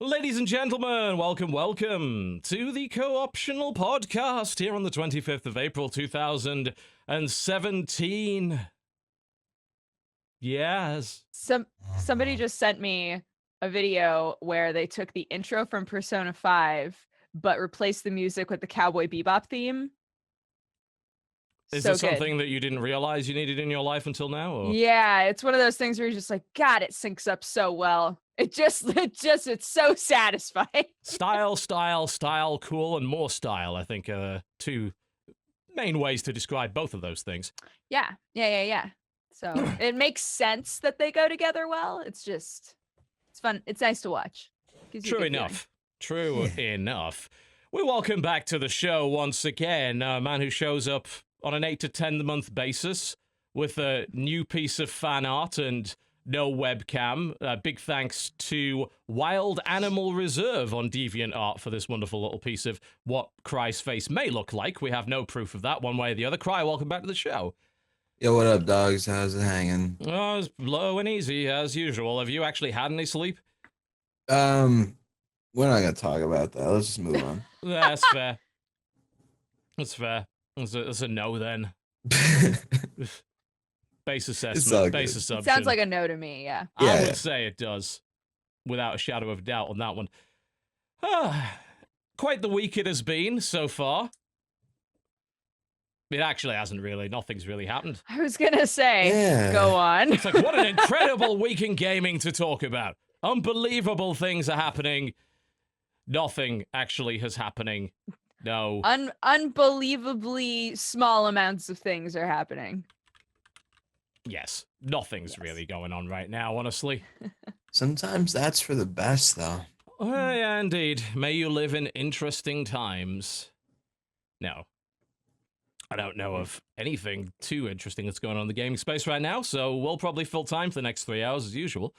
Ladies and gentlemen, welcome to the Co-Optional Podcast here on the 25th of April 2017. Yes. Somebody just sent me a video where they took the intro from Persona 5 but replaced the music with the Cowboy Bebop theme. Is so this something that you didn't realize you needed in your life until now? Or? Yeah, it's one of those things where you're just like, God, it syncs up so well. It's so satisfying. Style, cool, and more style, I think, two main ways to describe both of those things. Yeah. So it makes sense that they go together well. It's fun. It's nice to watch. True enough. We welcome back to the show once again, a man who shows up on an 8 to 10 month basis with a new piece of fan art and no webcam. Big thanks to Wild Animal Reserve on DeviantArt for this wonderful little piece of what Cry's face may look like. We have no proof of that one way or the other. Cry, welcome back to the show. Yo, what up, dogs? How's it hanging? Oh, it's low and easy, as usual. Have you actually had any sleep? We're not gonna talk about that. Let's just move on. That's fair. That's fair. That's a no, then. Base assessment, base assumption. Sounds like a no to me, yeah. I would say it does, without a shadow of doubt on that one. Quite the week it has been so far. It actually hasn't really. Nothing's really happened. I was gonna say, Go on. It's like, what an incredible week in gaming to talk about. Unbelievable things are happening. Nothing actually is happening. No. Unbelievably small amounts of things are happening. Yes, nothing's really going on right now, honestly. Sometimes that's for the best, though. Yeah, indeed. May you live in interesting times. No. I don't know of anything too interesting that's going on in the gaming space right now, so we'll probably fill time for the next 3 hours as usual.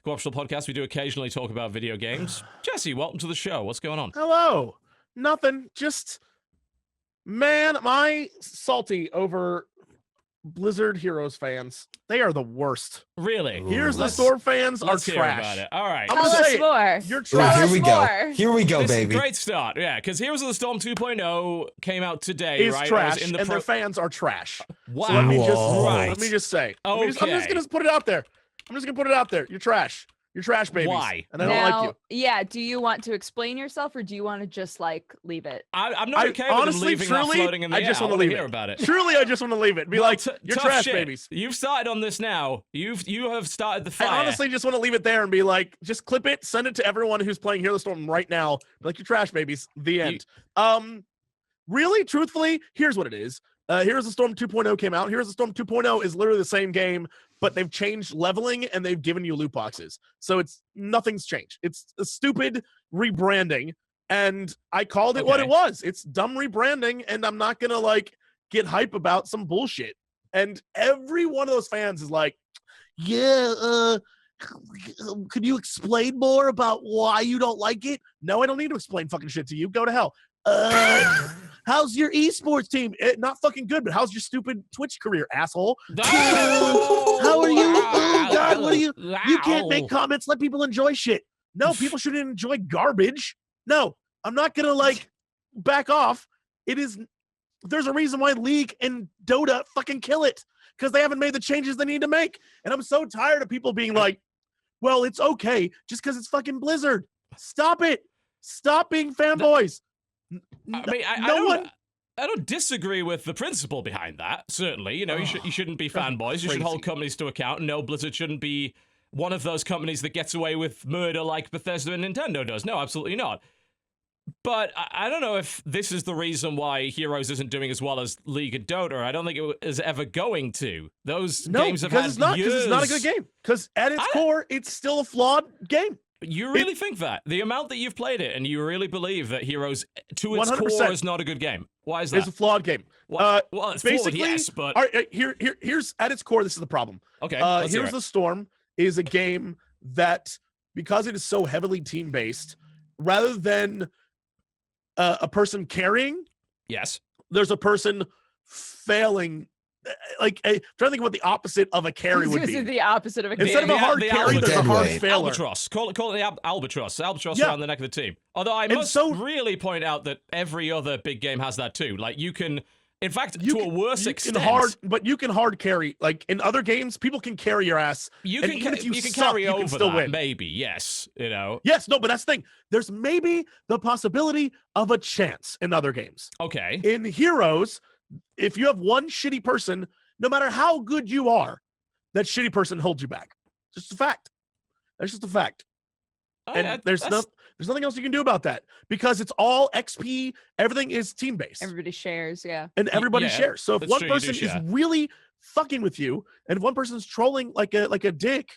Co-Optional Podcast, we do occasionally talk about video games. Jesse, welcome to the show. What's going on? Hello. Nothing. Just, man, am I salty over Blizzard Heroes fans. They are the worst. Really? Here's the Storm fans are hear trash. About it. All right. I'm gonna say more. You're trash. Here we go. Here we go, baby. Great start. Yeah, because Heroes of the Storm 2.0 came out today, is right? Trash, and their fans are trash. Wow. So let me just say. Okay. I'm just gonna put it out there. You're trash. You're trash babies. Why? And I don't like you. Yeah, do you want to explain yourself or do you want to just like leave it? I'm not okay with them leaving that floating in the air. I just want to leave hear about it. Truly, I just want to leave it. Be like, you're trash shit. babies. You've started on this now. You have started the fire. I honestly just want to leave it there and be like, just clip it, send it to everyone who's playing Heroes of the Storm right now. Be like, you're trash babies. The end. Really, truthfully, here's what it is. Heroes of the Storm 2.0 came out. Heroes of the Storm 2.0 is literally the same game, but they've changed leveling and they've given you loot boxes. So nothing's changed. It's a stupid rebranding, and I called it what it was. It's dumb rebranding, and I'm not gonna like get hype about some bullshit. And every one of those fans is like, could you explain more about why you don't like it? No, I don't need to explain fucking shit to you. Go to hell. How's your esports team? Not fucking good, but how's your stupid Twitch career, asshole? How are you? Oh God, what are you? You can't make comments. Let people enjoy shit. No, people shouldn't enjoy garbage. No, I'm not gonna like back off. There's a reason why League and Dota fucking kill it, because they haven't made the changes they need to make. And I'm so tired of people being like, well, it's okay just because it's fucking Blizzard. Stop it. Stop being fanboys. I mean, I don't disagree with the principle behind that. Certainly, you shouldn't be fanboys. You should hold companies to account. No, Blizzard shouldn't be one of those companies that gets away with murder like Bethesda and Nintendo does. No, absolutely not. But I don't know if this is the reason why Heroes isn't doing as well as League and Dota. I don't think it is ever going to. Those games have had it's not, years. because it's not a good game. Because at its core, it's still a flawed game. You really think that? The amount that you've played it, and you really believe that Heroes, to its 100%. core, is not a good game. Why is that? It's a flawed game. Well, it's basically, flawed, yes, but... all right, here's at its core, this is the problem. Okay, Here's the Storm is a game that, because it is so heavily team-based, rather than a person carrying, yes, there's a person failing. Like, I'm trying to think what the opposite of a carry would be. The opposite of a carry. Instead of a hard carry, there's a hard failer. Albatross. Call it the albatross. Albatross Yeah. around the neck of the team. Although I must really point out that every other big game has that too. Like, you can, in fact, to a worse extent, but you can hard carry. Like in other games, people can carry your ass. You and can, even if you can suck, carry you over can still that, win. maybe. Yes, you know. Yes, no, but that's the thing. There's maybe the possibility of a chance in other games. Okay. In Heroes, if you have one shitty person, no matter how good you are, that shitty person holds you back. Just a fact. That's just a fact. And there's nothing else you can do about that, because it's all XP. Everything is team based. Everybody shares, yeah. And everybody shares. So if that's one true, you person do is share. really fucking with you, and if one person's trolling like a dick,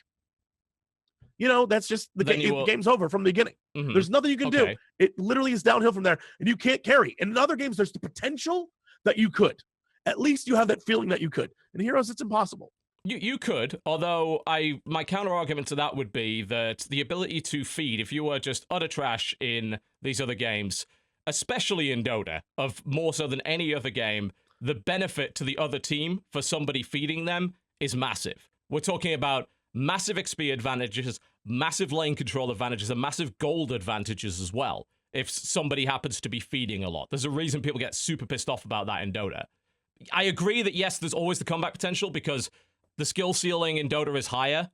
you know, that's just the Then game. Game's over from the beginning. Mhm. There's nothing you can do. Okay. It literally is downhill from there, and you can't carry. And in other games, there's the potential that you could. At least you have that feeling that you could. In Heroes, it's impossible. You could, although my counter argument to that would be that the ability to feed, if you were just utter trash in these other games, especially in Dota, of more so than any other game, the benefit to the other team for somebody feeding them is massive. We're talking about massive XP advantages, massive lane control advantages, and massive gold advantages as well. If somebody happens to be feeding a lot, there's a reason people get super pissed off about that in Dota. I agree that, yes, there's always the comeback potential because the skill ceiling in Dota is higher.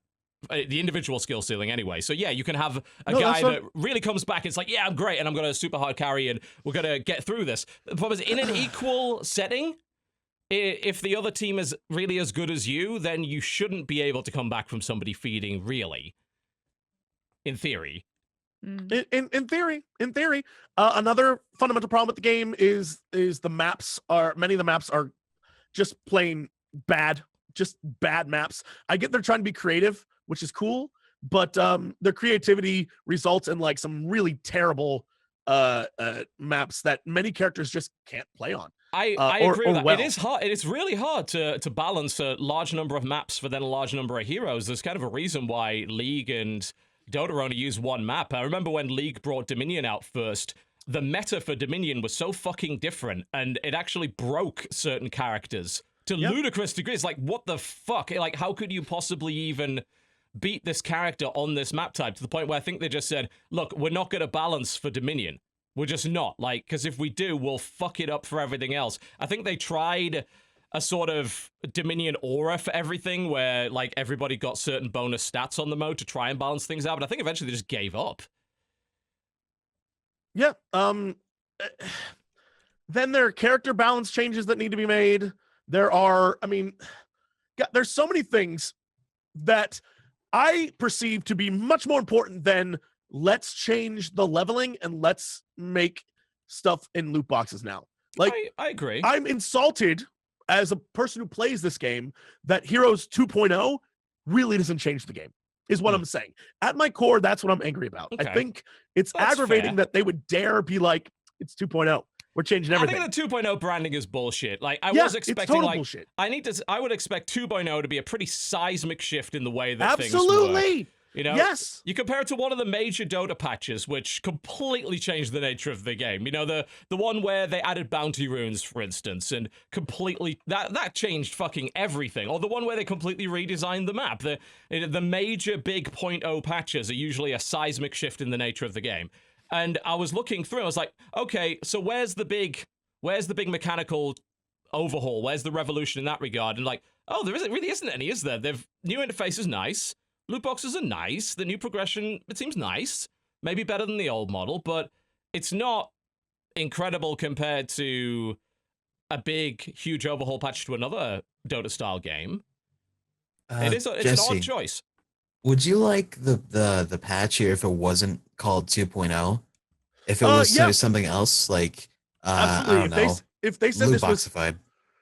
The individual skill ceiling, anyway. So, yeah, you can have a guy that really comes back and it's like, yeah, I'm great, and I'm going to super hard carry, and we're going to get through this. The problem is, in an equal setting, if the other team is really as good as you, then you shouldn't be able to come back from somebody feeding, really. In theory. In theory, another fundamental problem with the game is the maps are, many of the maps are just plain bad, just bad maps. I get they're trying to be creative, which is cool, but their creativity results in like some really terrible maps that many characters just can't play on. I agree with that. Well. It is hard. It is really hard to balance a large number of maps for then a large number of heroes. There's kind of a reason why League and Dota only use one map. I remember when League brought Dominion out first, the meta for Dominion was so fucking different, and it actually broke certain characters to ludicrous degrees. Like, what the fuck? Like, how could you possibly even beat this character on this map type? To the point where I think they just said, look, we're not going to balance for Dominion. We're just not. Like, because if we do, we'll fuck it up for everything else. I think they tried a sort of Dominion aura for everything where, like, everybody got certain bonus stats on the mode to try and balance things out, but I think eventually they just gave up. Yeah. Then there are character balance changes that need to be made. There are, I mean, there's so many things that I perceive to be much more important than let's change the leveling and let's make stuff in loot boxes now. Like, I agree. I'm insulted as a person who plays this game that Heroes 2.0 really doesn't change the game, is what I'm saying. At my core, that's what I'm angry about. Okay. I think it's aggravating that they would dare be like, it's 2.0. We're changing everything. I think the 2.0 branding is bullshit. Like, I Yeah, was it's expecting, total like, bullshit. I would expect 2.0 to be a pretty seismic shift in the way that things work. Absolutely. You know, Yes. You compare it to one of the major Dota patches, which completely changed the nature of the game. You know, the one where they added bounty runes, for instance, and completely that changed fucking everything. Or the one where they completely redesigned the map. The major big 0.0 patches are usually a seismic shift in the nature of the game. And I was looking through, I was like, okay, so where's the big mechanical overhaul? Where's the revolution in that regard? And like, oh, really isn't any, is there? New interface is nice. Loot boxes are nice. The new progression, it seems nice. Maybe better than the old model, but it's not incredible compared to a big, huge overhaul patch to another Dota-style game. It's an odd choice. Would you like the patch here if it wasn't called 2.0? If it was yeah. something else, like I Absolutely. don't know, If they said loot this was boxified.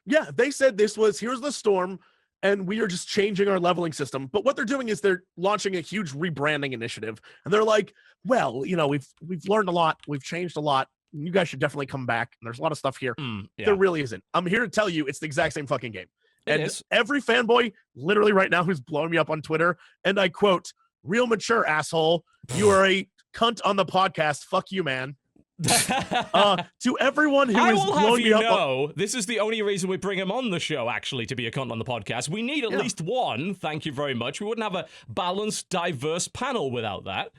Yeah, they said this was here's the storm, and we are just changing our leveling system. But what they're doing is they're launching a huge rebranding initiative, and they're like, well, we've learned a lot, we've changed a lot. You guys should definitely come back. And there's a lot of stuff here. Yeah. There really isn't. I'm here to tell you, it's the exact same fucking game. It And is. every fanboy, literally right now, who's blowing me up on Twitter, and I quote, "Real mature asshole, you are a cunt on the podcast. Fuck you, man." To everyone who I is will have blowing me you up know, this is the only reason we bring him on the show, actually, to be a cunt on the podcast. We need at least one, thank you very much. We wouldn't have a balanced, diverse panel without that.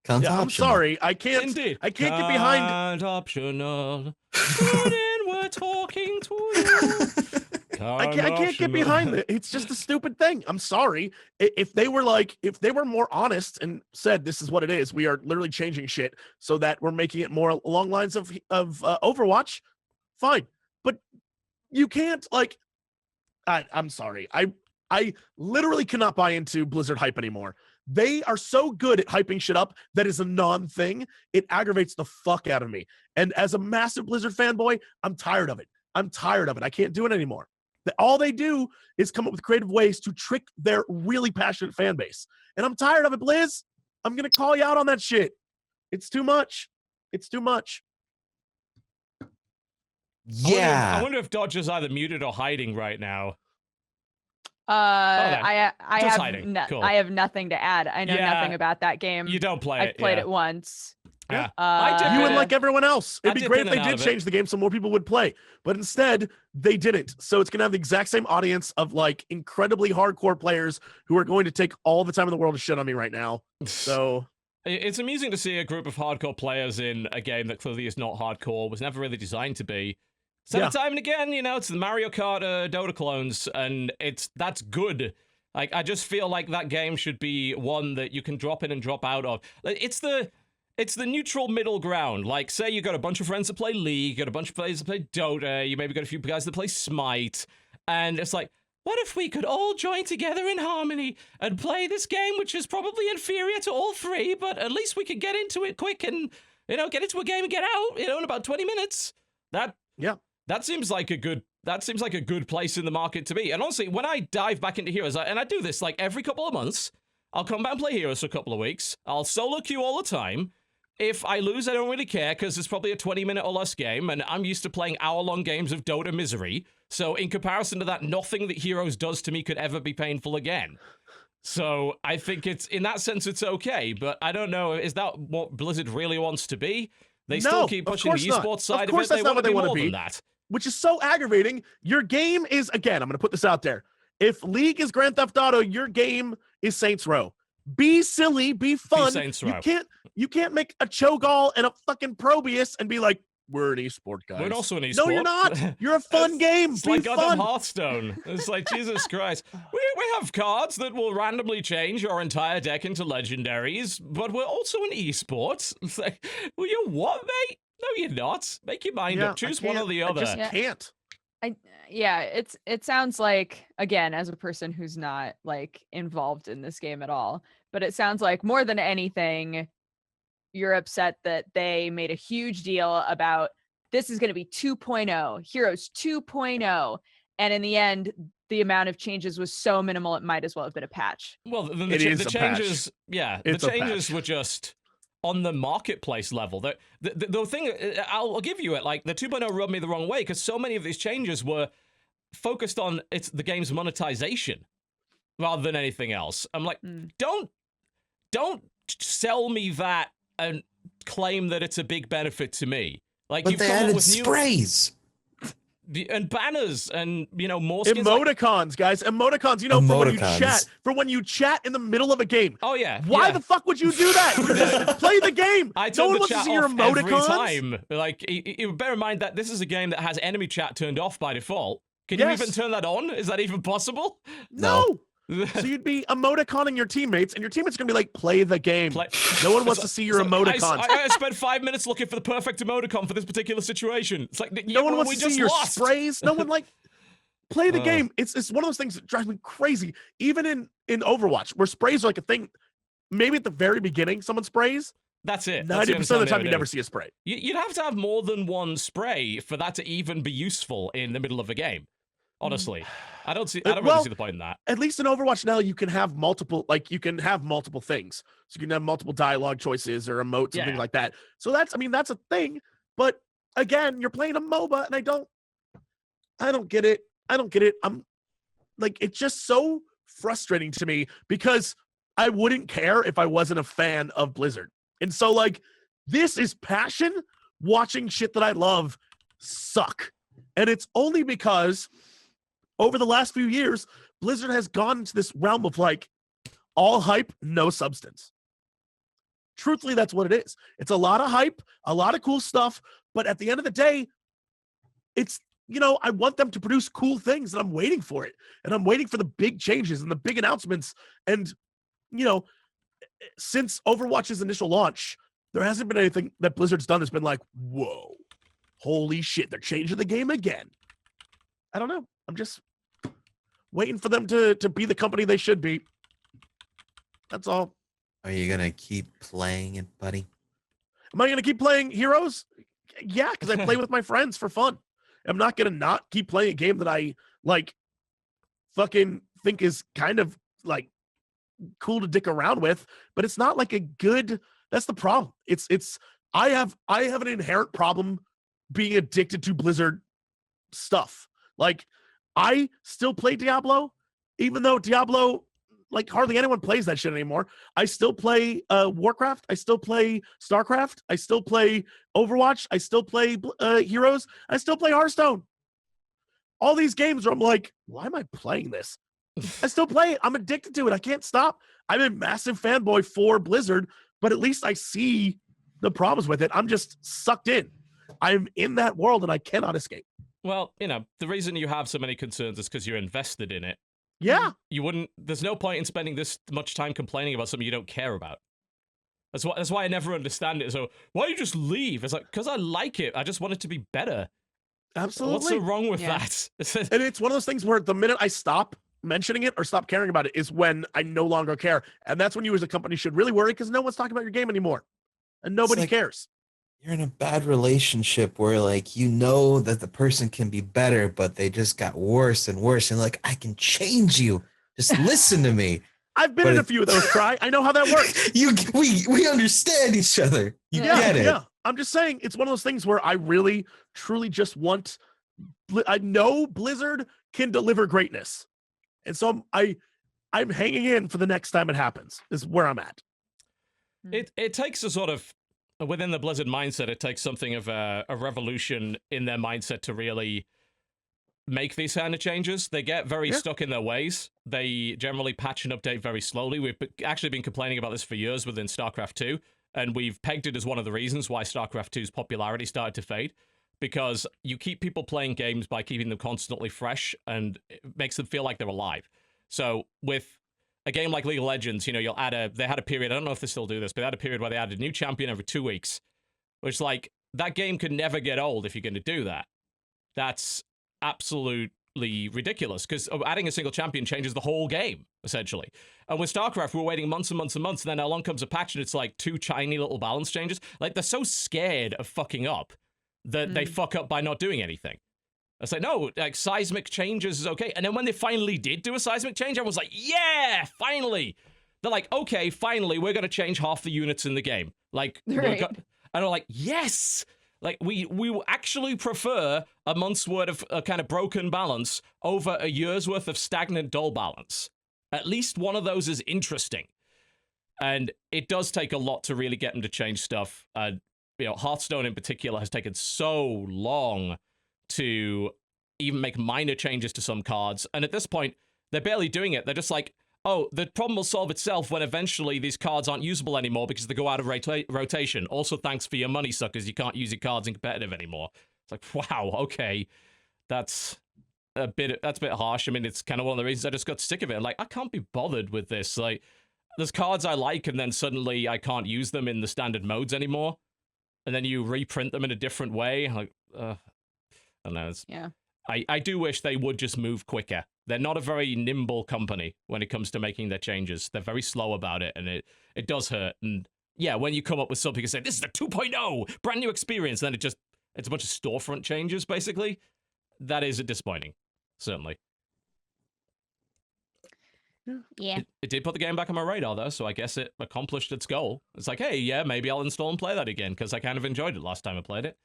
Cunt I'm optional. sorry, I can't. Indeed. I can't get behind. Cunt optional. Tune in, we're talking to you. I can't get behind it. It's just a stupid thing. I'm sorry. If they were more honest and said this is what it is, we are literally changing shit so that we're making it more along lines of Overwatch, fine. But you can't I'm sorry. I literally cannot buy into Blizzard hype anymore. They are so good at hyping shit up that is a non-thing. It aggravates the fuck out of me. And as a massive Blizzard fanboy, I'm tired of it. I can't do it anymore. All they do is come up with creative ways to trick their really passionate fan base. And I'm tired of it, Blizz. I'm going to call you out on that shit. It's too much. Yeah. I wonder if Dodge is either muted or hiding right now. I Just have hiding. Cool. I have nothing to add. I know nothing about that game. You don't play it. I've played it once. Yeah. You would like everyone else. It'd be dipped great in if they and out did of it. change the game so more people would play. But instead, they didn't. So it's going to have the exact same audience of incredibly hardcore players who are going to take all the time in the world to shit on me right now. So It's amusing to see a group of hardcore players in a game that clearly is not hardcore, was never really designed to be. So time and again, it's the Mario Kart Dota clones, and that's good. I just feel like that game should be one that you can drop in and drop out of. It's the neutral middle ground. Like, say you got a bunch of friends that play League, you got a bunch of players that play Dota, you maybe got a few guys that play Smite, and it's like, what if we could all join together in harmony and play this game, which is probably inferior to all three, but at least we could get into it quick and, get into a game and get out, in about 20 minutes. That seems like a good place in the market to be. And honestly, when I dive back into Heroes, and I do this every couple of months, I'll come back and play Heroes for a couple of weeks. I'll solo queue all the time. If I lose, I don't really care, because it's probably a 20-minute or less game, and I'm used to playing hour-long games of Dota misery. So in comparison to that, nothing that Heroes does to me could ever be painful again. So I think in that sense, it's okay. But I don't know, is that what Blizzard really wants to be? They still keep pushing the esports side of it. That's not what they want to be. Than that. Which is so aggravating. Your game is, again, I'm going to put this out there. If League is Grand Theft Auto, your game is Saints Row. Be silly, be fun. Saints Row. You can't make a Cho'Gall and a fucking Probius and be like, we're an esport, guys. We're also an esport. No, you're not. You're a fun game. It's be like fun. Gotham Hearthstone. It's like, Jesus Christ. We have cards that will randomly change your entire deck into legendaries, but we're also an esport. It's like, well, you're what, mate? No, you're not. Make your mind up. Choose one or the other. I just can't. It sounds like, again, as a person who's not involved in this game at all, but it sounds like more than anything, you're upset that they made a huge deal about this is going to be 2.0, Heroes 2.0, and in the end, the amount of changes was so minimal it might as well have been a patch. Well, the changes, the changes were just on the marketplace level. The thing, I'll give you it, the 2.0 rubbed me the wrong way, because so many of these changes were focused on the game's monetization rather than anything else. I'm like, don't sell me that and claim that it's a big benefit to me. But they added sprays. And banners and, more skins. Emoticons, guys. Emoticons, for when you chat in the middle of a game. Oh, yeah. Why the fuck would you do that? Just play the game. No one wants to see your emoticons. Every time. Bear in mind that this is a game that has enemy chat turned off by default. Can you even turn that on? Is that even possible? No. So you'd be emoticoning your teammates, and your teammates are going to be like, play the game. No one wants to see your emoticons. I spent 5 minutes looking for the perfect emoticon for this particular situation. It's like, no one wants to see your sprays. No one play the game. It's one of those things that drives me crazy. Even in Overwatch, where sprays are a thing, maybe at the very beginning someone sprays, That's it. That's 90% of the time, you never do. see a spray. You'd have to have more than one spray for that to even be useful in the middle of a game. Honestly, I don't really see the point in that. At least in Overwatch now, you can have multiple things. So you can have multiple dialogue choices or emotes and things like that. So that's a thing. But again, you're playing a MOBA, and I don't get it. I'm like, it's just so frustrating to me because I wouldn't care if I wasn't a fan of Blizzard. And so, like, this is passion watching shit that I love suck. And it's only because over the last few years, Blizzard has gone into this realm of, like, all hype, no substance. Truthfully, that's what it is. It's a lot of hype, a lot of cool stuff, but at the end of the day, it's, I want them to produce cool things, and I'm waiting for it. And I'm waiting for the big changes and the big announcements. And, since Overwatch's initial launch, there hasn't been anything that Blizzard's done that's been like, whoa, holy shit, they're changing the game again. I don't know. I'm just waiting for them to be the company they should be. That's all. Are you gonna keep playing it, buddy? Am I gonna keep playing Heroes? Yeah, because I play with my friends for fun. I'm not gonna not keep playing a game that I fucking think is kind of like cool to dick around with, but it's not like a good. That's the problem. I have an inherent problem being addicted to Blizzard stuff. Like, I still play Diablo, even though Diablo, like, hardly anyone plays that shit anymore. I still play Warcraft. I still play Starcraft. I still play Overwatch. I still play Heroes. I still play Hearthstone. All these games where I'm like, why am I playing this? I still play it. I'm addicted to it. I can't stop. I'm a massive fanboy for Blizzard, but at least I see the problems with it. I'm just sucked in. I'm in that world and I cannot escape. Well, the reason you have so many concerns is because you're invested in it. Yeah. There's no point in spending this much time complaining about something you don't care about. That's why I never understand it. So why don't you just leave? It's like, because I like it. I just want it to be better. Absolutely. What's so wrong with that? And it's one of those things where the minute I stop mentioning it or stop caring about it is when I no longer care. And that's when you as a company should really worry, because no one's talking about your game anymore. And nobody cares. You're in a bad relationship where, like, that the person can be better, but they just got worse and worse. And like, I can change you. Just listen to me. I've been in a few of those, Cry. I know how that works. We understand each other. You get it. Yeah. I'm just saying, it's one of those things where I really, truly just want. I know Blizzard can deliver greatness, and so I'm hanging in for the next time it happens. Is where I'm at. It takes a sort of, within the Blizzard mindset, it takes something of a revolution in their mindset to really make these kind of changes. They get very stuck in their ways. They generally patch and update very slowly. We've actually been complaining about this for years within StarCraft 2, and we've pegged it as one of the reasons why StarCraft 2's popularity started to fade, because you keep people playing games by keeping them constantly fresh, and it makes them feel like they're alive. So with a game like League of Legends, they had a period, I don't know if they still do this, but they had a period where they added a new champion every 2 weeks, which, like, that game could never get old if you're going to do that. That's absolutely ridiculous, because adding a single champion changes the whole game, essentially. And with StarCraft, we're waiting months and months and months, and then along comes a patch, and it's like 2 tiny little balance changes. Like, they're so scared of fucking up that they fuck up by not doing anything. It's like, no, like, seismic changes is okay. And then when they finally did do a seismic change, everyone's like, yeah, finally. They're like, okay, finally, we're going to change half the units in the game. Like, right. And I'm like, yes. Like, we actually prefer a month's worth of a kind of broken balance over a year's worth of stagnant dull balance. At least one of those is interesting. And it does take a lot to really get them to change stuff. Hearthstone in particular has taken so long to even make minor changes to some cards. And at this point, they're barely doing it. They're just like, oh, the problem will solve itself when eventually these cards aren't usable anymore because they go out of rotation. Also, thanks for your money, suckers. You can't use your cards in competitive anymore. It's like, wow, okay. That's a bit harsh. I mean, it's kind of one of the reasons I just got sick of it. Like, I can't be bothered with this. Like, there's cards I like, and then suddenly I can't use them in the standard modes anymore. And then you reprint them in a different way. Like, I don't know. Yeah. I do wish they would just move quicker. They're not a very nimble company when it comes to making their changes. They're very slow about it, and it does hurt. And yeah, when you come up with something and say, this is a 2.0, brand new experience, then it's a bunch of storefront changes, basically. That is disappointing, certainly. Yeah. It did put the game back on my radar, though, so I guess it accomplished its goal. It's like, hey, yeah, maybe I'll install and play that again, because I kind of enjoyed it last time I played it.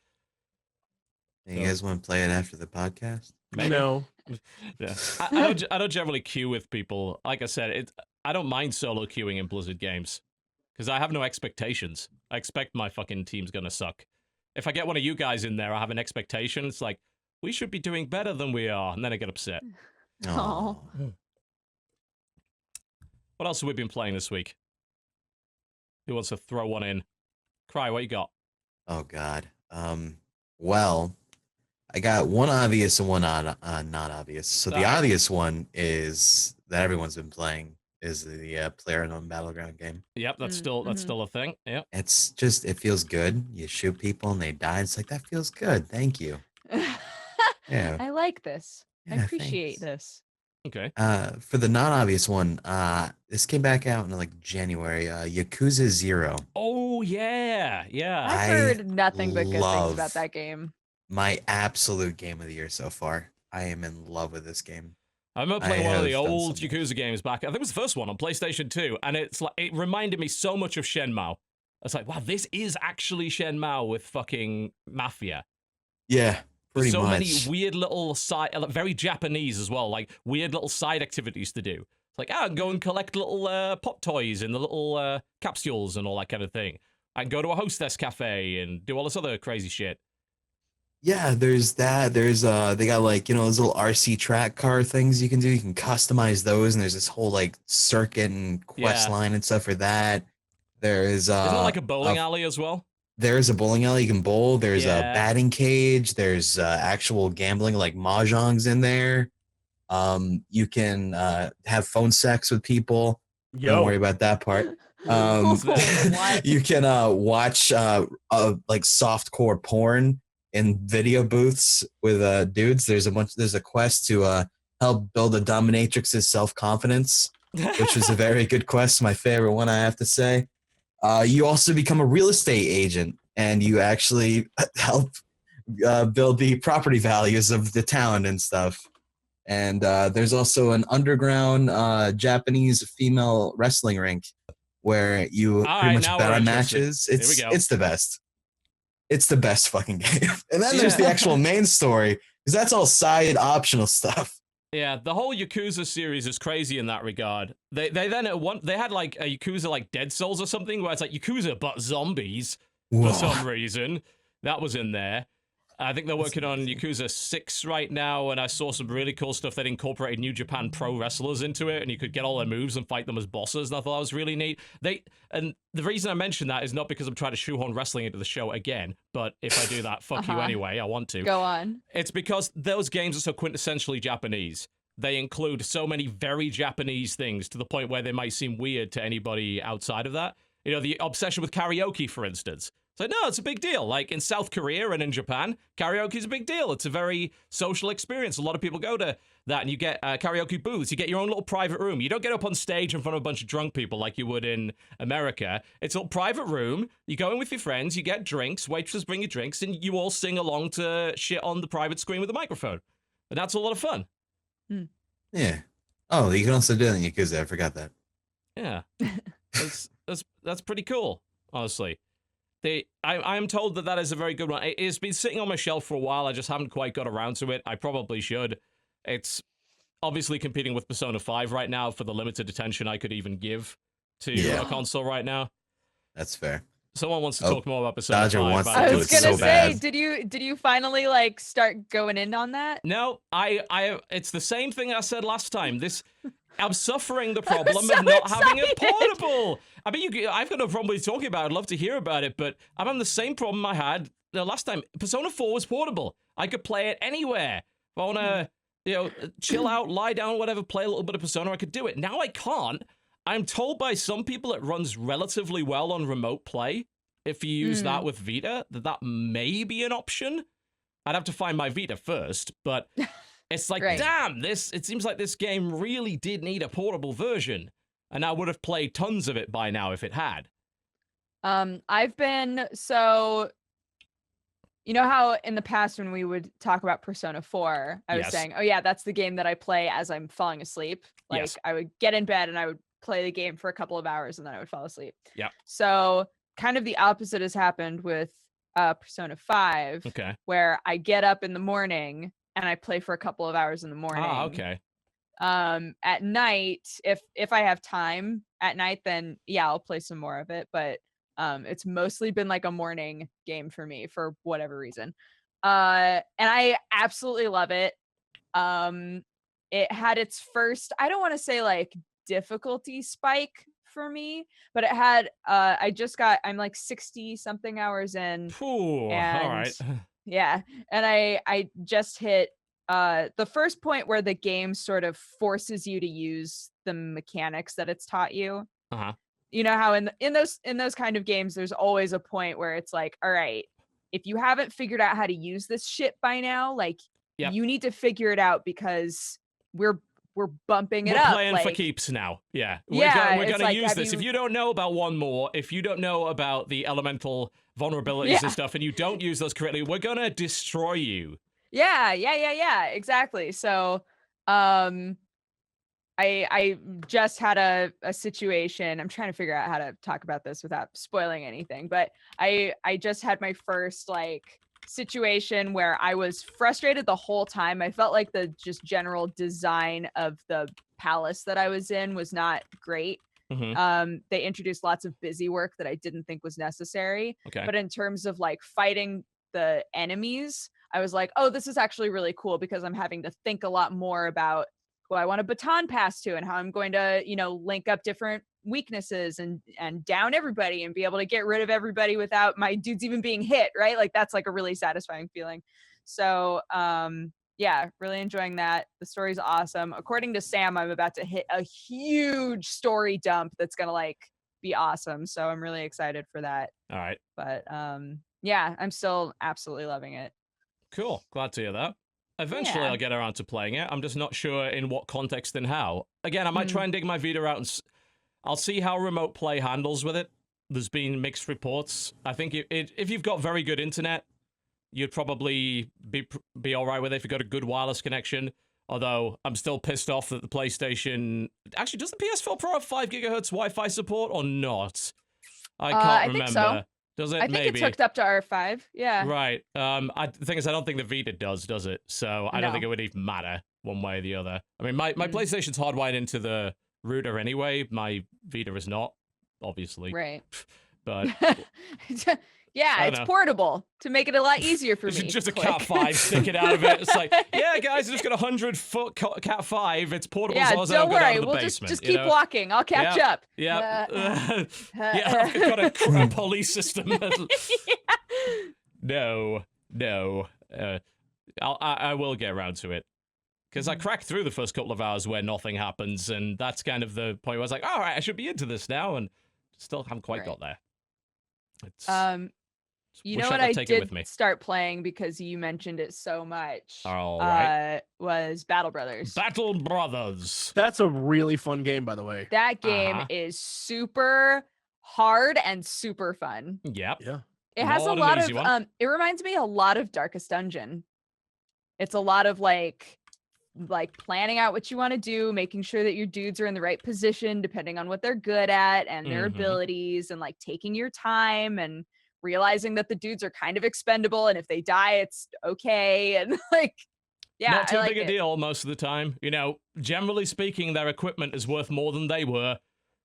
You guys want to play it after the podcast? Maybe. No. Yeah, I don't generally queue with people. Like I said, I don't mind solo queuing in Blizzard games because I have no expectations. I expect my fucking team's gonna suck. If I get one of you guys in there, I have an expectation. It's like we should be doing better than we are, and then I get upset. Aw. What else have we been playing this week? Who wants to throw one in? Cry, what you got? Oh God. Well, I got one obvious and one not obvious. So the Alright. obvious one is that everyone's been playing is the Playerunknown Battleground game. Yep, that's still a thing. Yep. It's just it feels good. You shoot people and they die. It's like that feels good. Thank you. Yeah. I like this. I Yeah, appreciate thanks. this. Okay. For the non-obvious one, this came back out in like January. Yakuza 0. Oh yeah, yeah. I've I heard nothing but good things love- about that game. My absolute game of the year so far. I am in love with this game. I remember playing one of the have done old some- Yakuza games back. I think it was the first one on PlayStation 2, and it's like it reminded me so much of Shenmue. I was like, wow, this is actually Shenmue with fucking mafia. Yeah, pretty so much. many weird little side, very Japanese as well, like weird little side activities to do. It's like, go and collect little pop toys and the little capsules and all that kind of thing. I can go to a hostess cafe and do all this other crazy shit. Yeah, there's that. There's they got like, those little RC track car things you can do. You can customize those, and there's this whole like circuit and quest Yeah. line and stuff for that. There's Isn't it like a bowling alley as well? There's a bowling alley you can bowl. There's a Yeah. batting cage. There's actual gambling like mahjong's in there. You can have phone sex with people. Don't worry about that part. What? You can watch like softcore porn in video booths with dudes. There's a quest to help build a dominatrix's self-confidence, which was a very good quest, my favorite one, I have to say. You also become a real estate agent, and you actually help build the property values of the town and stuff. And there's also an underground Japanese female wrestling rink where you All pretty right, much now bet we're on interested. matches. Here we go. It's the best. It's the best fucking game. And then there's the Yeah. actual main story, because that's all side optional stuff. Yeah, the whole Yakuza series is crazy in that regard. They then they had like a Yakuza like Dead Souls or something where it's like Yakuza but zombies for Whoa. some reason. That was in there. I think they're That's working on amazing. Yakuza 6 right now, and I saw some really cool stuff that incorporated New Japan Pro wrestlers into it, and you could get all their moves and fight them as bosses, and I thought that was really neat. And the reason I mention that is not because I'm trying to shoehorn wrestling into the show again, but if I do that, fuck you anyway, I want to. Go on. It's because those games are so quintessentially Japanese. They include so many very Japanese things to the point where they might seem weird to anybody outside of that. You know, the obsession with karaoke, for instance. It's like, no, it's a big deal. Like in South Korea and in Japan, karaoke is a big deal. It's a very social experience. A lot of people go to that, and you get karaoke booths. You get your own little private room. You don't get up on stage in front of a bunch of drunk people like you would in America. It's a private room. You go in with your friends. You get drinks. Waitresses bring you drinks, and you all sing along to shit on the private screen with a microphone. And that's a lot of fun. Yeah. Oh, you can also do that in Yakuza. I forgot that. Yeah, that's pretty cool, honestly. I'm told that is a very good one. It's been sitting on my shelf for a while. I just haven't quite got around to it. I probably should. It's obviously competing with Persona 5 right now for the limited attention I could even give to Yeah. a console right now. That's fair. Someone wants to Oh, talk more about Persona Dodger 5. wants by to the I do way. was it gonna so say, bad. did you finally like start going in on that? No, it's the same thing I said last time. I'm suffering the problem so of not having it excited. portable. I mean, I've got no problem with you talking about it. I'd love to hear about it, but I'm having the same problem I had the last time. Persona 4 was portable. I could play it anywhere. If I want to, chill out, lie down, whatever, play a little bit of Persona, I could do it. Now I can't. I'm told by some people it runs relatively well on remote play. If you use that with Vita, that may be an option. I'd have to find my Vita first, but it's like, Right. damn, it seems like this game really did need a portable version. And I would have played tons of it by now if it had. I've been so you know how in the past when we would talk about Persona 4, I was Yes. saying, oh yeah, that's the game that I play as I'm falling asleep. Like Yes. I would get in bed and I would play the game for a couple of hours and then I would fall asleep. Yeah. So kind of the opposite has happened with Persona 5, Okay. where I get up in the morning and I play for a couple of hours in the morning. Ah, okay. At night, if I have time at night, then yeah, I'll play some more of it. But it's mostly been like a morning game for me for whatever reason. And I absolutely love it. It had its first, I don't want to say like difficulty spike for me, but it had I'm like 60 something hours in. Phew, all right. Yeah. And I just hit the first point where the game sort of forces you to use the mechanics that it's taught you. Uh-huh. You know how in those kind of games there's always a point where it's like, all right, if you haven't figured out how to use this shit by now, like Yep. you need to figure it out because we're bumping it We're up. playing like, for keeps now. Yeah. Yeah, We're it's going to like, use have this. If you- you don't know about one more, if you don't know about the elemental vulnerabilities Yeah. and stuff, and you don't use those correctly, we're going to destroy you. Yeah, exactly. So I just had a situation. I'm trying to figure out how to talk about this without spoiling anything, but I just had my first like situation where I was frustrated the whole time. I felt like the just general design of the palace that I was in was not great. Mhm. They introduced lots of busy work that I didn't think was necessary. Okay. But in terms of like fighting the enemies, I was like, oh, this is actually really cool because I'm having to think a lot more about who I want to baton pass to and how I'm going to, link up different weaknesses and down everybody and be able to get rid of everybody without my dudes even being hit, right? Like that's like a really satisfying feeling. So yeah, really enjoying that. The story's awesome. According to Sam, I'm about to hit a huge story dump that's gonna like be awesome. So I'm really excited for that. All right. But yeah, I'm still absolutely loving it. Cool. Glad to hear that. Eventually, Yeah. I'll get around to playing it. I'm just not sure in what context and how. Again, I might try and dig my Vita out and I'll see how remote play handles with it. There's been mixed reports. I think if you've got very good internet, you'd probably be all right with it if you've got a good wireless connection. Although I'm still pissed off that the PlayStation... Actually, does the PS4 Pro have 5 gigahertz Wi-Fi support or not? I can't remember. Think so. Does it? I think Maybe. it's hooked up to R5. Yeah. Right. The thing is, I don't think the Vita does it? So I don't No. think it would even matter one way or the other. I mean, my PlayStation's hardwired into the router anyway. My Vita is not, obviously. Right. But yeah, I it's know. portable to make it a lot easier for it's me. just a Click. Cat 5 sticking out of it. It's like, yeah, guys, I just got a 100-foot Cat 5. It's portable as Yeah, long as I don't don't go down worry. to the We'll basement. just you keep know? walking. I'll catch up. Yeah. Yeah, I've got a police system. No. I will get around to it. Because I cracked through the first couple of hours where nothing happens, and that's kind of the point where I was like, all right, I should be into this now, and still haven't quite got there. It's, You wish know what could I take it with me. did start playing because you mentioned it so much. All right. Was Battle Brothers. Battle Brothers. That's a really fun game, by the way. That game Uh-huh. is super hard and super fun. Yep. Yeah. It has a Not an lot easy of one. it reminds me a lot of Darkest Dungeon. It's a lot of like planning out what you want to do, making sure that your dudes are in the right position depending on what they're good at and their Mhm. abilities, and like taking your time and realizing that the dudes are kind of expendable and if they die it's okay, and like yeah, Not too I like big a it. deal most of the time. You know, generally speaking, their equipment is worth more than they were.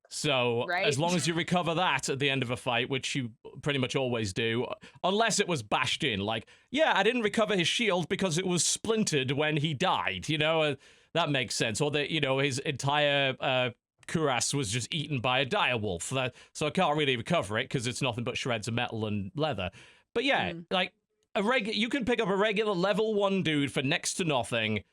So Right. as long as you recover that at the end of a fight, which you pretty much always do, unless it was bashed in, like, yeah, I didn't recover his shield because it was splintered when he died, that makes sense. Or that, his entire cuirass was just eaten by a direwolf. So I can't really recover it because it's nothing but shreds of metal and leather. But yeah, like, you can pick up a regular level 1 dude for next to nothing.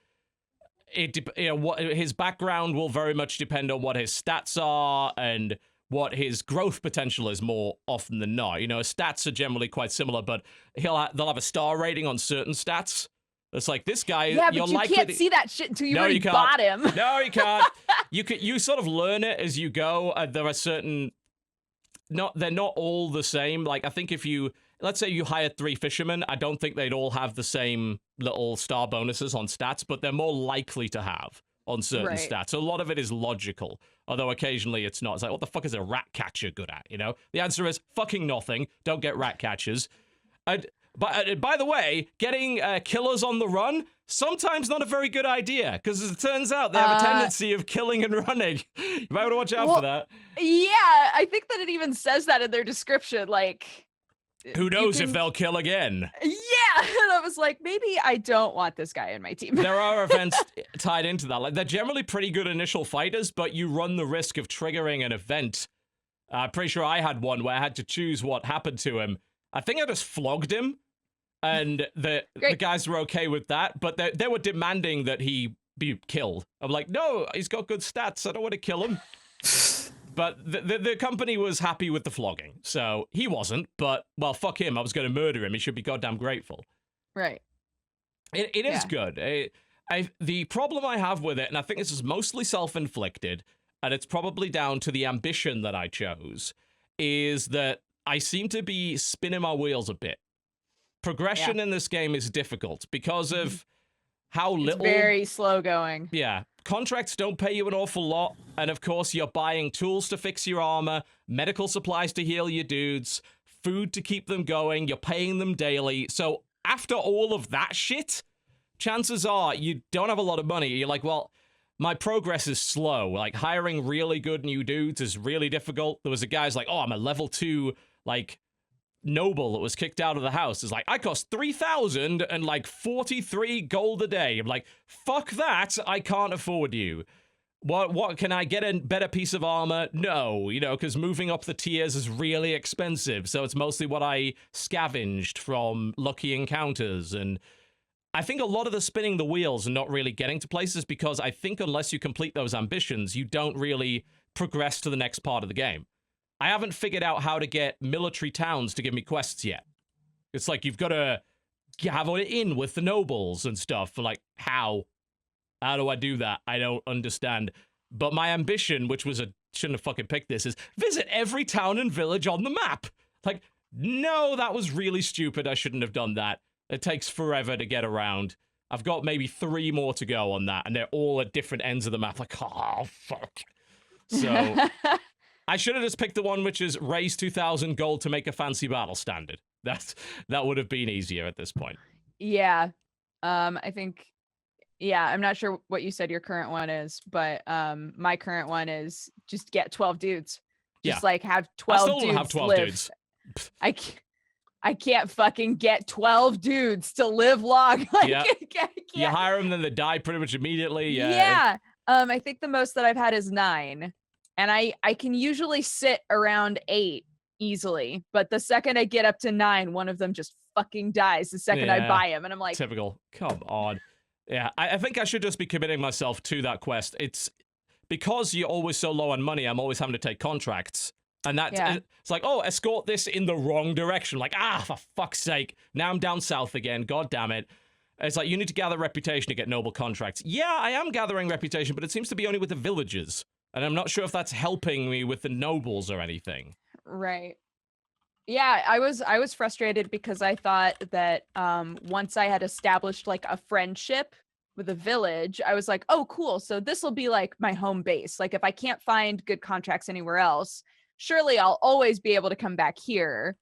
What his background will very much depend on what his stats are and what his growth potential is more often than not. His stats are generally quite similar, but they'll have a star rating on certain stats. It's like, this guy, Yeah, but you're you likely can't to... see that shit until you No, already you can't. bought him. No, you can't. You sort of learn it as you go. There are certain they're not all the same. Like, I think if you, let's say you hired 3 fishermen, I don't think they'd all have the same little star bonuses on stats, but they're more likely to have on certain Right. stats. So a lot of it is logical, although occasionally it's not. It's like, what the fuck is a rat catcher good at, you know? The answer is fucking nothing. Don't get rat catchers. But by the way, getting killers on the run, sometimes not a very good idea, because it turns out they have a tendency of killing and running. You might want to watch out for that. Yeah, I think that it even says that in their description, like... Who knows if they'll kill again? Yeah, and I was like, maybe I don't want this guy in my team. There are events tied into that. Like, they're generally pretty good initial fighters, but you run the risk of triggering an event. I'm pretty sure I had one where I had to choose what happened to him. I think I just flogged him, and the guys were okay with that, but they were demanding that he be killed. I'm like, no, he's got good stats. I don't want to kill him. But the company was happy with the flogging, so he wasn't, but, well, fuck him. I was going to murder him. He should be goddamn grateful. Right. It is good. The problem I have with it, and I think this is mostly self-inflicted, and it's probably down to the ambition that I chose, is that I seem to be spinning my wheels a bit. Progression in this game is difficult because of how little... It's very slow going. Yeah. Contracts don't pay you an awful lot, and of course you're buying tools to fix your armor, medical supplies to heal your dudes, food to keep them going, you're paying them daily. So after all of that shit, chances are you don't have a lot of money. You're like, well, my progress is slow. Like, hiring really good new dudes is really difficult. There was a guy's like, oh, I'm a level 2, like, noble that was kicked out of the house. Is like, I cost 3,000 and like 43 gold a day. I'm like, fuck that, I can't afford you. What can I get a better piece of armor? No, you know, because moving up the tiers is really expensive, so it's mostly what I scavenged from lucky encounters. And I think a lot of the spinning the wheels and not really getting to places because I think unless you complete those ambitions, you don't really progress to the next part of the game. I haven't figured out how to get military towns to give me quests yet. It's like, you've got to have it in with the nobles and stuff. Like, how? How do I do that? I don't understand. But my ambition, which was shouldn't have fucking picked this, is visit every town and village on the map. Like, no, that was really stupid. I shouldn't have done that. It takes forever to get around. I've got maybe 3 more to go on that, and they're all at different ends of the map. Like, oh, fuck. So... I should have just picked the one which is raise 2,000 gold to make a fancy battle standard. That would have been easier at this point. Yeah. I think, yeah, I'm not sure what you said your current one is, but my current one is just get 12 dudes. Just like have 12 I still dudes don't have 12 live. dudes. I can't fucking get 12 dudes to live long. Like, Yeah. I can't. You hire them, then they die pretty much immediately. Yeah. I think the most that I've had is 9. And I can usually sit around 8 easily, but the second I get up to 9, one of them just fucking dies the second I buy him, and I'm like, typical. Come on. Yeah, I think I should just be committing myself to that quest. It's because you're always so low on money, I'm always having to take contracts. And it's like, oh, escort this in the wrong direction. Like, for fuck's sake. Now I'm down south again. God damn it. It's like, you need to gather reputation to get noble contracts. Yeah, I am gathering reputation, but it seems to be only with the villagers. And I'm not sure if that's helping me with the nobles or anything. Right. Yeah, I was frustrated because I thought that once I had established like a friendship with a village, I was like, oh, cool. So this will be like my home base. Like, if I can't find good contracts anywhere else, surely I'll always be able to come back here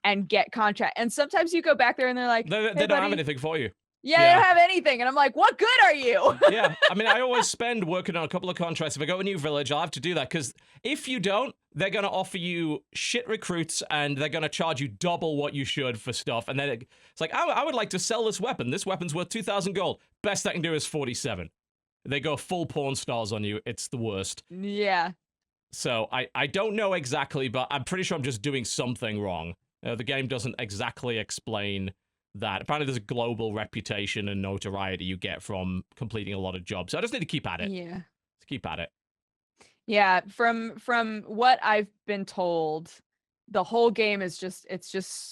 and get contract. And sometimes you go back there and they're like, they hey, don't have anything for you. Yeah, they don't have anything. And I'm like, what good are you? Yeah, I mean, I always spend working on a couple of contracts. If I go to a new village, I'll have to do that, because if you don't, they're going to offer you shit recruits, and they're going to charge you double what you should for stuff. And then it's like, I would like to sell this weapon. This weapon's worth 2,000 gold. Best I can do is 47. They go full porn stars on you. It's the worst. Yeah. So I don't know exactly, but I'm pretty sure I'm just doing something wrong. The game doesn't exactly explain that. Apparently there's a global reputation and notoriety you get from completing a lot of jobs. So I just need to keep at it. Yeah. Let's keep at it. Yeah, from what I've been told, the whole game is just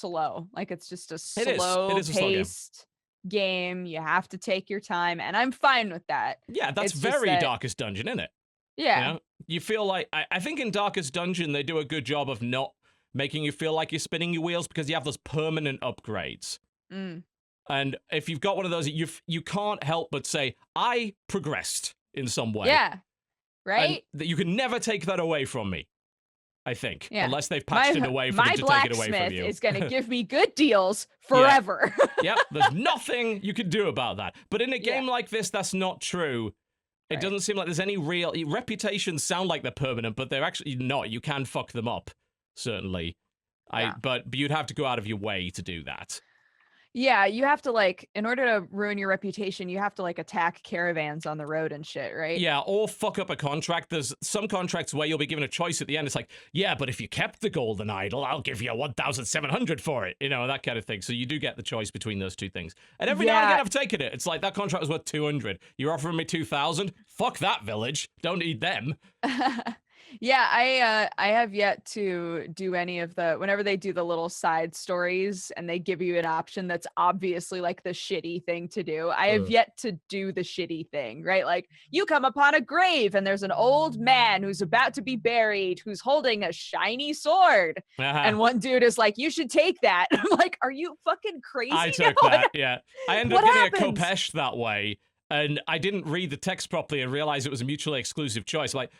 slow. Like, it's just a slow paced game. You have to take your time, and I'm fine with that. Yeah, that's It's very Darkest Dungeon, isn't it? Yeah. You know? You feel like I think in Darkest Dungeon they do a good job of not making you feel like you're spinning your wheels because you have those permanent upgrades. Mm. And if you've got one of those, you can't help but say, I progressed in some way. Yeah. Right? And that you can never take that away from me, I think. Yeah. Unless they've patched it away for them to take it away from blacksmith you. is going to give me good deals forever. Yep, there's nothing you can do about that. But in a Yeah. game like this, that's not true. It Right. doesn't seem like there's any real... Reputations sound like they're permanent, but they're actually not. You can fuck them up, certainly. Yeah. But you'd have to go out of your way to do that. Yeah, you have to like, in order to ruin your reputation, you have to like attack caravans on the road and shit, right? Yeah, or fuck up a contract. There's some contracts where you'll be given a choice at the end. It's like, yeah, but if you kept the golden idol, I'll give you 1,700 for it. You know, that kind of thing. So you do get the choice between those two things. And every now and again, I've taken it. It's like, that contract was worth 200. You're offering me 2,000? Fuck that village. Don't need them. Yeah, I have yet to do any of the, whenever they do the little side stories and they give you an option that's obviously like the shitty thing to do. I have yet to do the shitty thing, right? Like you come upon a grave and there's an old man who's about to be buried who's holding a shiny sword. And one dude is like, you should take that. I'm like, are you fucking crazy? I took now? that, yeah. I ended up What getting happens? a Kopesh that way, and I didn't read the text properly and realize it was a mutually exclusive choice. Like,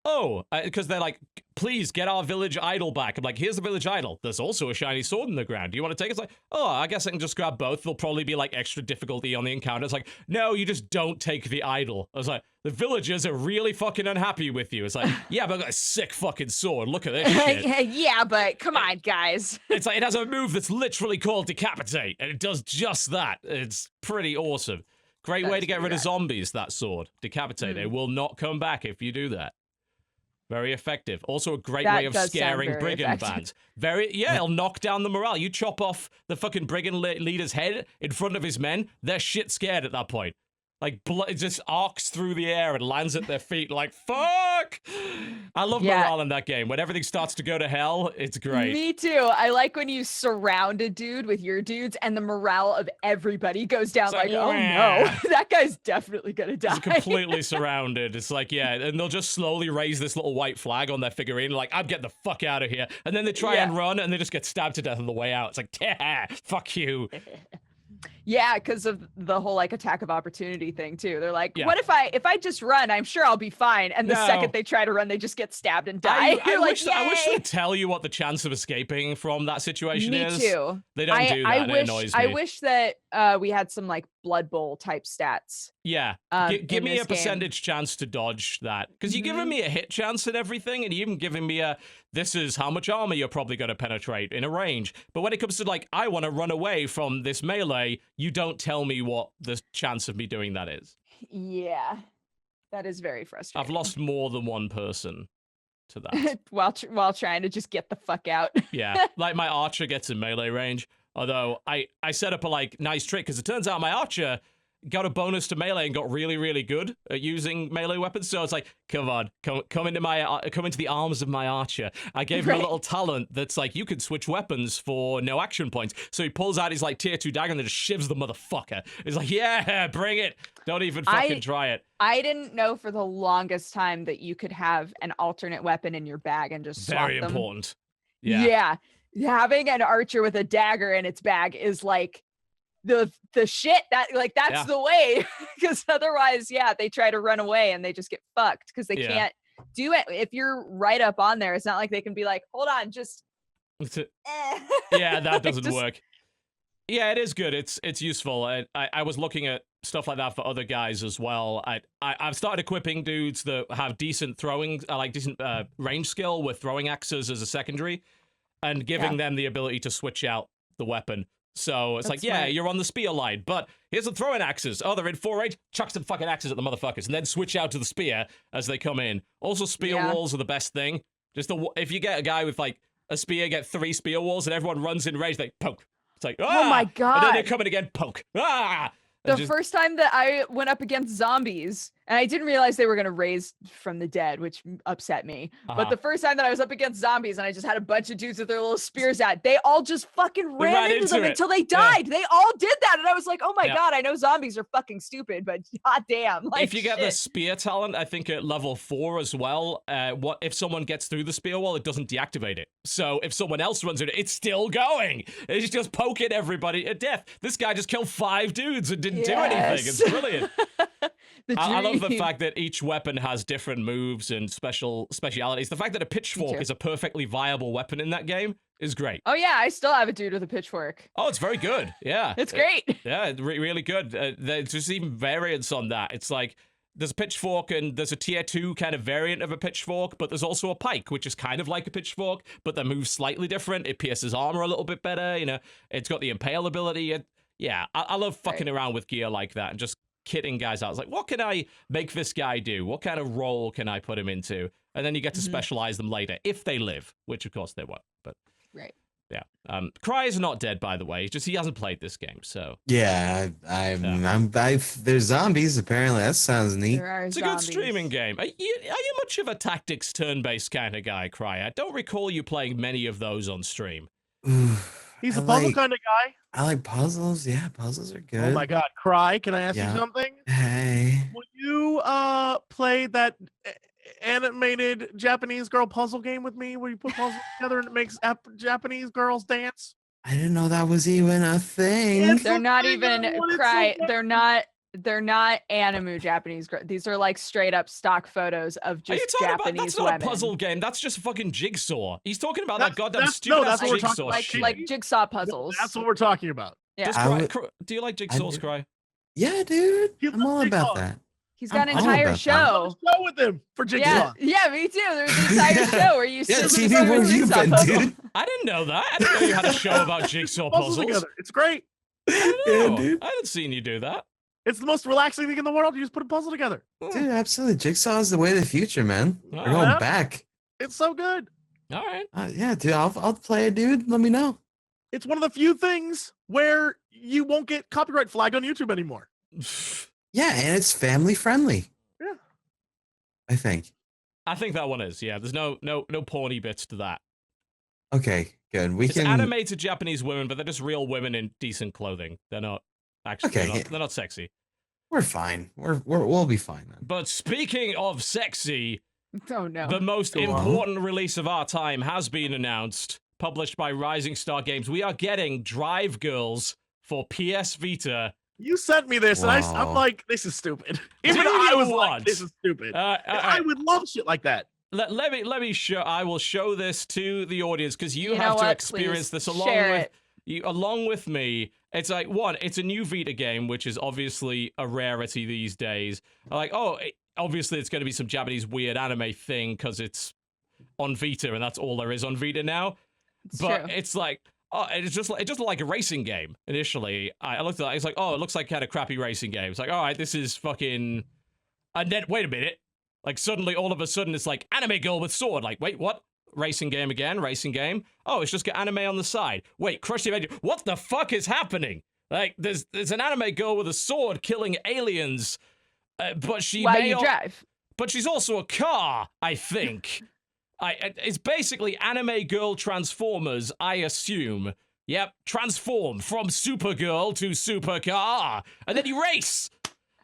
oh, because they're like, please get our village idol back. I'm like, here's the village idol. There's also a shiny sword in the ground. Do you want to take it? It's like, oh, I guess I can just grab both. There'll probably be like extra difficulty on the encounter. It's like, no, you just don't take the idol. I was like, the villagers are really fucking unhappy with you. It's like, yeah, but I've got a sick fucking sword. Look at this shit. Yeah, but come on, guys. It's like, it has a move that's literally called Decapitate, and it does just that. It's pretty awesome. Great way That's to get rid pretty of zombies, that sword. Decapitate. They will not come back if you do that. Very effective. Also a great That way of does sound scaring very brigand effective. bands. It'll knock down the morale. You chop off the fucking brigand leader's head in front of his men, they're shit scared at that point. Like, it just arcs through the air and lands at their feet like, fuck! I love morale in that game. When everything starts to go to hell, it's great. Me too. I like when you surround a dude with your dudes and the morale of everybody goes down. It's Like, like, oh "Wah." no, that guy's definitely gonna die. It's completely surrounded. It's like, yeah, and they'll just slowly raise this little white flag on their figurine, like, I'm getting the fuck out of here. And then they try and run, and they just get stabbed to death on the way out. It's like, yeah, fuck you. Yeah, because of the whole like attack of opportunity thing too. They're like, Yeah. what if I just run? I'm sure I'll be fine. And the No. second they try to run, they just get stabbed and die. I You're like, wish "Yay!" they'd tell you what the chance of escaping from that situation Me is. too. They don't do that, and it annoys me. I wish that we had some like Blood Bowl type stats. Yeah, give in me this a percentage chance to dodge that. Because you're giving me a hit chance and everything, and you're even giving me this is how much armor you're probably going to penetrate in a range. But when it comes to, like, I want to run away from this melee, you don't tell me what the chance of me doing that is. Yeah, that is very frustrating. I've lost more than one person to that. while trying to just get the fuck out. Yeah, like my archer gets in melee range. Although I set up a like nice trick because it turns out my archer got a bonus to melee and got really, really good at using melee weapons. So it's like, come on, come into the arms of my archer. I gave him a little talent that's like, you can switch weapons for no action points. So he pulls out his like tier 2 dagger and then just shivs the motherfucker. It's like, yeah, bring it. Don't even fucking try it. I didn't know for the longest time that you could have an alternate weapon in your bag and just swap Very them. important. Yeah. Having an archer with a dagger in its bag is like the shit that like that's the way, because otherwise they try to run away and they just get fucked because they can't do it. If you're right up on there, it's not like they can be like, hold on, just yeah, that doesn't work. Yeah, it is good. It's useful. I was looking at stuff like that for other guys as well. I've started equipping dudes that have decent throwing, decent range skill with throwing axes as a secondary, and giving them the ability to switch out the weapon. So it's That's like, smart. you're on the spear line, but here's the throwing axes. Oh, they're in 4 range. Chuck some fucking axes at the motherfuckers, and then switch out to the spear as they come in. Also, spear walls are the best thing. Just if you get a guy with like a spear, get 3 spear walls, and everyone runs in range, they poke. It's like, oh my god! And then they're coming again, poke. The first time that I went up against zombies And I didn't realize they were going to raise from the dead, which upset me. But the first time that I was up against zombies and I just had a bunch of dudes with their little spears out, they all just fucking ran into them until they died. They all did that. And I was like, oh my God, I know zombies are fucking stupid, but goddamn. Like, if you get the spear talent, I think at level 4 as well, what if someone gets through the spear wall, it doesn't deactivate it. So if someone else runs it, it's still going. It's just poking everybody to death. This guy just killed 5 dudes and didn't do anything. It's brilliant. I love the fact that each weapon has different moves and specialities. The fact that a pitchfork is a perfectly viable weapon in that game is great. Oh yeah, I still have a dude with a pitchfork. Oh, it's very good. Yeah. It's great. Really good. There's just even variants on that. It's like there's a pitchfork and there's a tier 2 kind of variant of a pitchfork, but there's also a pike, which is kind of like a pitchfork, but that moves slightly different. It pierces armor a little bit better. You know, it's got the impale ability. I love fucking around with gear like that and just kitting guys out. I was like, what can I make this guy do? What kind of role can I put him into? And then you get to specialize them later if they live, which of course they won't. But yeah. Cry is not dead, by the way. It's just he hasn't played this game, so yeah. There's zombies apparently. That sounds neat. It's a good streaming game. Are you much of a tactics turn-based kind of guy, Cry? I don't recall you playing many of those on stream. He's a puzzle kind of guy. I like puzzles. Yeah, puzzles are good. Oh my God, Cry, can I ask you something? Hey. Will you play that animated Japanese girl puzzle game with me where you put puzzles together and it makes Japanese girls dance? I didn't know that was even a thing. They're not even Cry. They're not anime Japanese. These are like straight up stock photos of just Japanese that's not women. A puzzle game. That's just fucking Jigsaw. He's talking about that goddamn stupid that's what we're Jigsaw talking shit. Like Jigsaw puzzles. That's what we're talking about. Yeah. Do you like Jigsaw's, Cry? Yeah, dude. I'm all about that. He's got an entire show. Show with him for Jigsaw. Yeah, me too. There's an entire show where you sit TV, where you been, dude? I didn't know that. I didn't know you had a show about Jigsaw puzzles. Together. It's great. I don't know. Dude. I hadn't seen you do that. It's the most relaxing thing in the world. You just put a puzzle together. Dude, absolutely. Jigsaw is the way of the future, man. We're going back. It's so good. All right. Yeah, dude. I'll play it, dude. Let me know. It's one of the few things where you won't get copyright flagged on YouTube anymore. Yeah, and it's family friendly. Yeah. I think that one is. Yeah, there's no porny bits to that. Okay, good. It's animated Japanese women, but they're just real women in decent clothing. They're not actually they're not sexy. We're fine. We'll be fine then. But speaking of sexy, oh no. The most important release of our time has been announced, published by Rising Star Games. We are getting Drive Girls for PS Vita. You sent me this, and I'm like, this is stupid. Even I was like, this is stupid. I would love shit like that. Let me show. I will show this to the audience because you have to experience this along with me. It's like, one, it's a new Vita game, which is obviously a rarity these days. Like, obviously it's going to be some Japanese weird anime thing because it's on Vita and that's all there is on Vita now. It's like, it just looked like a racing game initially. I looked at it, it's like, it looks like kind of crappy racing game. It's like, all right, this is fucking. And then wait a minute, like suddenly, all of a sudden, it's like anime girl with sword. Like, wait, what? Racing game again? Racing game? Oh, it's just got anime on the side. Wait, Crush the Avenger. What the fuck is happening? Like, there's an anime girl with a sword killing aliens, but she drive. But she's also a car, I think. It's basically anime girl Transformers, I assume. Yep, transform from Supergirl to Supercar, and then you race,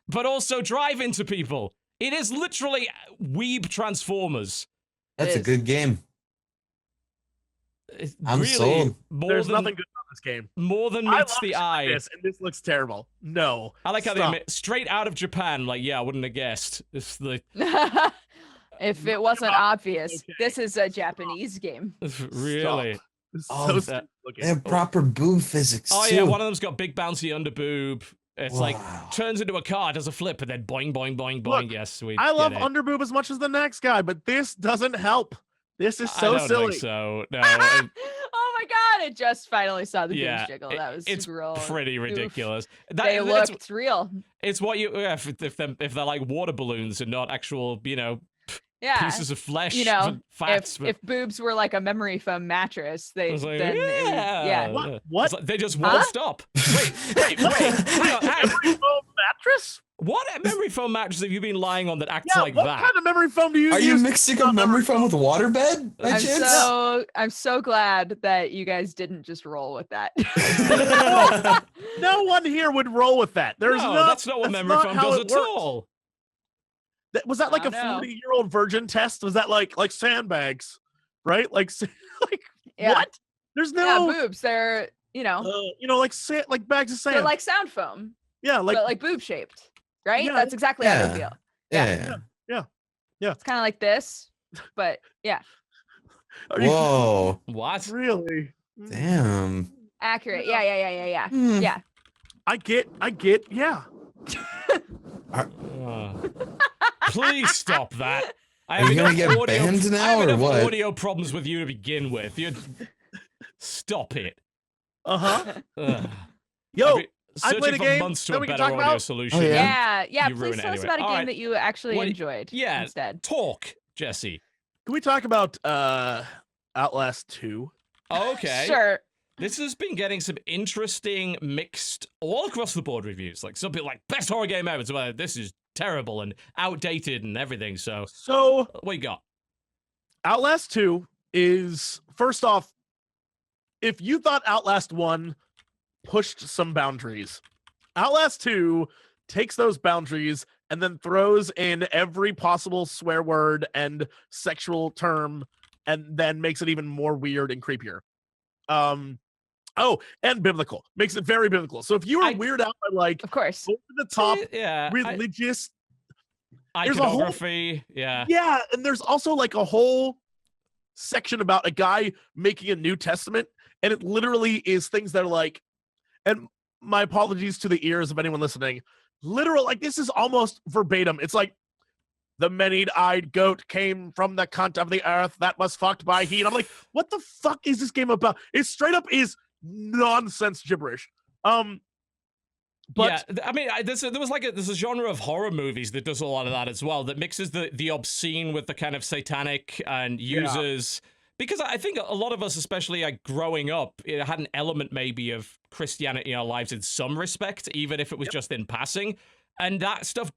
but also drive into people. It is literally weeb Transformers. That's a good game. I'm really sold. There's nothing good about this game. More than meets the eye. And this looks terrible. No. I like how they admit, straight out of Japan. Like, yeah, I wouldn't have guessed. It's the. If it wasn't obvious, this is a Japanese game. Really? They have proper boob physics. Oh yeah, one of them's got big bouncy under boob. It's like turns into a car, does a flip, and then boing, boing, boing, boing. Look, yes, sweet. I love underboob as much as the next guy, but this doesn't help. This is so I don't silly. Think so no. Oh my god! I just finally saw the boobs jiggle. That was it's pretty ridiculous. They looked real. It's what you if they're like water balloons and not actual, Yeah. pieces of flesh, You know, fats. if boobs were like a memory foam mattress, I was like, then it would, yeah. What? It's like they just Huh? won't stop. Wait, hang on. Memory foam mattress? What memory foam mattress have you been lying on that acts Yeah, like what that? kind of memory foam do you Are use? you mixing a memory foam with waterbed by chance? I'm so glad that you guys didn't just roll with that. No one here would roll with that. There's no, no. that's not what memory foam how does it at works. all. Was that like a I don't know. 40-year-old virgin test? Was that like sandbags, right? Like Yeah. what? There's no, boobs. They're like bags of sand. they're like sound foam, yeah, like but like boob shaped, right? Yeah, That's exactly how they yeah. feel. Yeah. It's kind of like this, but yeah, are you- Whoa. What? really? Damn. accurate. Yeah. Hmm. Yeah. I get. Yeah. Please stop that. I Are you have gonna enough get audio- banned I now have or enough what? audio problems with you to begin with. Stop it. Uh-huh. Ugh. Yo, I've been I searching played a for game months to that a we can better talk audio about. solution. Oh, Yeah. You Please ruin it tell us anyway. about a game Alright. that you actually What- enjoyed. Yeah. Instead. Talk, Jesse. Can we talk about Outlast 2? Okay. Sure. This has been getting some interesting mixed all across the board reviews. Like some people like best horror game ever. So this is terrible and outdated and everything. So So what you got? Outlast 2 is, first off, if you thought Outlast 1 pushed some boundaries, Outlast 2 takes those boundaries and then throws in every possible swear word and sexual term and then makes it even more weird and creepier. And biblical. Makes it very biblical. So if you were weirded out by like Of course. over the top Yeah. religious there's a whole- Iconography. Yeah. yeah, and there's also like a whole section about a guy making a New Testament, and it literally is things that are like, and my apologies to the ears of anyone listening, literal, like this is almost verbatim. It's like, the many-eyed goat came from the cunt of the earth that was fucked by he. And I'm like, what the fuck is this game about? It straight up is nonsense gibberish. But yeah, I mean, there's a genre of horror movies that does a lot of that as well. That mixes the obscene with the kind of satanic and uses because I think a lot of us, especially like growing up, it had an element maybe of Christianity in our lives in some respect, even if it was just in passing. And that stuff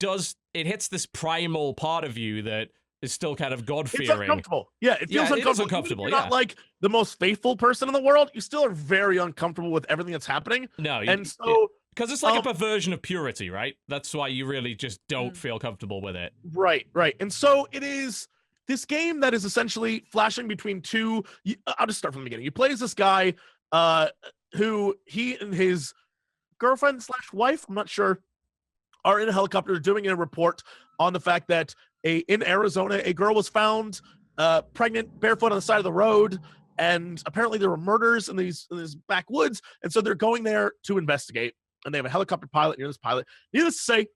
it hits this primal part of you that is still kind of God-fearing. it's uncomfortable. Yeah, it feels Yeah, it is uncomfortable. uncomfortable, Even if you're not like the most faithful person in the world, you still are very uncomfortable with everything that's happening. No, And so because it's like a perversion of purity, right? That's why you really just don't feel comfortable with it. Right. And so it is this game that is essentially flashing between two. I'll just start from the beginning. You play as this guy who he and his girlfriend / wife, I'm not sure, are in a helicopter doing a report on the fact that in Arizona, a girl was found pregnant, barefoot on the side of the road. And apparently there were murders in these backwoods. And so they're going there to investigate. And they have a helicopter pilot near this pilot. Needless to say,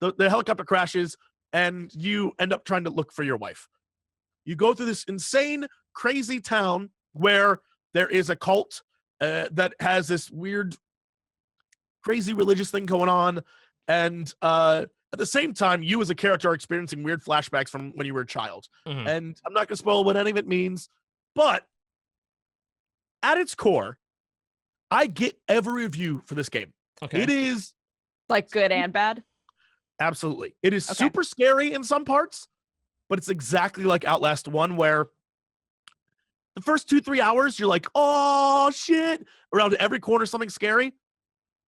the helicopter crashes and you end up trying to look for your wife. You go through this insane, crazy town where there is a cult that has this weird, crazy religious thing going on. And at the same time, you as a character are experiencing weird flashbacks from when you were a child. Mhm. And I'm not going to spoil what any of it means, but at its core, I get every review for this game. Okay. It is Like good and bad. absolutely. It is Okay. super scary in some parts, but it's exactly like Outlast 1, where the first 2-3 hours, you're like, oh shit, around every corner, something scary.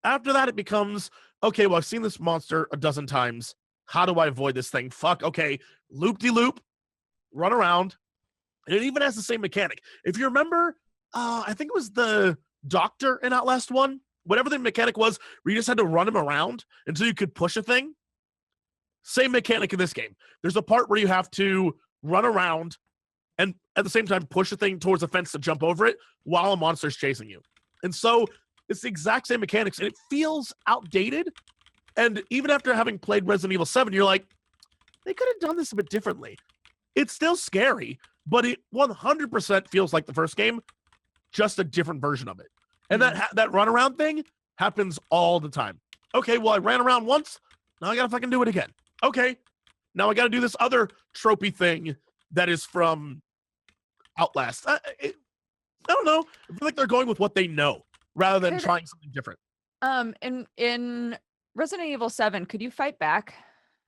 After that, it becomes, okay, well, I've seen this monster a dozen times. How do I avoid this thing? Fuck, okay, loop-de-loop, run around. And it even has the same mechanic. If you remember, I think it was the doctor in Outlast 1, whatever the mechanic was, where you just had to run him around until you could push a thing. Same mechanic in this game. There's a part where you have to run around and at the same time push a thing towards a fence to jump over it while a monster's chasing you. And so it's the exact same mechanics, and it feels outdated. And even after having played Resident Evil 7, you're like, they could have done this a bit differently. It's still scary, but it 100% feels like the first game, just a different version of it. And that runaround thing happens all the time. Okay, well, I ran around once. Now I gotta fucking do it again. Okay, Now I got to do this other tropey thing that is from Outlast. I don't know. I feel like they're going with what they know rather than trying something different. In Resident Evil 7, could you fight back?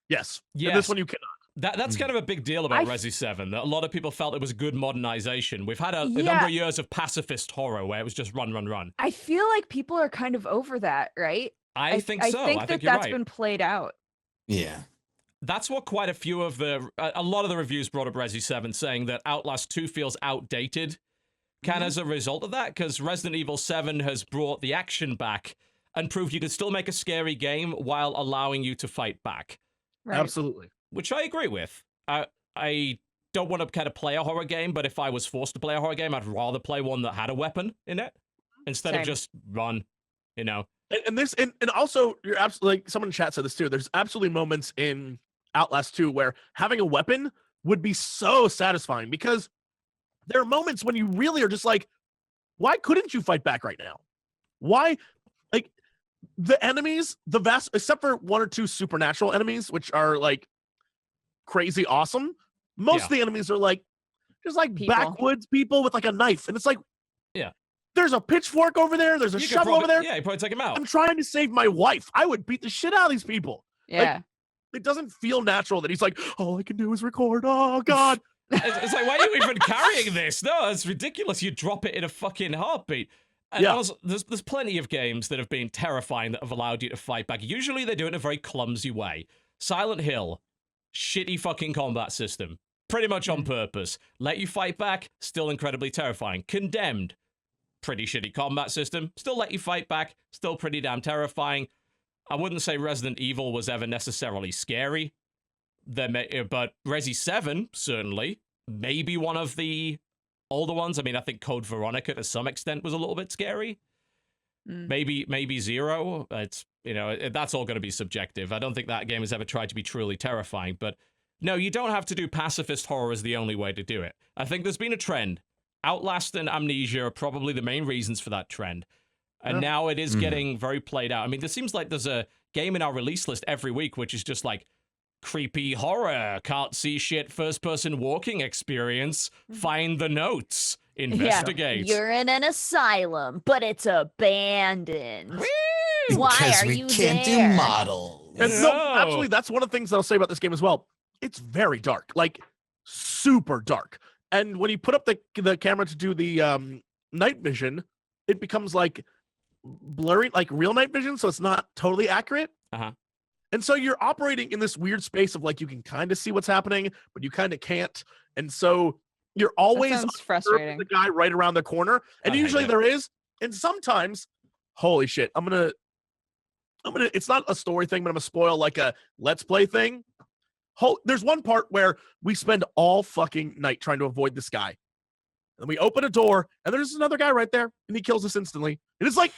Yes. Yes. In this one you cannot. That's kind of a big deal about Resi 7, that a lot of people felt it was a good modernization. We've had a number of years of pacifist horror where it was just run, run, run. I feel like people are kind of over that, right? I think so. I think that's been played out. Yeah. That's what quite a few of a lot of the reviews brought up Resi 7, saying that Outlast 2 feels outdated, as a result of that, because Resident Evil 7 has brought the action back and proved you could still make a scary game while allowing you to fight back. Right. Absolutely. Which I agree with. I don't want to kind of play a horror game, but if I was forced to play a horror game, I'd rather play one that had a weapon in it instead of just run, And also, you're absolutely, like someone in chat said this too, there's absolutely moments in Outlast 2 where having a weapon would be so satisfying, because there are moments when you really are just like, why couldn't you fight back right now? Why? Like, the enemies, except for one or two supernatural enemies, which are like crazy awesome, most of the enemies are like just like backwoods people with like a knife, and it's like, there's a pitchfork over there, there's a shovel over there. Yeah, you probably take him out. I'm trying to save my wife. I would beat the shit out of these people. Yeah. It doesn't feel natural that he's like, all I can do is record. Oh God. It's like, why are you even carrying this? No, it's ridiculous. You drop it in a fucking heartbeat. And also, there's plenty of games that have been terrifying that have allowed you to fight back. Usually they do it in a very clumsy way. Silent Hill, shitty fucking combat system. Pretty much on purpose. Let you fight back, still incredibly terrifying. Condemned, pretty shitty combat system. Still let you fight back, still pretty damn terrifying. I wouldn't say Resident Evil was ever necessarily scary. But Resi 7, certainly. Maybe one of the older ones. I mean, I think Code Veronica to some extent was a little bit scary. Maybe Zero. It's, that's all going to be subjective. I don't think that game has ever tried to be truly terrifying. But no, you don't have to do pacifist horror as the only way to do it. I think there's been a trend. Outlast and Amnesia are probably the main reasons for that trend. And now it is getting very played out. I mean, there seems like there's a game in our release list every week, which is just like creepy horror, can't see shit, first-person walking experience, find the notes, investigate. Yeah, you're in an asylum, but it's abandoned. Why are you Because we can't there? do models. And no, absolutely, that's one of the things that I'll say about this game as well. It's very dark, like super dark. And when you put up the camera to do the night vision, it becomes like blurry, like real night vision, so it's not totally accurate. And so you're operating in this weird space of like, you can kind of see what's happening, but you kind of can't. And so you're always frustrating. The guy right around the corner. And usually there is. And sometimes, holy shit, I'm gonna, it's not a story thing, but I'm gonna spoil like a let's play thing. There's one part where we spend all fucking night trying to avoid this guy. And we open a door, and there's another guy right there, and he kills us instantly. And it's like,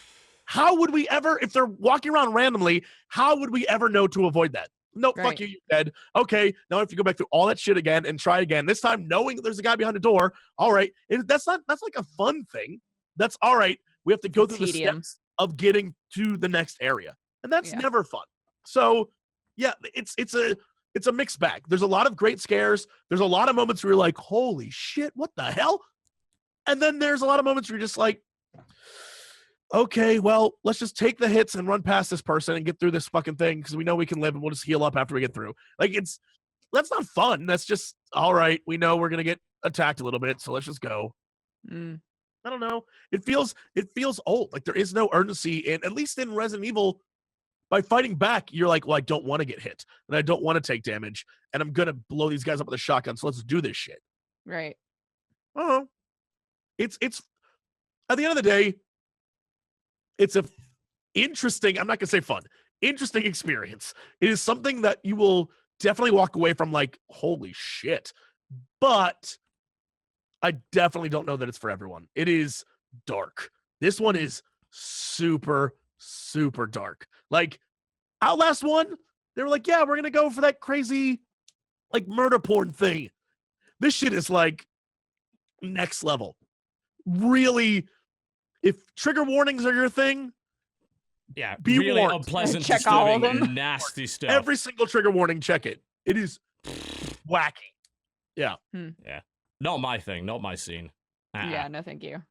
how would we ever, if they're walking around randomly, how would we ever know to avoid that? No, fuck you, you're dead. Okay, now if you go back through all that shit again and try again, this time knowing there's a guy behind the door, all right. That's like a fun thing. That's all right. We have to go through the steps of getting to the next area. And that's never fun. So yeah, it's a mixed bag. There's a lot of great scares. There's a lot of moments where you're like, holy shit, what the hell? And then there's a lot of moments where you're just like, okay, well, let's just take the hits and run past this person and get through this fucking thing because we know we can live and we'll just heal up after we get through. Like, that's not fun. That's just, all right, we know we're going to get attacked a little bit, so let's just go. I don't know. It feels old. Like, there is no urgency, at least in Resident Evil. By fighting back, you're like, well, I don't want to get hit, and I don't want to take damage, and I'm going to blow these guys up with a shotgun, so let's do this shit. Right. I don't know. It's at the end of the day, it's a interesting, I'm not going to say fun, interesting experience. It is something that you will definitely walk away from like, holy shit. But I definitely don't know that it's for everyone. It is dark. This one is super, super dark. Like Outlast 1, they were like, yeah, we're going to go for that crazy like murder porn thing. This shit is like next level. Really, if trigger warnings are your thing, be really warned. unpleasant, check all of disturbing, them. nasty stuff. Every single trigger warning, check it. It is wacky. Yeah. Yeah. Not my thing. Not my scene. Yeah, no thank you.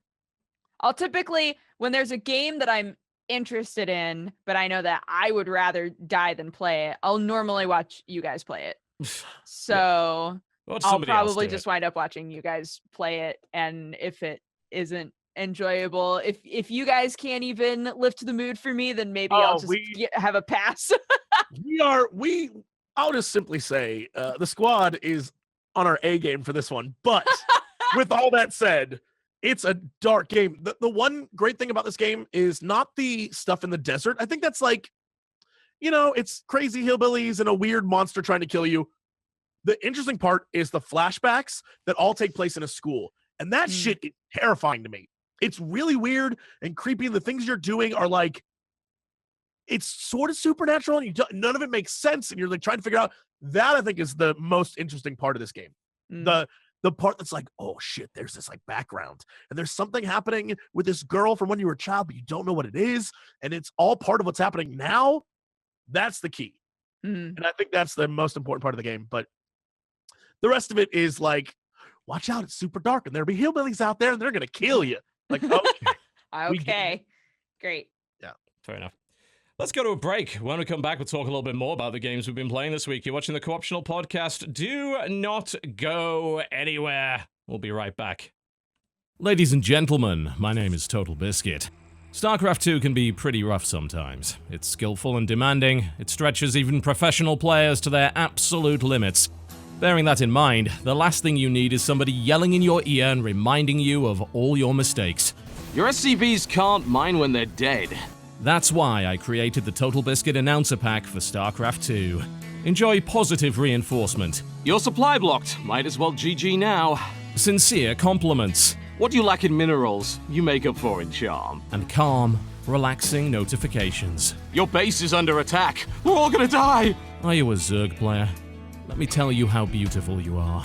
I'll typically, when there's a game that I'm interested in, but I know that I would rather die than play it, I'll normally watch you guys play it. So I'll probably just wind up watching you guys play it, and if it isn't enjoyable, if you guys can't even lift the mood for me, then maybe I'll just have a pass. I'll just simply say the squad is on our A game for this one, but with all that said, it's a dark game. The one great thing about this game is not the stuff in the desert. I think that's like, it's crazy hillbillies and a weird monster trying to kill you. The interesting part is the flashbacks that all take place in a school. And that shit is terrifying to me. It's really weird and creepy. And the things you're doing are like, it's sort of supernatural and none of it makes sense. And you're like trying to figure out that. I think is the most interesting part of this game. The part that's like, oh shit, there's this like background and there's something happening with this girl from when you were a child, but you don't know what it is. And it's all part of what's happening now. That's the key. And I think that's the most important part of the game. But the rest of it is like, watch out, it's super dark and there'll be hillbillies out there and they're going to kill you. Like, okay. Okay. Great. Yeah. Fair enough. Let's go to a break. When we come back, we'll talk a little bit more about the games we've been playing this week. You're watching the Co-optional Podcast. Do not go anywhere. We'll be right back. Ladies and gentlemen, my name is TotalBiscuit. Starcraft 2 can be pretty rough sometimes. It's skillful and demanding. It stretches even professional players to their absolute limits. Bearing that in mind, the last thing you need is somebody yelling in your ear and reminding you of all your mistakes. Your SCVs can't mine when they're dead. That's why I created the TotalBiscuit Announcer Pack for Starcraft 2. Enjoy positive reinforcement. You're supply blocked. Might as well GG now. Sincere compliments. What you lack in minerals, you make up for in charm. And calm, relaxing notifications. Your base is under attack. We're all gonna die. Are you a Zerg player? Let me tell you how beautiful you are.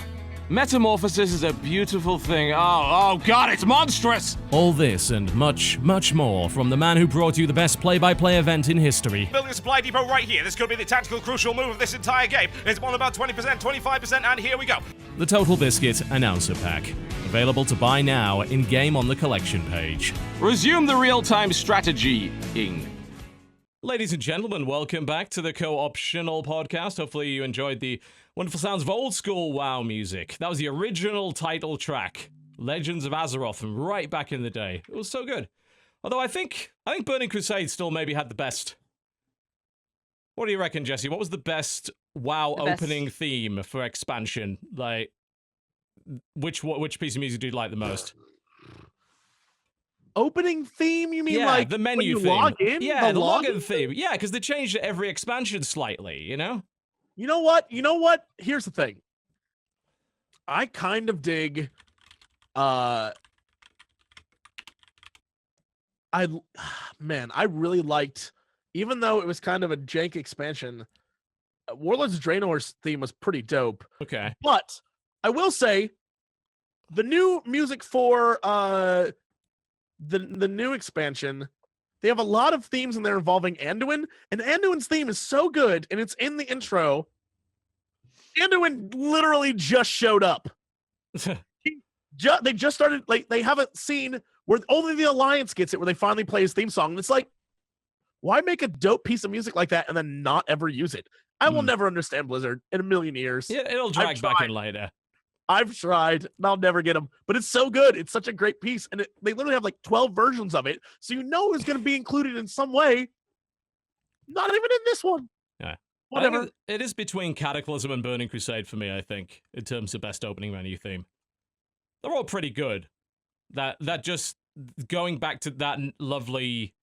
Metamorphosis is a beautiful thing. Oh god, it's monstrous! All this and much, much more from the man who brought you the best play-by-play event in history. Building a supply depot right here. This could be the tactical crucial move of this entire game. It's on about 20%, 25%, and here we go. The TotalBiscuit Announcer Pack. Available to buy now in-game on the collection page. Resume the real-time strategy-ing. Ladies and gentlemen, welcome back to the Co-optional Podcast. Hopefully you enjoyed the wonderful sounds of old school WoW music. That was the original title track, Legends of Azeroth, from right back in the day. It was so good. Although I think Burning Crusade still maybe had the best. What do you reckon, Jesse? What was the best WoW opening theme for expansion? Like, which piece of music do you like the most? Opening theme? You mean like the menu when you theme? Log in? Yeah, the login theme. Yeah, because they changed it every expansion slightly, you know? You know what? Here's the thing. I kind of dig I really liked, even though it was kind of a jank expansion, Warlords of Draenor's theme was pretty dope. Okay. But I will say the new music for the new expansion, they have a lot of themes in there involving Anduin, and Anduin's theme is so good, and it's in the intro. Anduin literally just showed up. They just started, like, they have a scene where only the Alliance gets it, where they finally play his theme song, and it's like, why make a dope piece of music like that and then not ever use it? I will never understand Blizzard in a million years. Yeah, it'll drag back in later. I've tried, and I'll never get them, but it's so good. It's such a great piece, and they literally have like 12 versions of it, so you know it's going to be included in some way. Not even in this one. Yeah, whatever. It is between Cataclysm and Burning Crusade for me, I think, in terms of best opening menu theme. They're all pretty good. That just going back to that lovely.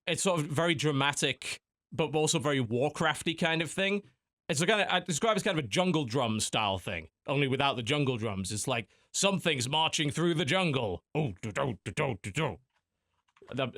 It's sort of very dramatic, but also very Warcrafty kind of thing. It's kind of, I describe it as kind of a jungle drum style thing, only without the jungle drums. It's like something's marching through the jungle. Oh, I'm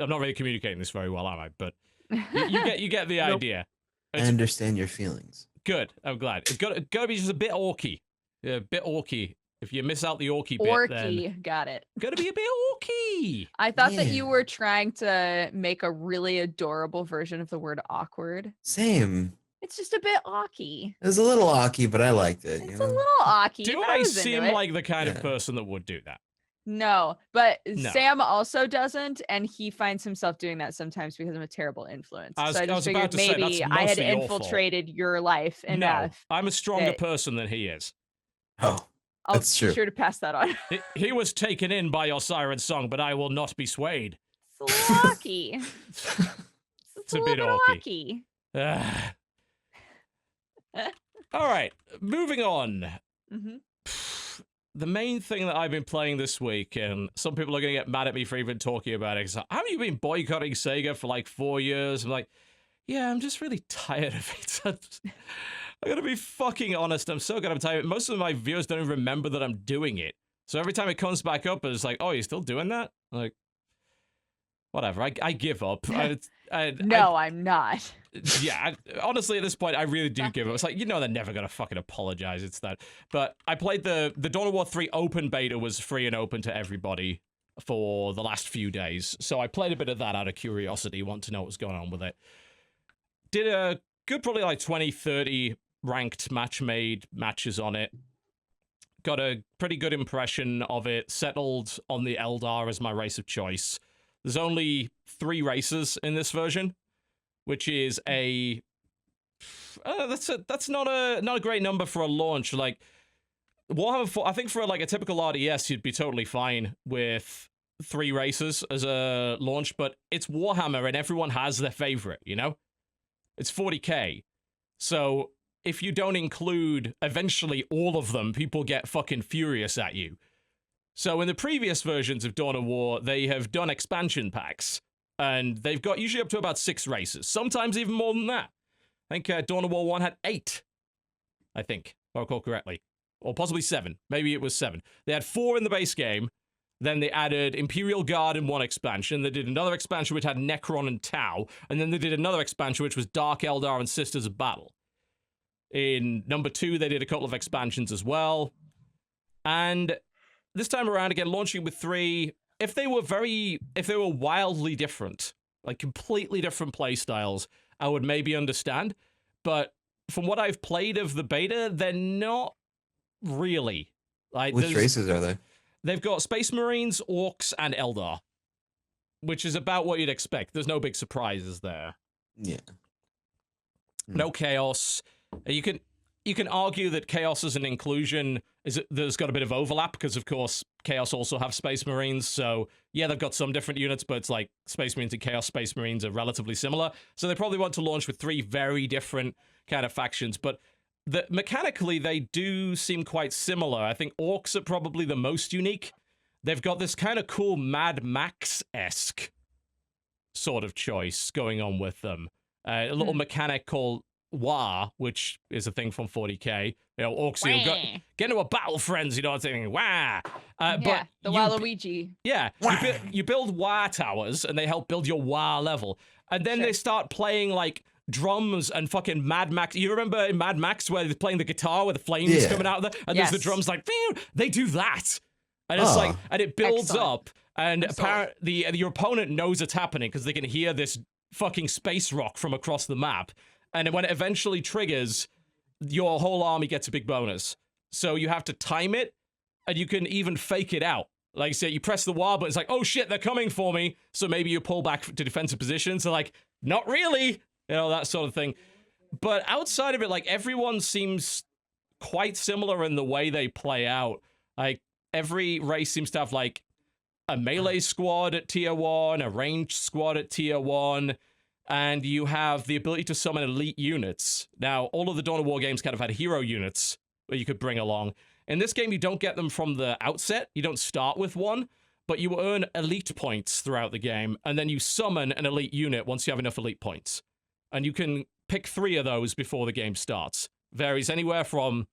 not really communicating this very well, am I? But you get the idea. I understand your feelings. Good. I'm glad. It's got to be just a bit orky. Yeah, a bit orky. If you miss out the orky bit, orky, got it. Got to be a bit orky. I thought that you were trying to make a really adorable version of the word awkward. Same. It's just a bit awky. It was a little awky, but I liked it. It's a little awky. Do but I was into seem it. like the kind of Yeah. person that would do that? No, but No. Sam also doesn't, and he finds himself doing that sometimes because I'm a terrible influence. I was- so I I just was about figured to say, that's maybe I had mostly your fault. infiltrated your life No, enough. I'm a stronger that- person than he is. Oh, I'll That's be true. sure to pass that on. He was taken in by your siren song, but I will not be swayed. It's a little awky. It's a a bit little awky. Ah. All right, moving on. Mm-hmm. The main thing that I've been playing this week, and some people are going to get mad at me for even talking about it, is haven't you been boycotting Sega for like 4 years? I'm like, yeah, I'm just really tired of it. I'm going to be fucking honest. I'm so good. I'm tired. Most of my viewers don't even remember that I'm doing it. So every time it comes back up, it's like, oh, you're still doing that? I'm like, whatever. I give up. No, I'm not. Yeah, honestly, at this point, I really do give up. It's like, you know, they're never gonna fucking apologize. It's that. But I played the Dawn of War 3 open beta was free and open to everybody for the last few days. So I played a bit of that out of curiosity, want to know what's going on with it. Did a good, probably like 20, 30 ranked match-made matches on it. Got a pretty good impression of it. Settled on the Eldar as my race of choice. There's only 3 races in this version, which is that's not a great number for a launch. Like Warhammer 4, I think for like a typical RDS, you'd be totally fine with 3 races as a launch, but it's Warhammer and everyone has their favorite, you know? It's 40k. So if you don't include eventually all of them, people get fucking furious at you. So in the previous versions of Dawn of War, they have done expansion packs, and they've got usually up to about 6 races, sometimes even more than that. I think Dawn of War 1 had 8, I think, if I recall correctly. Or possibly 7. Maybe it was 7. They had 4 in the base game, then they added Imperial Guard in one expansion, they did another expansion which had Necron and Tau, and then they did another expansion which was Dark Eldar and Sisters of Battle. In number 2, they did a couple of expansions as well. And this time around, again, launching with 3, if they were wildly different, like completely different play styles, I would maybe understand. But from what I've played of the beta, they're not really. Like, which races are they? They've got Space Marines, Orcs, and Eldar, which is about what you'd expect. There's no big surprises there. Yeah. No Chaos. You can argue that Chaos as an inclusion there's got a bit of overlap because, of course, Chaos also have Space Marines. So, yeah, they've got some different units, but it's like Space Marines and Chaos Space Marines are relatively similar. So they probably want to launch with 3 very different kind of factions. But mechanically, they do seem quite similar. I think Orcs are probably the most unique. They've got this kind of cool Mad Max-esque sort of choice going on with them. A little mechanic called Wah, which is a thing from 40k. You know, Orcs will get into a battle, friends, you know what I'm saying? Wah! Yeah, the Waluigi. Yeah, you build Wah towers, and they help build your Wah level. And then they start playing, like, drums and fucking Mad Max. You remember in Mad Max where they're playing the guitar with the flames coming out of there? And there's the drums like, phew! They do that! And it's like, and it builds up, and apparently your opponent knows it's happening because they can hear this fucking space rock from across the map. And when it eventually triggers, your whole army gets a big bonus. So you have to time it, and you can even fake it out. Like I said, you press the wah button, it's like, oh shit, they're coming for me. So maybe you pull back to defensive positions. They're like, not really. You know, that sort of thing. But outside of it, like, everyone seems quite similar in the way they play out. Like, every race seems to have, like, a melee squad at tier 1, a ranged squad at tier 1, and you have the ability to summon elite units. Now, all of the Dawn of War games kind of had hero units that you could bring along. In this game, you don't get them from the outset. You don't start with one, but you earn elite points throughout the game, and then you summon an elite unit once you have enough elite points. And you can pick 3 of those before the game starts. Varies anywhere from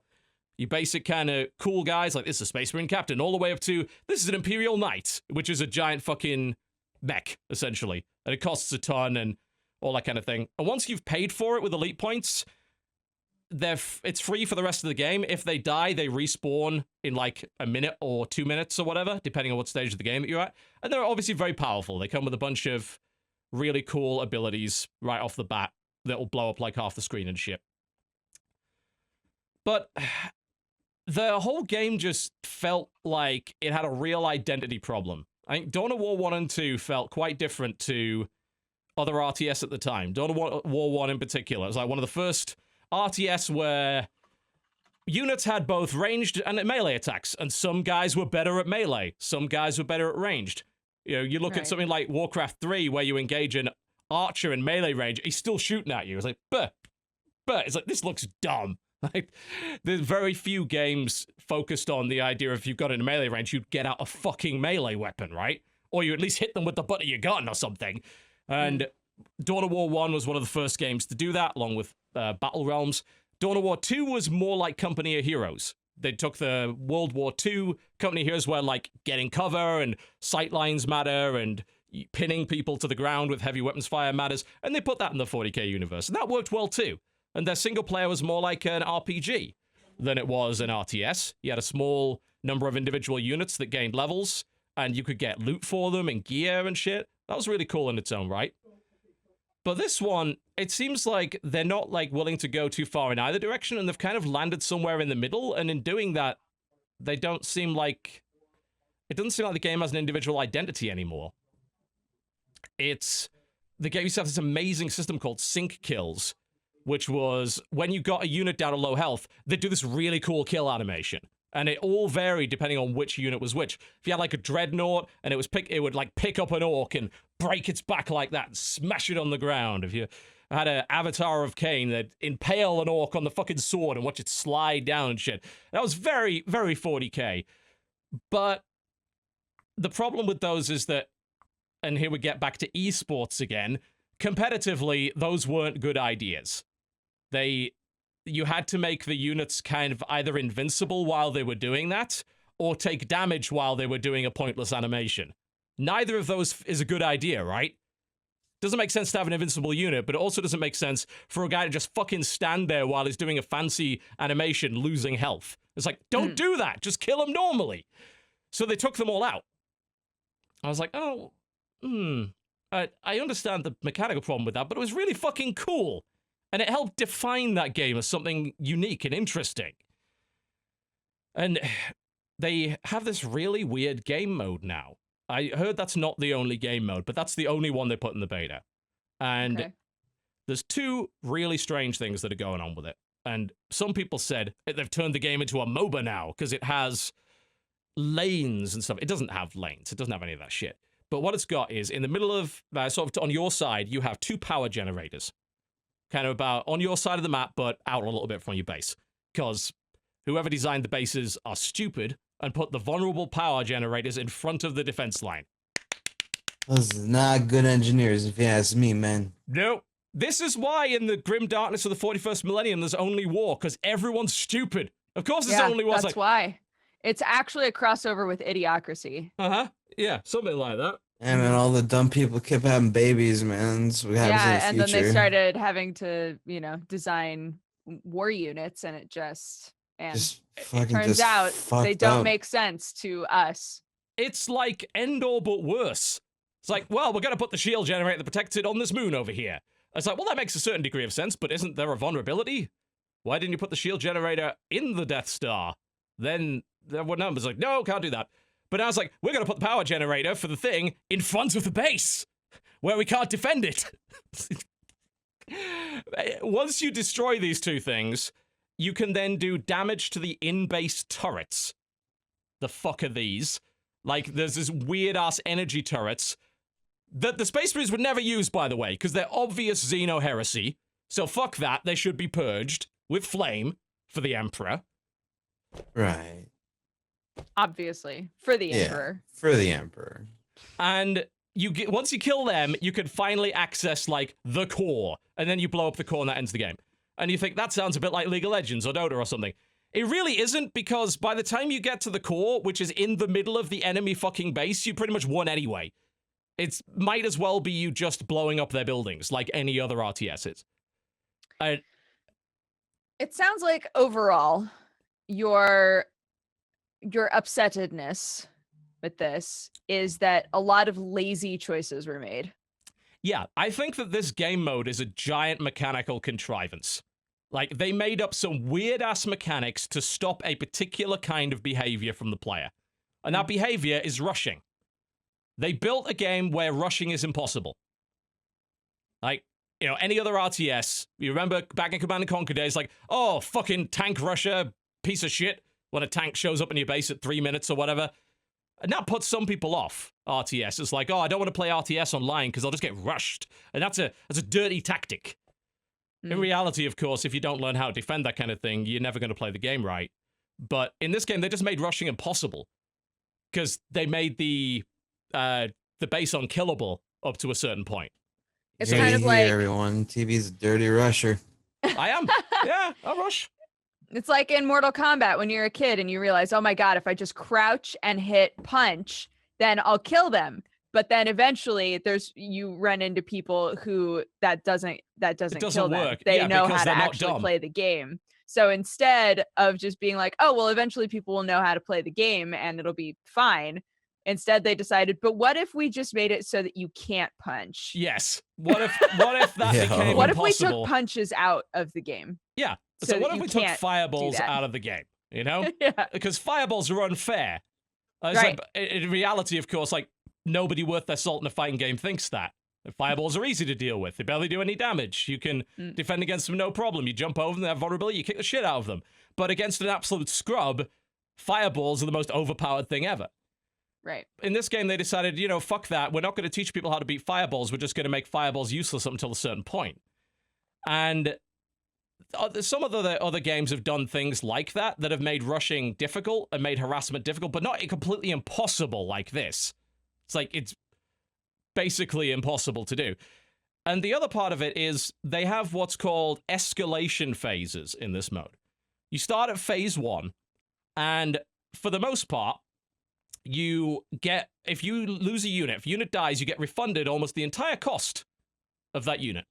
your basic kind of cool guys, like this is a Space Marine Captain, all the way up to this is an Imperial Knight, which is a giant fucking mech, essentially. And it costs a ton and all that kind of thing. And once you've paid for it with elite points, it's free for the rest of the game. If they die, they respawn in like a minute or 2 minutes or whatever, depending on what stage of the game that you're at. And they're obviously very powerful. They come with a bunch of really cool abilities right off the bat. that'll blow up like half the screen and shit. But the whole game just felt like it had a real identity problem. I think Dawn of War 1 and 2 felt quite different to other RTS at the time. Dawn of War 1 in particular. It was like one of the first RTS where units had both ranged and melee attacks, and some guys were better at melee, some guys were better at ranged. You know, you look at something like Warcraft 3 where you engage an archer in melee range, he's still shooting at you. It's like, but it's like, this looks dumb. Like, there's very few games focused on the idea of if you've got in a melee range, you'd get out a fucking melee weapon, right? Or you at least hit them with the butt of your gun or something. And Dawn of War 1 was one of the first games to do that, along with Battle Realms. Dawn of War 2 was more like Company of Heroes. They took the World War II Company of Heroes where, like, getting cover and sight lines matter and pinning people to the ground with heavy weapons fire matters, and they put that in the 40k universe. And that worked well, too. And their single player was more like an RPG than it was an RTS. You had a small number of individual units that gained levels, and you could get loot for them and gear and shit. That was really cool in its own right. But this one, it seems like they're not, like, willing to go too far in either direction, and they've kind of landed somewhere in the middle, and in doing that, they don't seem like... It doesn't seem like the game has an individual identity anymore. The game used to have this amazing system called sync kills, which was when you got a unit down to low health, they'd do this really cool kill animation. And it all varied depending on which unit was which. If you had like a dreadnought and it would like pick up an orc and break its back like that and smash it on the ground. If you had an Avatar of Cain, they'd impale an orc on the fucking sword and watch it slide down and shit. That was very, very 40k. But the problem with those is that, and here we get back to esports again, competitively, those weren't good ideas. You had to make the units kind of either invincible while they were doing that, or take damage while they were doing a pointless animation. Neither of those is a good idea, right? Doesn't make sense to have an invincible unit, but it also doesn't make sense for a guy to just fucking stand there while he's doing a fancy animation losing health. It's like, don't do that, just kill him normally. So they took them all out. I was like, I understand the mechanical problem with that, but it was really fucking cool. And it helped define that game as something unique and interesting. And they have this really weird game mode now. I heard that's not the only game mode, but that's the only one they put in the beta. And there's two really strange things that are going on with it. And some people said they've turned the game into a MOBA now because it has lanes and stuff. It doesn't have lanes. It doesn't have any of that shit. But what it's got is in the middle of, sort of on your side, you have two power generators. Kind of about on your side of the map, but out a little bit from your base. Because whoever designed the bases are stupid and put the vulnerable power generators in front of the defense line. Those are not good engineers, if you ask me, man. Nope. This is why in the grim darkness of the 41st millennium, there's only war, because everyone's stupid. Of course there's only war. That's why. It's actually a crossover with Idiocracy. Yeah, something like that. And then all the dumb people kept having babies, man. So and then they started having to, design war units, and it just turns out they don't make sense to us. It's like Endor, but worse. It's like, well, we're going to put the shield generator that protects it on this moon over here. It's like, well, that makes a certain degree of sense, but isn't there a vulnerability? Why didn't you put the shield generator in the Death Star? Then there were numbers like, no, can't do that. But I was like, we're going to put the power generator for the thing in front of the base, where we can't defend it. Once you destroy these two things, you can then do damage to the in-base turrets. The fuck are these? Like, there's this weird-ass energy turrets that the Space Marines would never use, by the way, because they're obvious Xeno heresy. So fuck that. They should be purged with flame for the Emperor. Right. Obviously, for the Emperor. For the Emperor. And once you kill them, you can finally access, like, the core. And then you blow up the core and that ends the game. And you think, that sounds a bit like League of Legends or Dota or something. It really isn't, because by the time you get to the core, which is in the middle of the enemy fucking base, you pretty much won anyway. It might as well be you just blowing up their buildings, like any other RTS is. It sounds like, overall, your upsettedness with this is that a lot of lazy choices were made. Yeah, I think that this game mode is a giant mechanical contrivance. Like, they made up some weird-ass mechanics to stop a particular kind of behavior from the player. And that behavior is rushing. They built a game where rushing is impossible. Like, you know, any other RTS, you remember back in Command & Conquer days, like, oh, fucking tank rusher, piece of shit, when a tank shows up in your base at 3 minutes or whatever. And that puts some people off RTS. It's like, oh, I don't want to play RTS online because I'll just get rushed. And that's a dirty tactic. In reality, of course, if you don't learn how to defend that kind of thing, you're never going to play the game right. But in this game, they just made rushing impossible. Because they made the base unkillable up to a certain point. It's kind of like everyone. TV's a dirty rusher. I am. Yeah, I rush. It's like in Mortal Kombat when you're a kid and you realize, oh my God, if I just crouch and hit punch, then I'll kill them. But then eventually you run into people who that doesn't kill them. Work. They yeah, know how to not actually dumb. play the game. So instead of just being like, oh, well, eventually people will know how to play the game and it'll be fine. Instead, they decided, but what if we just made it so that you can't punch? Yes. What if that Yeah. became What impossible? if we took punches out of the game? Yeah. so So what that if you we took can't fireballs that? out of the game? You know? Yeah. Because fireballs are unfair. It's Right. like, in reality, of course, like, nobody worth their salt in a fighting game thinks that. Fireballs are easy to deal with. They barely do any damage. You can defend against them no problem. You jump over them, they have vulnerability, you kick the shit out of them. But against an absolute scrub, fireballs are the most overpowered thing ever. Right. In this game, they decided, you know, fuck that. We're not going to teach people how to beat fireballs. We're just going to make fireballs useless up until a certain point. And some of the other games have done things like that have made rushing difficult and made harassment difficult, but not completely impossible like this. It's like, it's basically impossible to do. And the other part of it is they have what's called escalation phases in this mode. You start at phase 1, and for the most part, you get, if you lose a unit, if a unit dies, you get refunded almost the entire cost of that unit.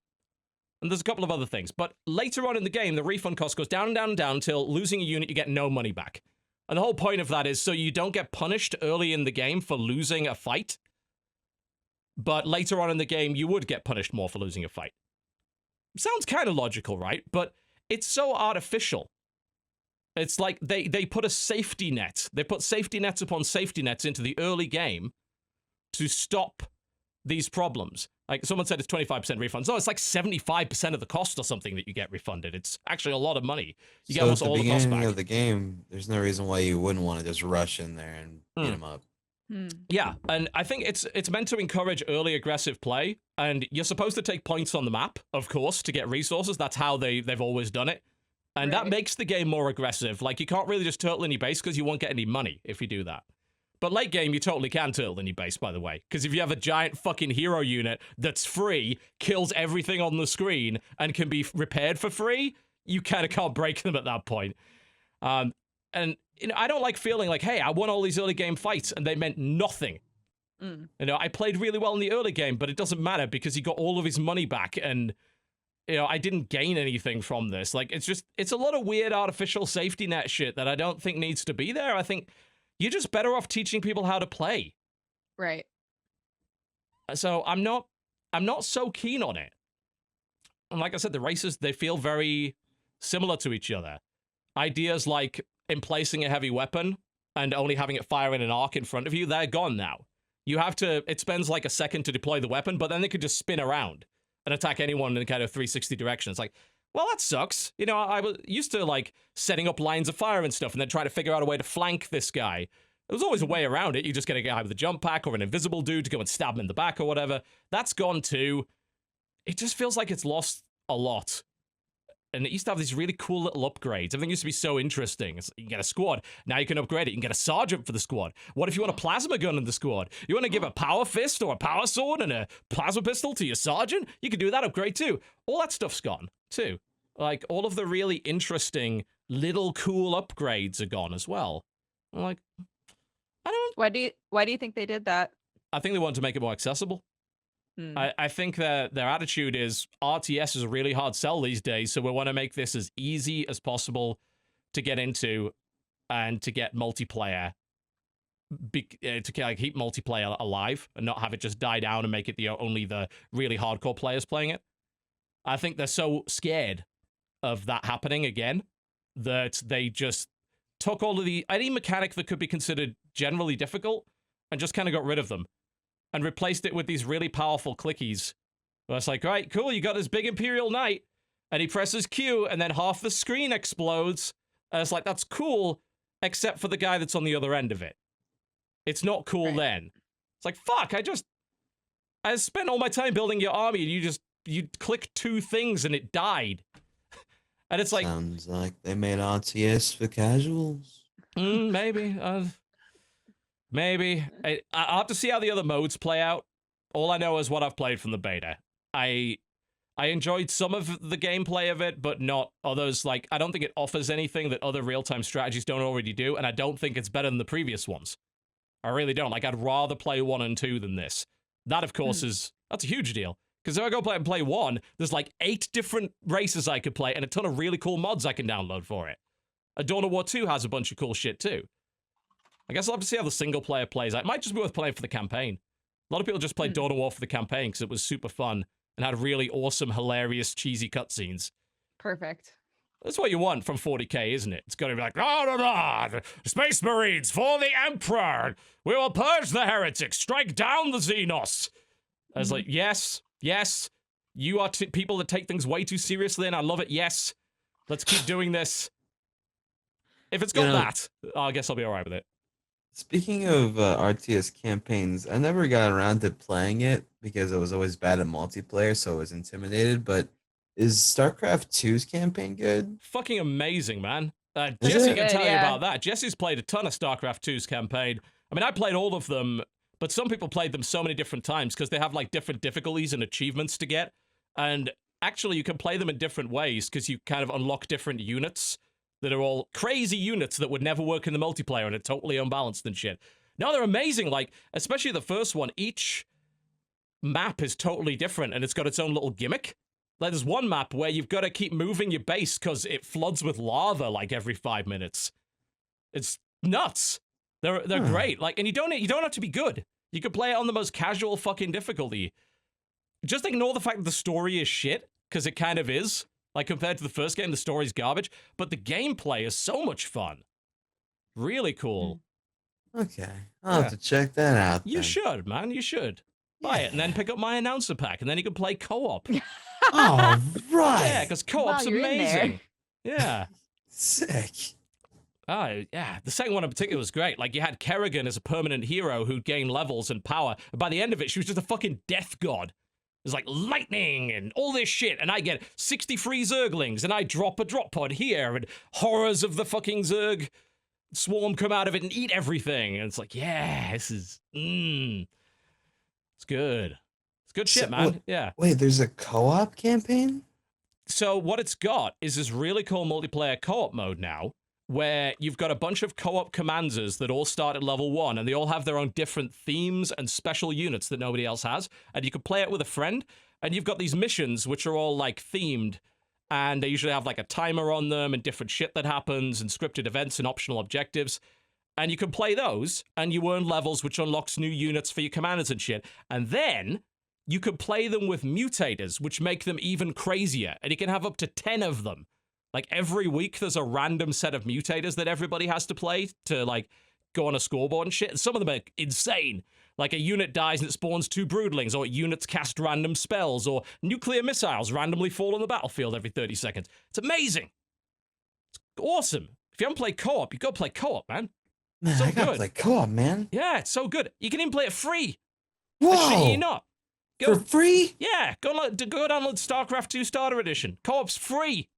And there's a couple of other things. But later on in the game, the refund cost goes down and down and down until losing a unit, you get no money back. And the whole point of that is so you don't get punished early in the game for losing a fight. But later on in the game, you would get punished more for losing a fight. Sounds kind of logical, right? But it's so artificial. It's like they put a safety net. They put safety nets upon safety nets into the early game to stop these problems. Like someone said it's 25% refunds. No, it's like 75% of the cost or something that you get refunded. It's actually a lot of money. You get almost all the cost back. At the beginning of the game, there's no reason why you wouldn't want to just rush in there and beat them up. Yeah, and I think it's meant to encourage early aggressive play, and you're supposed to take points on the map, of course, to get resources. That's how they've always done it. And that makes the game more aggressive. Like, you can't really just turtle in your base because you won't get any money if you do that. But late game, you totally can turtle in your base, by the way. Because if you have a giant fucking hero unit that's free, kills everything on the screen, and can be repaired for free, you kind of can't break them at that point. And you know, I don't like feeling like, hey, I won all these early game fights, and they meant nothing. You know, I played really well in the early game, but it doesn't matter because he got all of his money back, and you know, I didn't gain anything from this. Like, it's a lot of weird artificial safety net shit that I don't think needs to be there. I think you're just better off teaching people how to play. Right. So I'm not so keen on it. And like I said, the races, they feel very similar to each other. Ideas like emplacing a heavy weapon and only having it fire in an arc in front of you, they're gone now. You have to, it spends like a second to deploy the weapon, but then they could just spin around and attack anyone in kind of 360 direction. It's like, well, that sucks. You know, I was used to like setting up lines of fire and stuff and then trying to figure out a way to flank this guy. There was always a way around it. You just get a guy with a jump pack or an invisible dude to go and stab him in the back or whatever. That's gone too. It just feels like it's lost a lot. And it used to have these really cool little upgrades. Everything used to be so interesting. You can get a squad. Now you can upgrade it. You can get a sergeant for the squad. What if you want a plasma gun in the squad? You want to give a power fist or a power sword and a plasma pistol to your sergeant? You can do that upgrade too. All that stuff's gone too. Like, all of the really interesting little cool upgrades are gone as well. I'm like, I don't... Why do you think they did that? I think they wanted to make it more accessible. I think that their attitude is RTS is a really hard sell these days, so we want to make this as easy as possible to get into and to get multiplayer to like keep multiplayer alive and not have it just die down and make it only the really hardcore players playing it. I think they're so scared of that happening again that they just took all of any mechanic that could be considered generally difficult and just kind of got rid of them and replaced it with these really powerful clickies. Where it's like, right, cool, you got this big Imperial Knight, and he presses Q, and then half the screen explodes. And it's like, that's cool, except for the guy that's on the other end of it. It's not cool then. It's like, fuck, I spent all my time building your army, and you click 2 things and it died. And it's like... Sounds like they made RTS for casuals. Maybe. Maybe. I'll have to see how the other modes play out. All I know is what I've played from the beta. I enjoyed some of the gameplay of it, but not others. Like, I don't think it offers anything that other real-time strategies don't already do, and I don't think it's better than the previous ones. I really don't. Like, I'd rather play 1 and 2 than this. That, of course, that's a huge deal. Because if I go play 1, there's like 8 different races I could play and a ton of really cool mods I can download for it. Dawn of War 2 has a bunch of cool shit too. I guess I'll have to see how the single player plays. It might just be worth playing for the campaign. A lot of people just played Dawn of War for the campaign because it was super fun and had really awesome, hilarious, cheesy cutscenes. Perfect. That's what you want from 40k, isn't it? It's going to be like, the Space Marines for the Emperor. We will purge the heretics, strike down the Xenos. I was like, yes, you are people that take things way too seriously, and I love it. Yes, let's keep doing this. If it's got that, I guess I'll be all right with it. Speaking of RTS campaigns, I never got around to playing it because I was always bad at multiplayer, so I was intimidated. But is StarCraft 2's campaign good? Fucking amazing, man. Jesse can tell you yeah. about that. Jesse's played a ton of StarCraft 2's campaign. I mean, I played all of them, but some people played them so many different times because they have like different difficulties and achievements to get. And actually, you can play them in different ways because you kind of unlock different units that are all crazy units that would never work in the multiplayer and are totally unbalanced and shit. No, they're amazing. Like, especially the first one, each map is totally different and it's got its own little gimmick. Like, there's one map where you've got to keep moving your base because it floods with lava like every 5 minutes. It's nuts. They're great. Like, and you don't have to be good. You could play it on the most casual fucking difficulty. Just ignore the fact that the story is shit, because it kind of is. Like, compared to the first game, the story's garbage, but the gameplay is so much fun. Really cool. Okay, I'll have to check that out. You should, man. You should. Buy it and then pick up my announcer pack, and then you can play co-op. Oh, right. Yeah, because co-op's amazing. Yeah. Sick. Oh, yeah. The second one in particular was great. Like, you had Kerrigan as a permanent hero who'd gain levels and power. And by the end of it, she was just a fucking death god. It was like lightning and all this shit. And I get 60 free Zerglings, and I drop a drop pod here, and horrors of the fucking Zerg swarm come out of it and eat everything. And it's like, yeah, this is... It's good. It's good shit, man. Yeah. Wait, there's a co-op campaign? So what it's got is this really cool multiplayer co-op mode now, where you've got a bunch of co-op commanders that all start at level 1, and they all have their own different themes and special units that nobody else has, and you can play it with a friend, and you've got these missions which are all, like, themed, and they usually have, like, a timer on them and different shit that happens and scripted events and optional objectives, and you can play those, and you earn levels which unlocks new units for your commanders and shit, and then you can play them with mutators, which make them even crazier, and you can have up to 10 of them. Like, every week, there's a random set of mutators that everybody has to play to, like, go on a scoreboard and shit. And some of them are insane. Like, a unit dies and it spawns 2 broodlings, or units cast random spells, or nuclear missiles randomly fall on the battlefield every 30 seconds. It's amazing. It's awesome. If you haven't played co-op, you got to play co-op, man. Man, so I gotta good. play co-op, man. Yeah, it's so good. You can even play it free. Whoa! Shit, you not. Go, for free? Yeah, go download StarCraft 2 Starter Edition. Co-op's free.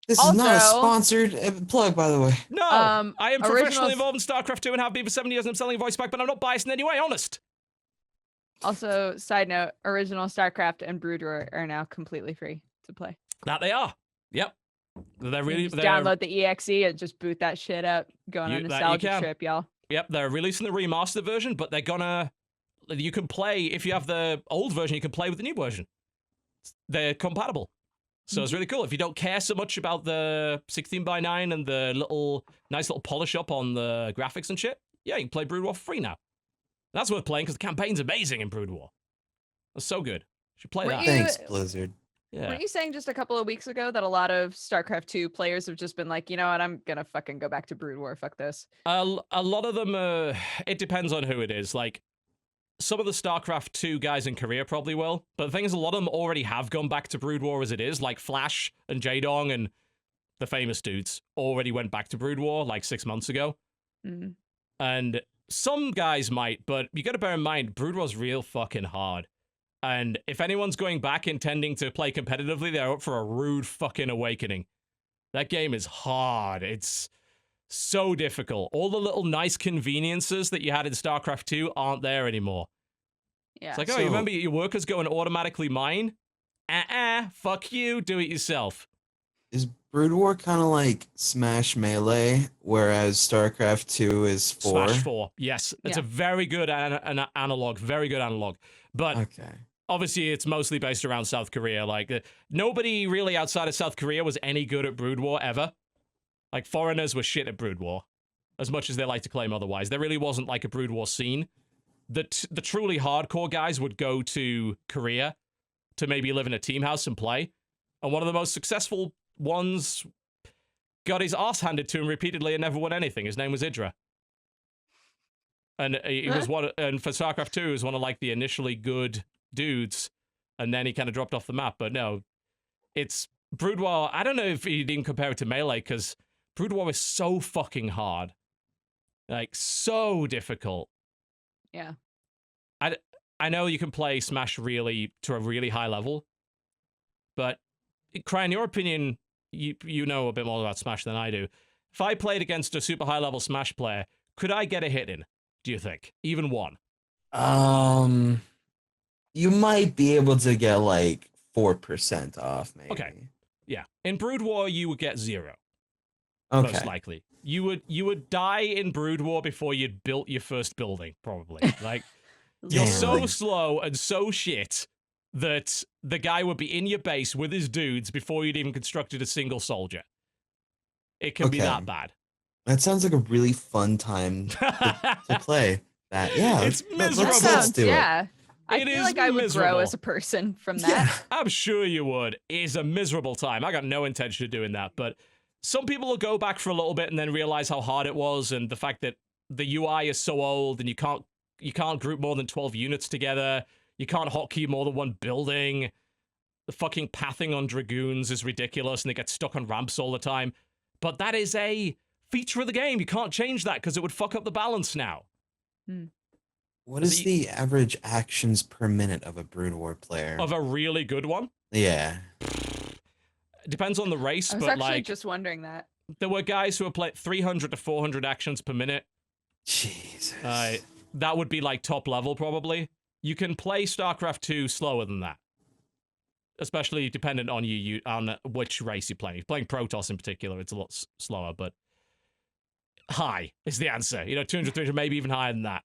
This is not a Also- sponsored plug, by the way. No, I am professionally original- involved in StarCraft 2 and have been for 7 years, and I'm selling a voice pack, but I'm not biased in any way, honest. Also, side note, original StarCraft and Brood are now completely free to play. That they are. Yep. They're really... Just download the EXE and just boot that shit up. Going on a nostalgia can. trip, y'all. Yep, they're releasing the remastered version, but they're gonna... You can play, if you have the old version, you can play with the new version. They're compatible. So it's really cool. If you don't care so much about the 16:9 and the nice little polish up on the graphics and shit, Yeah, you can play Brood War for free now. That's worth playing because the campaign's amazing in Brood War. That's so good. You should play that. Thanks, Blizzard. Yeah. Weren't you saying just a couple of weeks ago that a lot of StarCraft 2 players have just been like, you know what, I'm gonna fucking go back to Brood War, fuck this? A lot of them, it depends on who it is. Like, some of the StarCraft 2 guys in Korea probably will, but the thing is, a lot of them already have gone back to Brood War as it is. Like Flash and Jaedong and the famous dudes already went back to Brood War like 6 months ago. Mm. And some guys might, but you gotta bear in mind, Brood War's real fucking hard. And if anyone's going back intending to play competitively, they're up for a rude fucking awakening. That game is hard. It's so difficult. All the little nice conveniences that you had in StarCraft 2 aren't there anymore. Yeah. It's like, oh, you remember your workers go and automatically mine? Fuck you, do it yourself. Is Brood War kind of like Smash Melee, whereas StarCraft 2 is 4? Smash 4, yes. It's a very good analog, very good analog. But obviously, it's mostly based around South Korea. Like, nobody really outside of South Korea was any good at Brood War ever. Like, foreigners were shit at Brood War, as much as they like to claim otherwise. There really wasn't, like, a Brood War scene. The truly hardcore guys would go to Korea to maybe live in a team house and play. And one of the most successful ones got his ass handed to him repeatedly and never won anything. His name was Idra. And he was one, and for StarCraft 2, he was one of, like, the initially good dudes, and then he kind of dropped off the map. But no, it's Brood War. I don't know if you'd even compare it to Melee, because Brood War is so fucking hard, like so difficult. Yeah, I know you can play Smash really to a really high level, but Cry, in your opinion, you know a bit more about Smash than I do. If I played against a super high level Smash player, could I get a hit in? Do you think even one? You might be able to get like 4% off, maybe. Okay. Yeah. In Brood War, you would get 0. Okay. Most likely. You would die in Brood War before you'd built your first building, probably. Like, you're so slow and so shit that the guy would be in your base with his dudes before you'd even constructed a single soldier. It can be that bad. That sounds like a really fun time to play that. Yeah. It's miserable. Let's do it. I feel like I would grow as a person from that. I'm sure you would. It's a miserable time. I got no intention of doing that, but some people will go back for a little bit and then realize how hard it was, and the fact that the UI is so old and you can't group more than 12 units together. You can't hotkey more than one building. The fucking pathing on Dragoons is ridiculous and they get stuck on ramps all the time. But that is a feature of the game. You can't change that because it would fuck up the balance now. What is the average actions per minute of a Brood War player? Of a really good one? Yeah. It depends on the race, I was but actually like just wondering that. There were guys who were playing 300 to 400 actions per minute. Jesus. That would be like top level probably. You can play StarCraft 2 slower than that. Especially dependent on on which race you're playing. If you're playing Protoss in particular, it's a lot slower, but high is the answer. 200, 300, maybe even higher than that.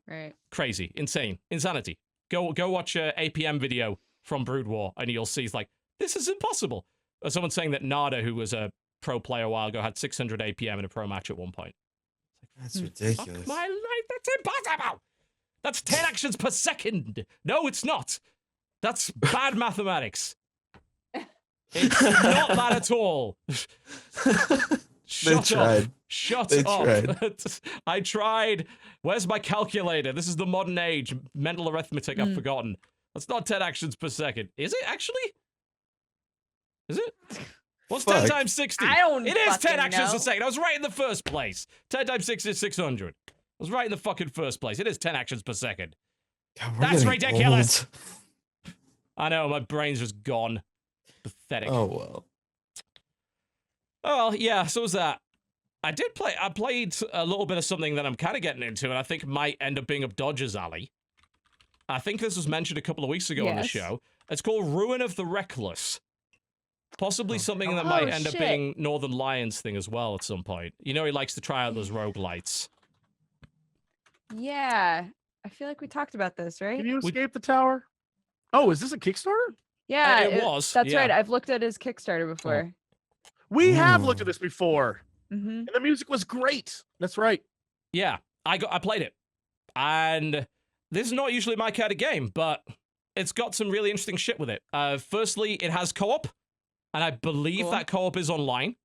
Right. Crazy. Insane. Insanity. Go watch a APM video from Brood War and you'll see it's like, this is impossible. Someone saying that Nada, who was a pro player a while ago, had 600 APM in a pro match at one point. That's ridiculous. Fuck my life, that's impossible! That's 10 actions per second! No, it's not! That's bad mathematics. It's not that at all. Shut up. Shut up. I tried. Where's my calculator? This is the modern age. Mental arithmetic I've forgotten. That's not 10 actions per second. Is it actually? Is it? What's 10 times 60? It is 10 actions a second. I was right in the first place. 10 times 60 is 600. I was right in the fucking first place. It is 10 actions per second. God, that's ridiculous. Old. I know, my brain's just gone. Pathetic. Oh, well. Oh, well, yeah, so was that. I played a little bit of something that I'm kind of getting into, and I think might end up being up Dodger's alley. I think this was mentioned a couple of weeks ago on the show. It's called Ruin of the Reckless. Possibly something that might end up being Northern Lions thing as well at some point. He likes to try out those roguelites. Yeah. I feel like we talked about this, right? Can you escape the tower? Oh, is this a Kickstarter? Yeah, it was. That's right. I've looked at his Kickstarter before. We have looked at this before. Mm-hmm. And the music was great. That's right. Yeah, I played it, and this is not usually my kind of game, but it's got some really interesting shit with it. Firstly, it has co-op, and I believe Cool. that co-op is online.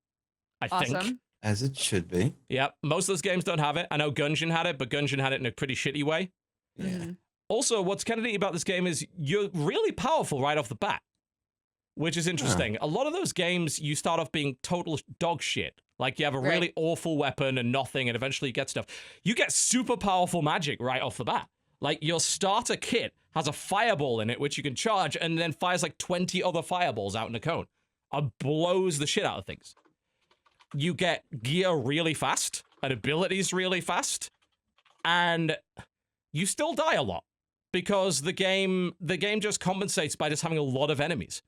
I think. Awesome. As it should be. Yeah, most of those games don't have it. I know Gungeon had it, but Gungeon had it in a pretty shitty way. Yeah. Mhm. Also, what's kind of neat about this game is you're really powerful right off the bat, which is interesting. A lot of those games, you start off being total dog shit. Like, you have a Right. really awful weapon and nothing, and eventually you get stuff. You get super powerful magic right off the bat. Like, your starter kit has a fireball in it, which you can charge, and then fires like 20 other fireballs out in a cone. And blows the shit out of things. You get gear really fast, and abilities really fast, and you still die a lot. Because the game just compensates by just having a lot of enemies.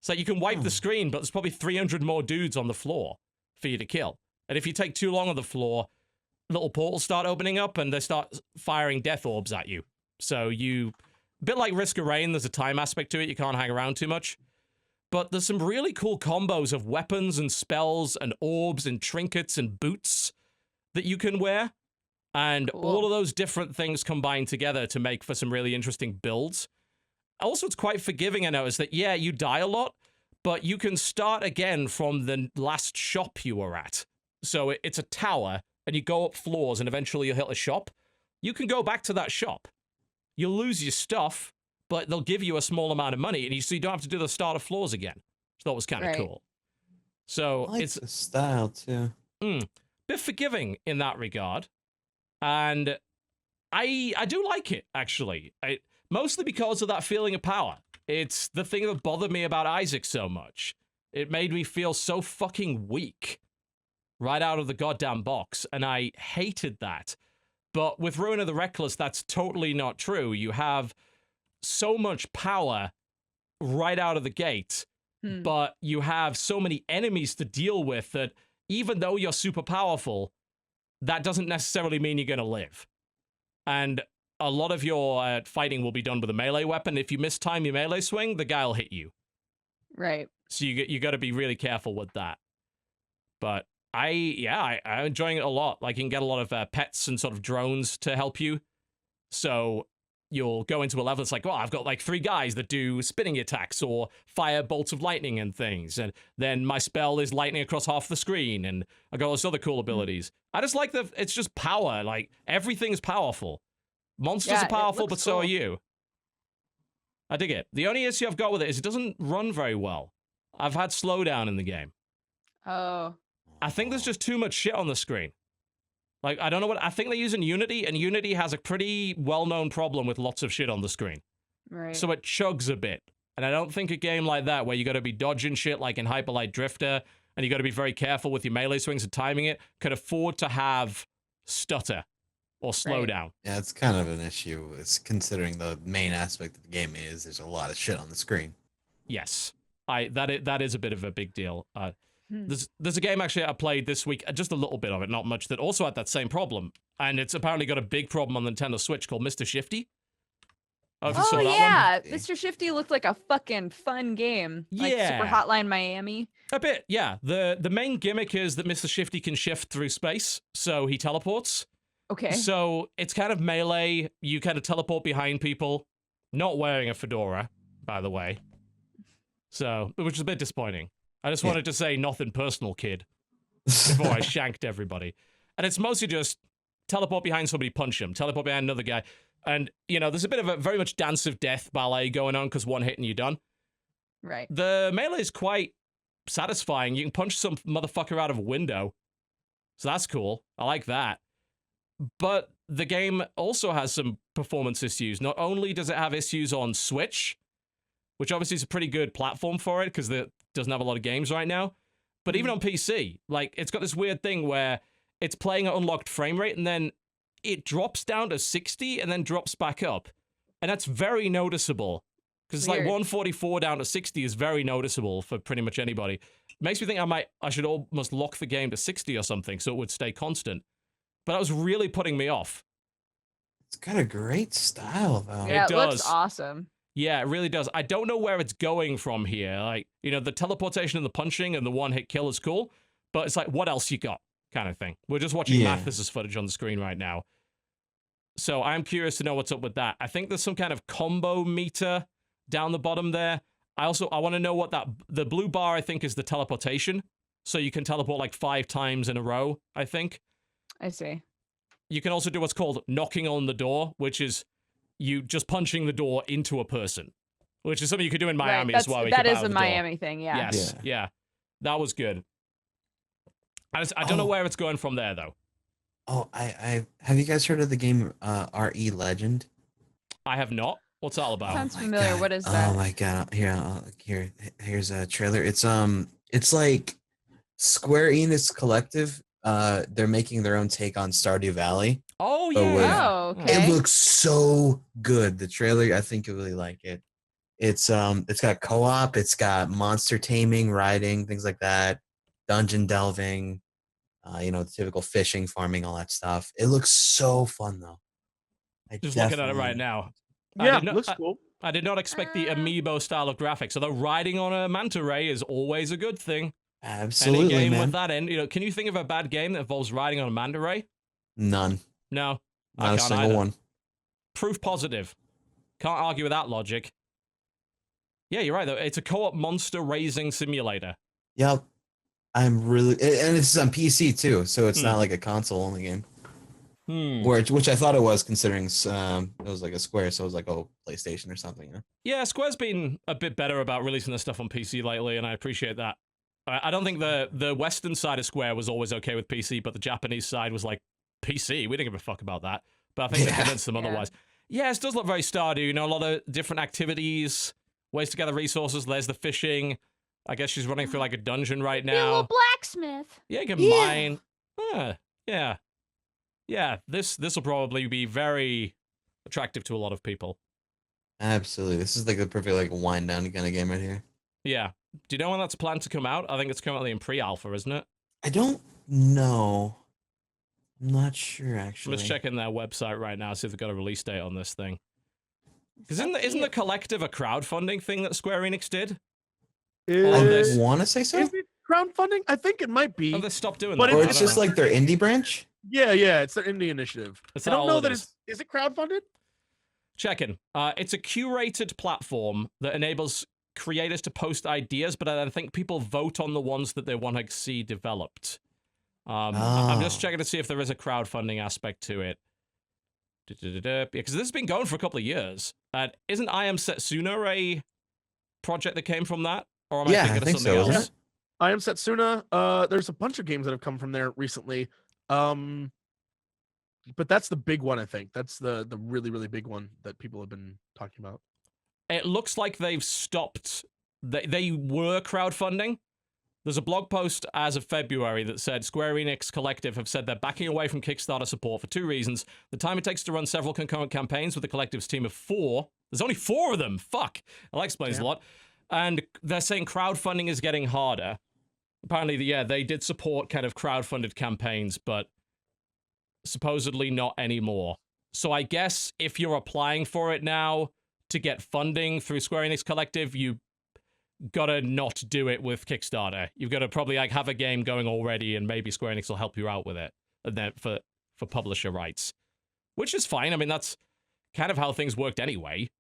So you can wipe the screen, but there's probably 300 more dudes on the floor for you to kill. And if you take too long on the floor, little portals start opening up and they start firing death orbs at you. So a bit like Risk of Rain, there's a time aspect to it. You can't hang around too much. But there's some really cool combos of weapons and spells and orbs and trinkets and boots that you can wear. And Cool. all of those different things combine together to make for some really interesting builds. Also, it's quite forgiving, I noticed that, yeah, you die a lot, but you can start again from the last shop you were at. So it's a tower, and you go up floors, and eventually you'll hit a shop. You can go back to that shop. You'll lose your stuff, but they'll give you a small amount of money, and so you don't have to do the starter floors again. Which I thought was kind of Right. cool. So I like it's the style too. bit forgiving in that regard. And I do like it, actually. Mostly because of that feeling of power. It's the thing that bothered me about Isaac so much. It made me feel so fucking weak right out of the goddamn box, and I hated that. But with Ruin of the Reckless, that's totally not true. You have so much power right out of the gate, but you have so many enemies to deal with that even though you're super powerful, that doesn't necessarily mean you're going to live. And a lot of your fighting will be done with a melee weapon. If you mistime your melee swing, the guy will hit you. Right. So you got to be really careful with that. But I'm enjoying it a lot. Like, you can get a lot of pets and sort of drones to help you. So you'll go into a level, it's like, well, I've got like 3 guys that do spinning attacks or fire bolts of lightning and things. And then my spell is lightning across half the screen. And I got all these other cool abilities. I just like it's just power. Like, everything's powerful. Monsters Yeah, are it powerful, looks but so are cool. you. I dig it. The only issue I've got with it is it doesn't run very well. I've had slowdown in the game. Oh. I think there's just too much shit on the screen. Like, I don't know what... I think they're using Unity, and Unity has a pretty well-known problem with lots of shit on the screen. Right. So it chugs a bit. And I don't think a game like that, where you got to be dodging shit like in Hyper Light Drifter, and you got to be very careful with your melee swings and timing it, could afford to have stutter or slowdown. Yeah, it's kind of an issue. It's considering the main aspect of the game is there's a lot of shit on the screen. Yes. That is a bit of a big deal. There's a game actually I played this week, just a little bit of it, not much, that also had that same problem. And it's apparently got a big problem on the Nintendo Switch called Mr. Shifty. If you saw that one. yeah, Mr. Shifty looked like a fucking fun game. Like Super Yeah. Hotline Miami. A bit, yeah. The main gimmick is that Mr. Shifty can shift through space, so he teleports. Okay. So it's kind of melee. You kind of teleport behind people, not wearing a fedora, by the way. So, which is a bit disappointing. I just wanted to say nothing personal, kid, before I shanked everybody. And it's mostly just teleport behind somebody, punch him, teleport behind another guy. And, there's a bit of a very much dance of death ballet going on because one hit and you're done. Right. The melee is quite satisfying. You can punch some motherfucker out of a window. So that's cool. I like that. But the game also has some performance issues. Not only does it have issues on Switch, which obviously is a pretty good platform for it because it doesn't have a lot of games right now, but even on PC, like, it's got this weird thing where it's playing at unlocked frame rate and then it drops down to 60 and then drops back up. And that's very noticeable because it's like Weird. 144 down to 60 is very noticeable for pretty much anybody. Makes me think I should almost lock the game to 60 or something so it would stay constant. But that was really putting me off. It's got a great style, though. Yeah, it looks does. awesome. Yeah, it really does. I don't know where it's going from here. Like, the teleportation and the punching and the one-hit kill is cool, but it's like, what else you got? kind of thing. We're just watching Yeah. Mathis's footage on the screen right now. So I'm curious to know what's up with that. I think there's some kind of combo meter down the bottom there. I want to know what the blue bar, I think, is the teleportation. So you can teleport like 5 times in a row, I think. I see. You can also do what's called knocking on the door, which is you just punching the door into a person, which is something you could do in Miami as well. That is a Miami thing, yeah. Yes, yeah. That was good. I don't know where it's going from there, though. Oh, I have you guys heard of the game RE Legend? I have not. What's that all about? Sounds my familiar. God. What is that? Oh my god! Here's a trailer. It's like Square Enix Collective. They're making their own take on Stardew Valley. Oh But with- yeah. Oh, okay. It looks so good. The trailer, I think you'll really like it. It's got co-op. It's got monster taming, riding, things like that, dungeon delving. Typical fishing, farming, all that stuff. It looks so fun though. Just looking at it right now. Yeah, did not- looks cool. I did not expect the amiibo style of graphics, although riding on a manta ray is always a good thing. Absolutely, Any game man. with that in, can you think of a bad game that involves riding on a manta ray? None. No. I Not a can't single either. one. Proof positive. Can't argue with that logic. Yeah, you're right, though. It's a co-op monster raising simulator. Yep. I'm really, and it's on PC too, so it's Hmm. not like a console only game. Hmm. Which I thought it was, considering it was like a Square, so it was like PlayStation or something. You know? Yeah, Square's been a bit better about releasing their stuff on PC lately, and I appreciate that. I don't think the Western side of Square was always okay with PC, but the Japanese side was like, PC? We didn't give a fuck about that. But I think they convinced them otherwise. Yeah, it does look very Stardew. A lot of different activities, ways to gather resources. There's the fishing. I guess she's running through like a dungeon right Be a little now. blacksmith. Yeah, you can Yeah. mine. Yeah. Yeah, this will probably be very attractive to a lot of people. Absolutely. This is like the perfect like wind down kind of game right here. Yeah. Do you know when that's planned to come out? I think it's currently in pre-alpha, isn't it? I don't know. I'm not sure I'm actually. just checking their website right now, see if they've got a release date on this thing. Because isn't the collective a crowdfunding thing that Square Enix did? Is, I want to say so. is it crowdfunding? I think it might be. Oh, they stopped doing But that. Or I it's don't just know. like their indie branch. Yeah, it's their indie initiative. Is I that don't all know it that is? is it crowdfunded? Checking. It's a curated platform that enables creators to post ideas, but I think people vote on the ones that they want to see developed. I'm just Oh. checking to see if there is a crowdfunding aspect to it. Because this has been going for a couple of years. Isn't I Am Setsuna a project that came from that? Or am I Yeah, thinking I of think something so, isn't else? it? I Am Setsuna. There's a bunch of games that have come from there recently. But that's the big one, I think. That's the really, really big one that people have been talking about. It looks like they've stopped. They were crowdfunding. There's a blog post as of February that said Square Enix Collective have said they're backing away from Kickstarter support for 2 reasons. The time it takes to run several concurrent campaigns with the collective's team of 4. There's only 4 of them. Fuck. That explains a lot. And they're saying crowdfunding is getting harder. Apparently, they did support kind of crowdfunded campaigns, but supposedly not anymore. So I guess if you're applying for it now to get funding through Square Enix Collective, you gotta not do it with Kickstarter. You've got to probably like have a game going already, and maybe Square Enix will help you out with it, and then for publisher rights, which is fine. I mean, that's kind of how things worked anyway.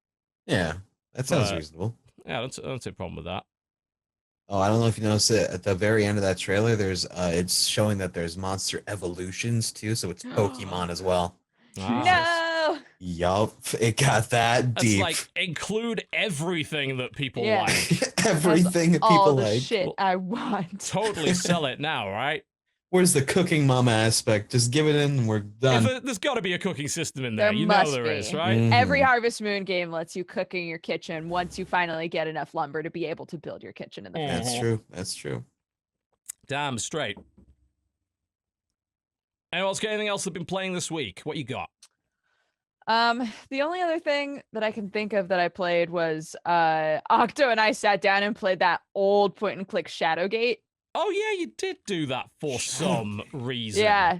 Yeah, that sounds But- reasonable. Yeah, that's a problem with that. Oh, I don't know if you noticed it at the very end of that trailer. There's it's showing that there's monster evolutions too, so it's Pokemon as well. Ah. No. Yup, it got that That's deep. like include everything that people Yeah. like. Everything that All people the like. shit I want. Totally sell it now, right? Where's the cooking mama aspect? Just give it in and we're done. There's got to be a cooking system in there. There You know must there be. is, right? Mhm. Every Harvest Moon game lets you cook in your kitchen once you finally get enough lumber to be able to build your kitchen in the first That's true. That's true. Damn straight. Anyone else got anything else that's been playing this week? What you got? The only other thing that I can think of that I played was Octo and I sat down and played that old point and click Shadowgate. Oh yeah, you did do that for some reason. Yeah.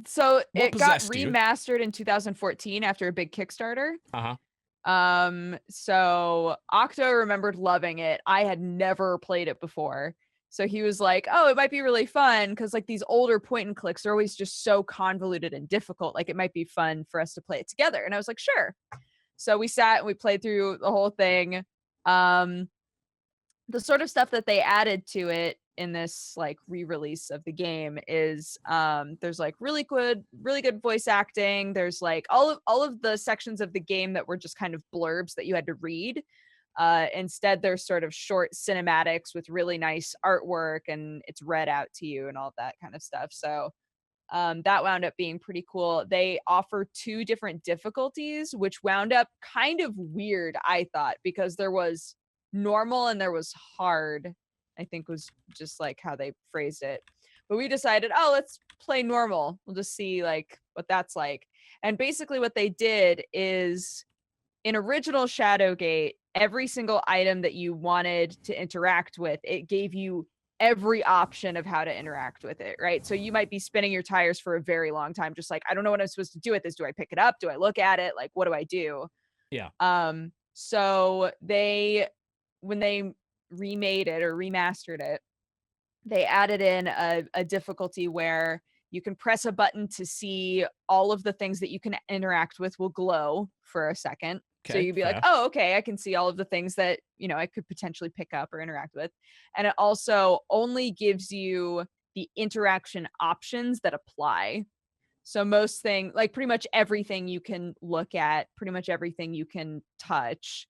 So it got possessed you? remastered in 2014 after a big Kickstarter. Uh-huh. So Octo remembered loving it. I had never played it before. So he was like, oh, it might be really fun because like these older point and clicks are always just so convoluted and difficult. Like it might be fun for us to play it together. And I was like, sure. So we sat and we played through the whole thing. The sort of stuff that they added to it in this like re-release of the game is there's like really good voice acting. There's like all of the sections of the game that were just kind of blurbs that you had to read. Instead, there's sort of short cinematics with really nice artwork, and it's read out to you and all that kind of stuff. So that wound up being pretty cool. They offer 2 different difficulties, which wound up kind of weird, I thought, because there was normal and there was hard, I think was just like how they phrased it. But we decided, oh, let's play normal. We'll just see like what that's like. And basically what they did is in original Shadowgate, every single item that you wanted to interact with, it gave you every option of how to interact with it, right? So you might be spinning your tires for a very long time, just like, I don't know what I'm supposed to do with this. Do I pick it up? Do I look at it? Like, what do I do? Yeah. So when they remade it or remastered it, they added in a difficulty where you can press a button to see all of the things that you can interact with will glow for a second. So you'd be like, oh, okay, I can see all of the things that, you know, I could potentially pick up or interact with. And it also only gives you the interaction options that apply. So most things, like pretty much everything you can look at, pretty much everything you can touch.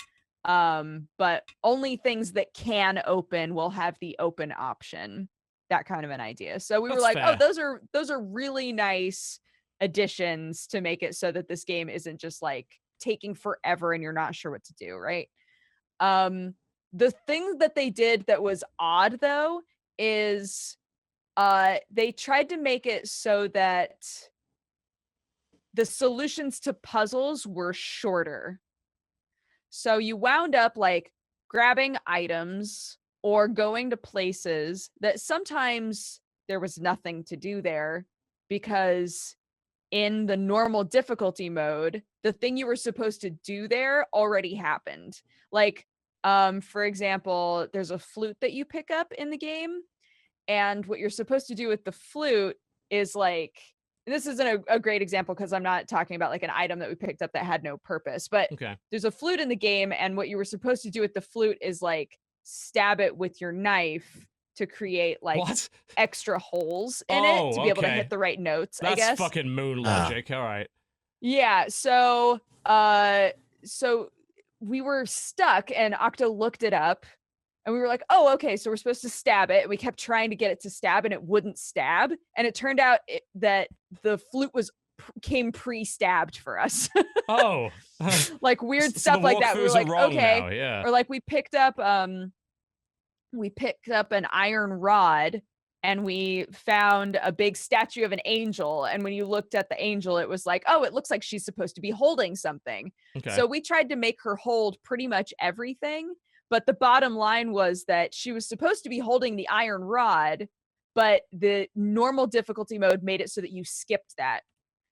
But only things that can open will have the open option. That kind of an idea. So we were like, fair. oh, those are really nice additions to make it so that this game isn't just like taking forever and you're not sure what to do, right? The thing that they did that was odd though is they tried to make it so that the solutions to puzzles were shorter. So you wound up like grabbing items or going to places that sometimes there was nothing to do there because in the normal difficulty mode, the thing you were supposed to do there already happened. Like, for example, there's a flute that you pick up in the game, and what you're supposed to do with the flute is like, and this isn't a great example because I'm not talking about like an item that we picked up that had no purpose, but there's a flute in the game, and what you were supposed to do with the flute is like stab it with your knife to create like extra holes in it to be able to hit the right notes. That's I guess. fucking moon logic. All right. Yeah. So we were stuck, and Octo looked it up, and we were like, oh, okay. So we're supposed to stab it. And we kept trying to get it to stab, and it wouldn't stab. And it turned out that the flute came pre-stabbed for us. Oh. Like weird stuff like that. We were like, okay. Now, yeah. Or like we picked up an iron rod, and we found a big statue of an angel. And when you looked at the angel, it was like, oh, it looks like she's supposed to be holding something. So we tried to make her hold pretty much everything. But the bottom line was that she was supposed to be holding the iron rod, but the normal difficulty mode made it so that you skipped that.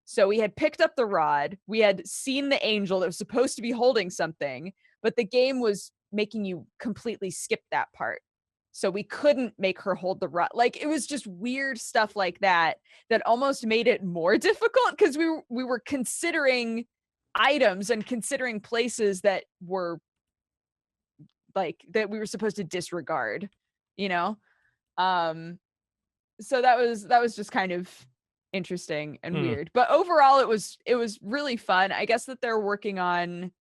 So we had picked up the rod, we had seen the angel that was supposed to be holding something, but the game was making you completely skip that part. So we couldn't make her hold the rod. Like it was just weird stuff like that almost made it more difficult because we were considering items and considering places that were like that we were supposed to disregard, you know? So that was just kind of interesting and weird. But overall it was really fun. I guess that they're working on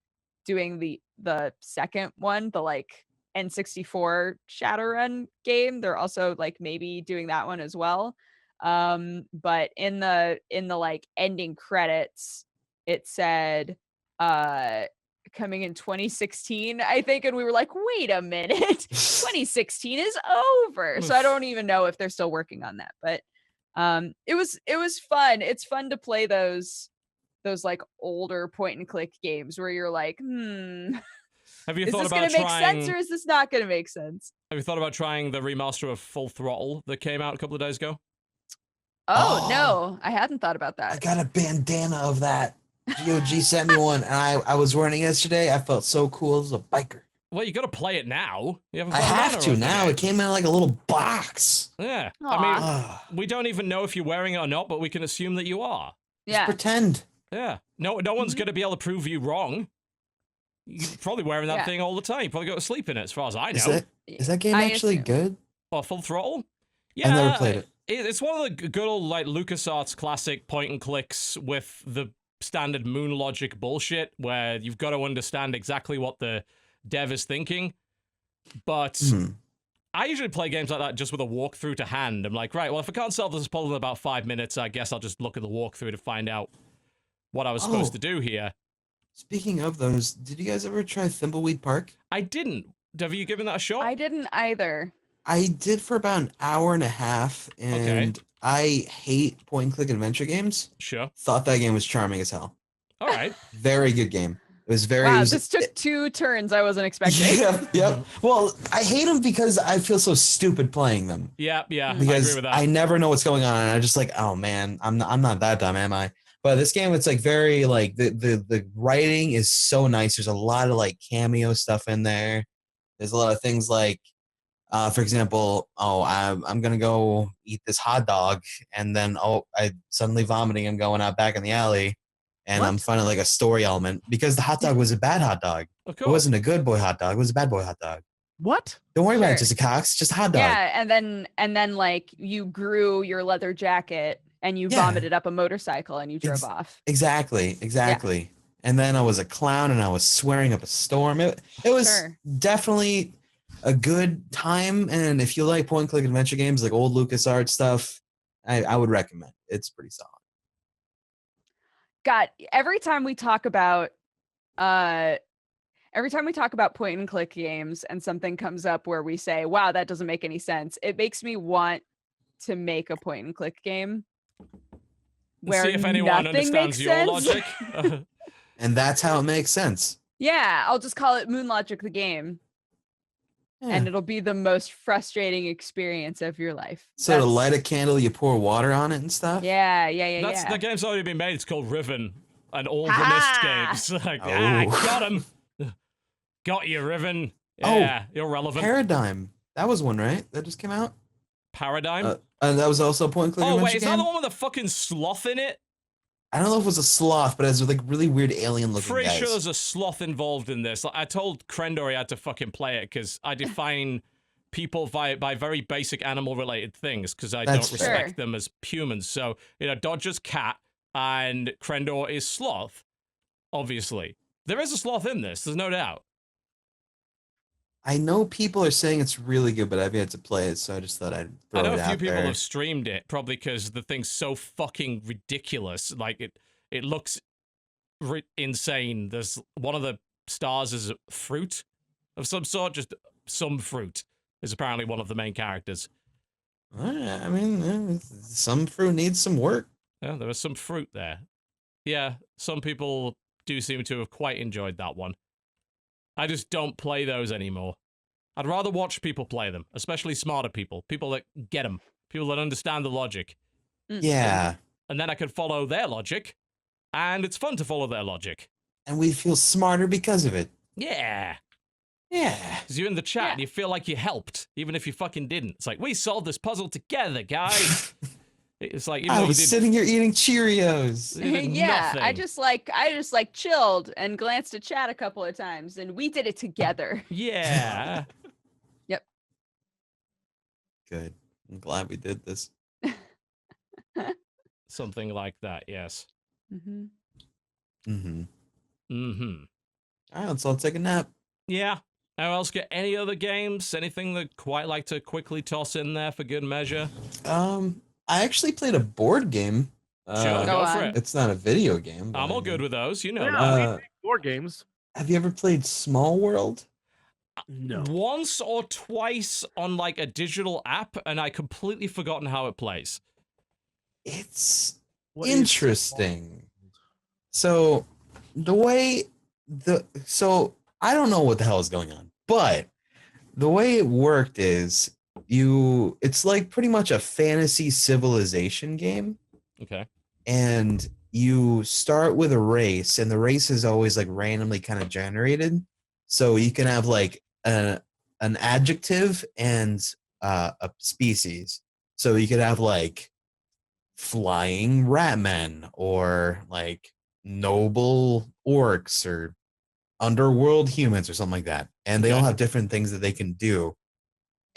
doing the second one, the like N64 Shadowrun game. They're also like maybe doing that one as well. But in the like ending credits, it said coming in 2016, I think, and we were like, wait a minute, 2016 is over. So I don't even know if they're still working on that, but it was fun. It's fun to play those like older point and click games where you're like, Have you is thought this about going to make sense or is this not going to make sense? Have you thought about trying the remaster of Full Throttle that came out a couple of days ago? Oh, no, I hadn't thought about that. I got a bandana of that. GOG sent me one, and I was wearing it yesterday. I felt so cool as a biker. Well, you got to play it now. You haven't I played have it to or now. anything. It came in like a little box. Yeah. Aw. I mean, Ah, we don't even know if you're wearing it or not, but we can assume that you are. just Yeah. pretend. Yeah. No one's going to be able to prove you wrong. You're probably wearing that Yeah. thing all the time. You probably go to sleep in it, as far as I know. Is that game I actually assume. good? Or Full Throttle? Yeah. I've never played it. It's one of the good old like LucasArts classic point and clicks with the standard moon logic bullshit where you've got to understand exactly what the dev is thinking. But I usually play games like that just with a walkthrough to hand. I'm like, right, well, if I can't solve this puzzle in about 5 minutes, I guess I'll just look at the walkthrough to find out what I was supposed to do here. Speaking of those, did you guys ever try Thimbleweed Park? I didn't. Have you given that a shot? I didn't either. I did for about an hour and a half, and I hate point-and-click adventure games. Sure. Thought that game was charming as hell. All right. Very good game. It was very. Wow, it was- this took 2 turns I wasn't expecting. Yep. Well, I hate them because I feel so stupid playing them. Yeah, I agree Because with that. I never know what's going on, and I'm just like, oh man, I'm not that dumb, am I? But this game, it's like very like the writing is so nice. There's a lot of like cameo stuff in there. There's a lot of things like, for example, I'm gonna go eat this hot dog, and then I suddenly vomiting and going out back in the alley, and I'm finding like a story element because the hot dog was a bad hot dog. Of It course. wasn't a good boy hot dog. It was a bad boy hot dog. What? Don't worry about it, Sure. Jessica Cox. Just a hot dog. Yeah, and then like you grew your leather jacket and you Yeah. vomited up a motorcycle and you drove Ex- off. Exactly. And then I was a clown and I was swearing up a storm. It was Sure. definitely a good time. And if you like point and click adventure games like old LucasArts stuff, I would recommend. It's pretty solid. God, every time we talk about point and click games and something comes up where we say, wow, that doesn't make any sense, it makes me want to make a point and click game where See if anyone nothing understands makes your sense. logic. And that's how it makes sense. Yeah, I'll just call it Moon Logic the game, and Yeah. it'll be the most frustrating experience of your life. So to That's- light a candle, you pour water on it and stuff. Yeah. The game's already been made. It's called Riven, and all the Ha! mist games. Like, Oh. got him. Got you, Riven. Oh, Yeah, you're relevant. Paradigm. That was one, right? That just came out. Paradigm. And that was also a point and click Oh adventure wait, is that game. the one with the fucking sloth in it? I don't know if it was a sloth, but it was like really weird alien looking Pretty guys. sure there's a sloth involved in this. Like, I told Krendor he had to fucking play it because I define people by very basic animal related things because I That's don't fair. respect Sure. them as humans. So, Dodger's cat and Krendor is sloth, obviously. There is a sloth in this, there's no doubt. I know people are saying it's really good, but I've yet to play it, so I just thought I'd throw I know it a few out people there. have streamed it, probably because the thing's so fucking ridiculous. Like, it looks insane. There's one of the stars is a fruit of some sort, just some fruit is apparently one of the main characters. I mean, some fruit needs some work. Yeah, there was some fruit there. Yeah, some people do seem to have quite enjoyed that one. I just don't play those anymore. I'd rather watch people play them, especially smarter people that get them, people that understand the logic. Yeah, And then I can follow their logic, and it's fun to follow their logic. and we feel smarter because of it. Yeah. Yeah. Because you're in the chat and you feel like you helped, even if you fucking didn't. It's like, we solved this puzzle together, guys. It's like, I was sitting here eating Cheerios. you did Yeah, I nothing. just like chilled and glanced at chat a couple of times, and we did it together. Yeah. Good. I'm glad we did this. Something like that, yes. Mm-hmm. Mm-hmm. Mm-hmm. All right, let's all take a nap. Yeah. Anyone else get any other games? Anything that quite like to quickly toss in there for good measure? I actually played a board game. Sure, go for on. it. It's not a video game. but I'm all I good mean- with those, you know Yeah, that. I Uh, mean, board games. Have you ever played Smallworld? No. Once or twice on like a digital app, and I completely forgotten how it plays. It's What is interesting. So I don't know what the hell is going on, but the way it worked is it's like pretty much a fantasy civilization game, Okay. and you start with a race, and the race is always like randomly kind of generated. So you can have like an adjective and a species. So you could have like flying ratmen or like noble orcs or underworld humans or something like that. And they all have different things that they can do.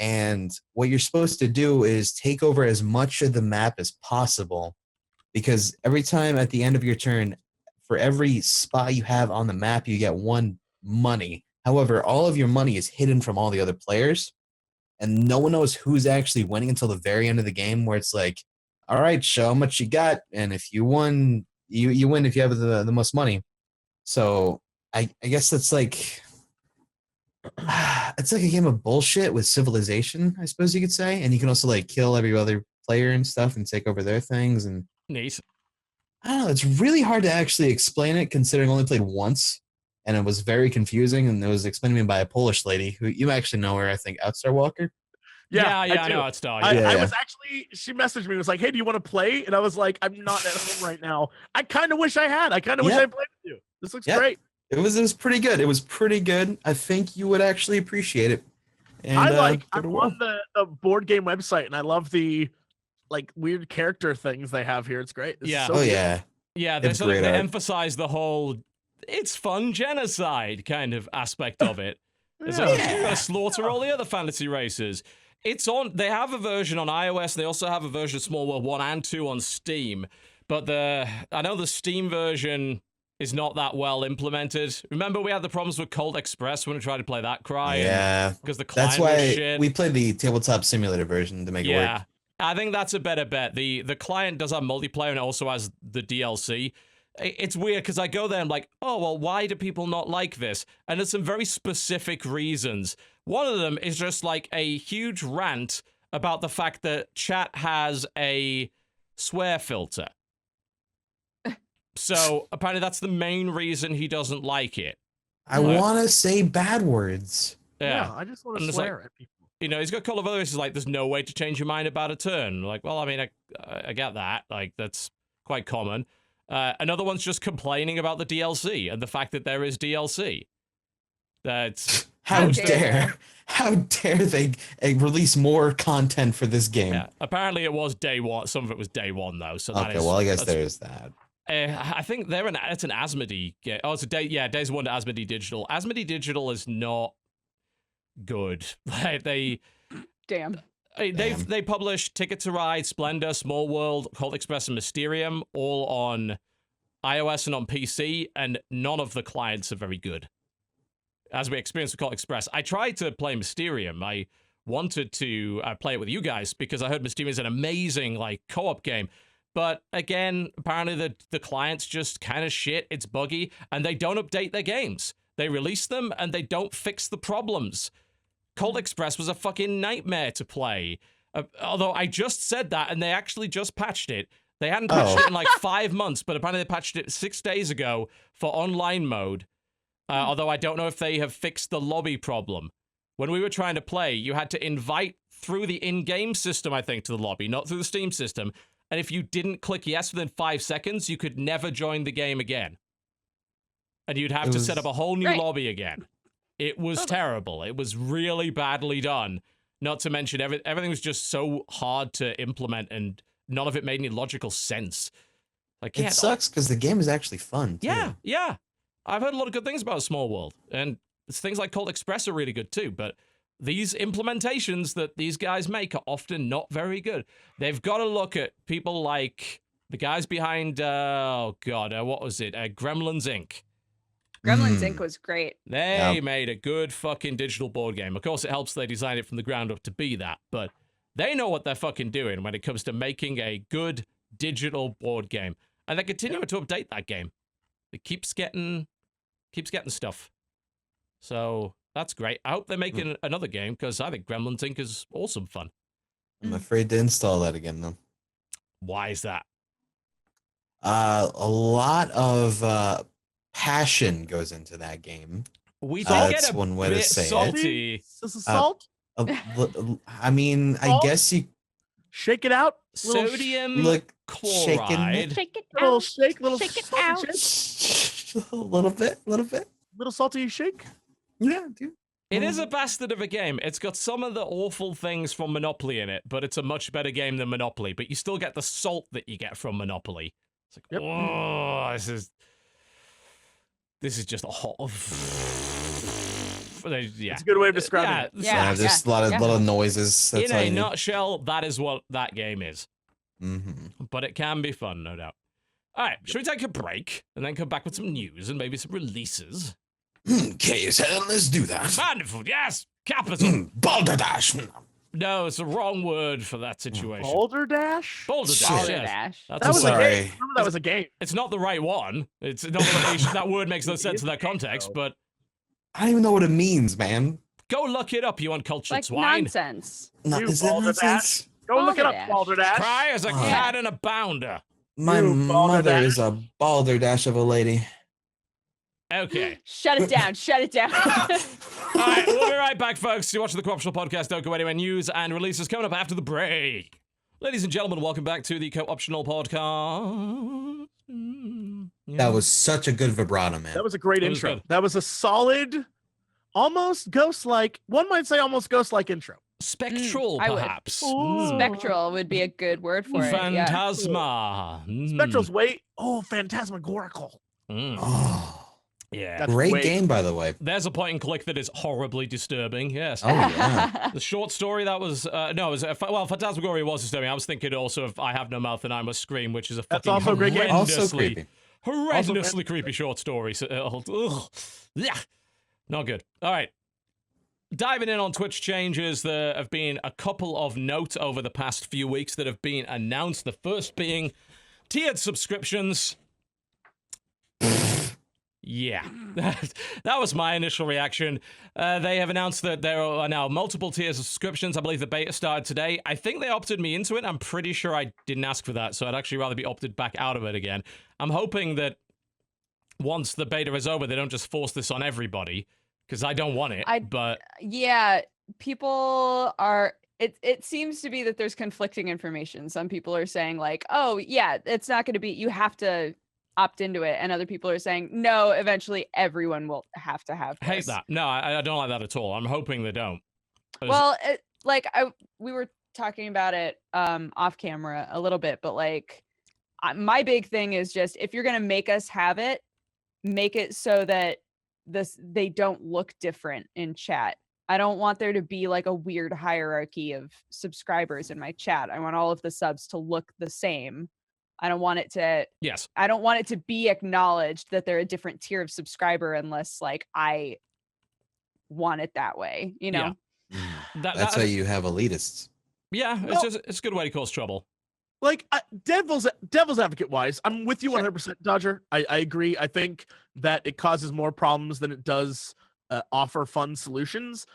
And what you're supposed to do is take over as much of the map as possible, because every time at the end of your turn, for every spot you have on the map, you get 1 money. However, all of your money is hidden from all the other players, and no one knows who's actually winning until the very end of the game, where it's like, all right, show how much you got, and if you won, you win if you have the most money. So I guess that's like... it's like a game of bullshit with civilization, I suppose you could say. And you can also like kill every other player and stuff and take over their things. And Neat. I don't know, it's really hard to actually explain it considering I only played once, and it was very confusing. And it was explained to me by a Polish lady who you actually know her, I think, Outstar Walker. Yeah, I do. know it's Star. I was actually, she messaged me, was like, hey, do you want to play? And I was like, I'm not at home right now. I kind of wish I had. I kind of wish I played with you. This looks great. It was pretty good. It was pretty good. I think you would actually appreciate it. And, I'm on the board game website, and I love the like weird character things they have here. It's great. This is so good. Yeah, they emphasize the whole it's fun genocide kind of aspect of it. It's like, you gotta slaughter all the other fantasy races. It's on. They have a version on iOS. They also have a version of Smallworld 1 and 2 on Steam. But I know the Steam version is not that well implemented. Remember, we had the problems with Colt Express when we tried to play that cry. Yeah, because the client that's why was shit. We played the tabletop simulator version to make it work. I think that's a better bet. The client does have multiplayer and it also has the DLC. It's weird because I go there and I'm like, oh, well, why do people not like this? And there's some very specific reasons. One of them is just like a huge rant about the fact that chat has a swear filter. So apparently that's the main reason he doesn't like it. I want to say bad words. Yeah, I just want to swear at people. You know, he's got a couple of other issues like there's no way to change your mind about a turn. Like, well, I mean, I get that. Like, that's quite common. Another one's just complaining about the DLC and the fact that there is DLC. That's how dare they release more content for this game? Yeah, apparently it was day one. Some of it was day one though. So okay, well, I guess there's that. I think it's an Asmodee game. Oh, it's Days One to Asmodee Digital. Asmodee Digital is not good. Like they publish Ticket to Ride, Splendor, Smallworld, Colt Express, and Mysterium all on iOS and on PC, and none of the clients are very good. As we experienced with Colt Express, I tried to play Mysterium. I wanted to play it with you guys because I heard Mysterium is an amazing like co-op game. But again, apparently the client's just kind of shit. It's buggy, and they don't update their games. They release them, and they don't fix the problems. Colt Express was a fucking nightmare to play. Although I just said that, and they actually just patched it. They hadn't patched it in like 5 months, but apparently they patched it 6 days ago for online mode. Although I don't know if they have fixed the lobby problem. When we were trying to play, you had to invite through the in-game system, I think, to the lobby, not through the Steam system. And if you didn't click yes within 5 seconds, you could never join the game again. And you'd have to set up a whole new lobby again. It was terrible. It was really badly done. Not to mention, everything was just so hard to implement, and none of it made any logical sense. Like, it sucks because the game is actually fun, too. Yeah. I've heard a lot of good things about Smallworld, and things like Colt Express are really good, too, but these implementations that these guys make are often not very good. They've got to look at people like the guys behind, what was it? Gremlins Inc. Gremlins Inc. was great. They made a good fucking digital board game. Of course, it helps they designed it from the ground up to be that, but they know what they're fucking doing when it comes to making a good digital board game. And they continue to update that game. It keeps getting stuff. So that's great. I hope they're making another game, because I think Gremlins Inc. is awesome fun. I'm afraid to install that again, though. Why is that? A lot of passion goes into that game. We did get one way to say salty. Is this a salt? I mean, I guess you shake it out. Sodium chloride. Shake it Little out. shake, little Shake it salty out. shake. a little bit. Little salty shake. Yeah, dude. It is a bastard of a game. It's got some of the awful things from Monopoly in it, but it's a much better game than Monopoly. But you still get the salt that you get from Monopoly. It's like, Yep. oh, this is just a hot. Yeah. It's a good way of describing it. Yeah, just a lot of little noises. That's In all a you need. nutshell, that is what that game is. Mm-hmm. But it can be fun, no doubt. All right, should we take a break and then come back with some news and maybe some releases? Okay, so let's do that. Wonderful, yes, capital. Balderdash. No, it's the wrong word for that situation. Boulder Dash? Boulder Dash, Boulder yes. Dash. That's That was a a word. sorry. game. Remember that was a game. It's not the right one. It's not that word makes no sense in that context, but I don't even know what it means, man. go look it up, you uncultured Like swine. nonsense. No, You is that Balderdash. nonsense? Go look it up, Balderdash. Balderdash. Cry as a cat and a bounder. My You mother balderdash. is a balderdash of a lady. Okay. Shut it down. Shut it down. All right, we'll be right back, folks. You watch the Co-optional Podcast. Don't go anywhere. News and releases coming up after the break. Ladies and gentlemen, welcome back to the Co-optional Podcast. That was such a good vibrato, man. That was a great That was intro. good. That was a solid, almost ghost-like, one might say almost ghost-like intro. spectral, I would. perhaps. Spectral would be a good word for it. Yeah. Phantasma. Spectral's phantasmagorical. Oh, Yeah. That's great way- game, by the way. There's a point and click that is horribly disturbing. Yes. Oh, yeah. The short story that was no, it was well, Phantasmagoria was disturbing. I was thinking also of I Have No Mouth and I Must Scream, which is a That's fucking also a great game. Also creepy. horrendously creepy short story. So, ugh. Yeah, not good. All right. Diving in on Twitch changes, there have been a couple of note over the past few weeks that have been announced. The first being tiered subscriptions. Yeah, that was my initial reaction. They have announced that there are now multiple tiers of subscriptions. I believe the beta started today. I think they opted me into it. I'm pretty sure I didn't ask for that, so I'd actually rather be opted back out of it again. I'm hoping that once the beta is over, they don't just force this on everybody, because I don't want it. But Yeah, people are. It seems to be that there's conflicting information. Some people are saying like, oh yeah, it's not going to be. You have to opt into it, and other people are saying no. Eventually, everyone will have to have. hate this. that. No, I don't like that at all. I'm hoping they don't. 'Cause- Well, we were talking about it off camera a little bit, but like my big thing is just if you're gonna make us have it, make it so that they don't look different in chat. I don't want there to be like a weird hierarchy of subscribers in my chat. I want all of the subs to look the same. I don't want it to yes. I don't want it to be acknowledged that they're a different tier of subscriber unless like I want it that way, you know? That's how you have elitists. Yeah, Well- it's a good way to cause trouble. Like devil's advocate wise, I'm with you 100%, Dodger. I agree. I think that it causes more problems than it does offer fun solutions.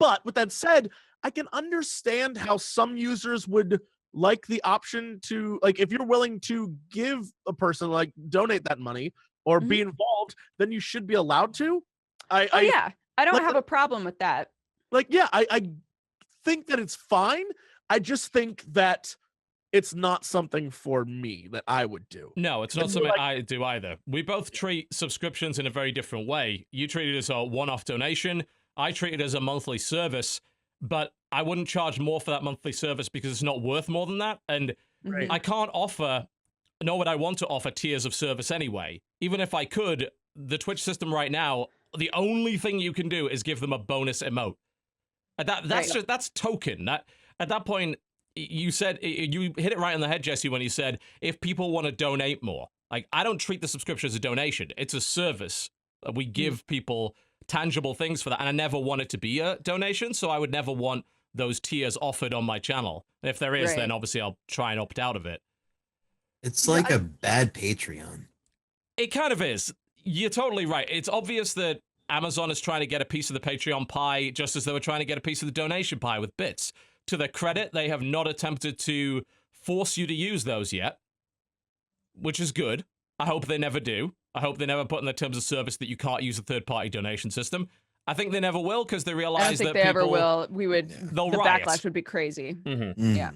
But with that said, I can understand how some users would like the option to, like, if you're willing to give a person, like, donate that money or be involved, then you should be allowed to. Yeah, I don't like, have a problem with that. I think that it's fine. I just think that it's not something for me that I would do. No, it's not And something like- I do either. We both treat subscriptions in a very different way. You treat it as a one-off donation. I treat it as a monthly service, but I wouldn't charge more for that monthly service because it's not worth more than that. And Right. I can't offer, nor would I want to offer tiers of service anyway. Even if I could, the Twitch system right now, the only thing you can do is give them a bonus emote. That's token. That at that point, you said you hit it right on the head, Jesse, when you said if people want to donate more. Like, I don't treat the subscription as a donation. It's a service. We give people tangible things for that, and I never want it to be a donation, so I would never want those tiers offered on my channel. If there is, then Right. obviously I'll try and opt out of it. It's like a bad Patreon. It kind of is. You're totally right. It's obvious that Amazon is trying to get a piece of the Patreon pie just as they were trying to get a piece of the donation pie with bits. To their credit, they have not attempted to force you to use those yet, which is good. I hope they never do. I hope they never put in their terms of service that you can't use a third-party donation system. I think they never will because they I don't realize think that they ever people will. We would. they'll The riot. backlash would be crazy. Mhm. Yeah.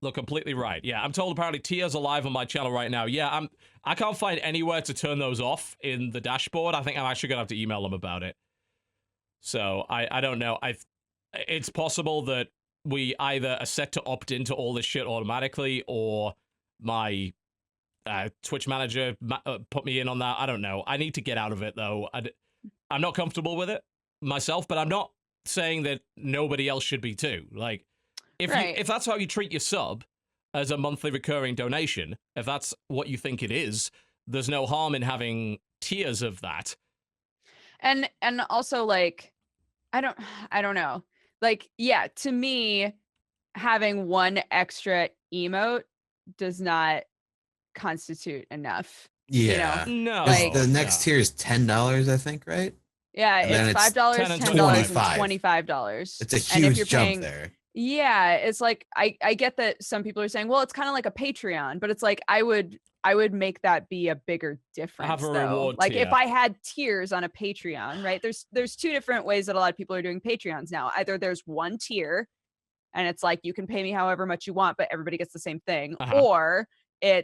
Look, completely right. Yeah, I'm told apparently tiers are live on my channel right now. Yeah, I can't find anywhere to turn those off in the dashboard. I think I'm actually gonna have to email them about it. So I don't know. It's possible that we either are set to opt into all this shit automatically, or my Twitch manager put me in on that. I don't know. I need to get out of it though. I'm not comfortable with it myself, but I'm not saying that nobody else should be too. Like, if that's how you treat your sub as a monthly recurring donation, if that's what you think it is, there's no harm in having tiers of that. And also, like, I don't know. Like, yeah, to me, having one extra emote does not constitute enough. Yeah. You know? No. Like, the next tier is $10, I think, right? Yeah, And then it's it's $5, $10 and $10, and $25. It's a And if huge you're jump paying, there. yeah, it's like I get that some people are saying, well, it's kind of like a Patreon, but it's like I would make that be a bigger difference. Have a though. reward Like tier. if I had tiers on a Patreon, right? There's two different ways that a lot of people are doing Patreons now. Either there's one tier, and it's like you can pay me however much you want, but everybody gets the same thing, or there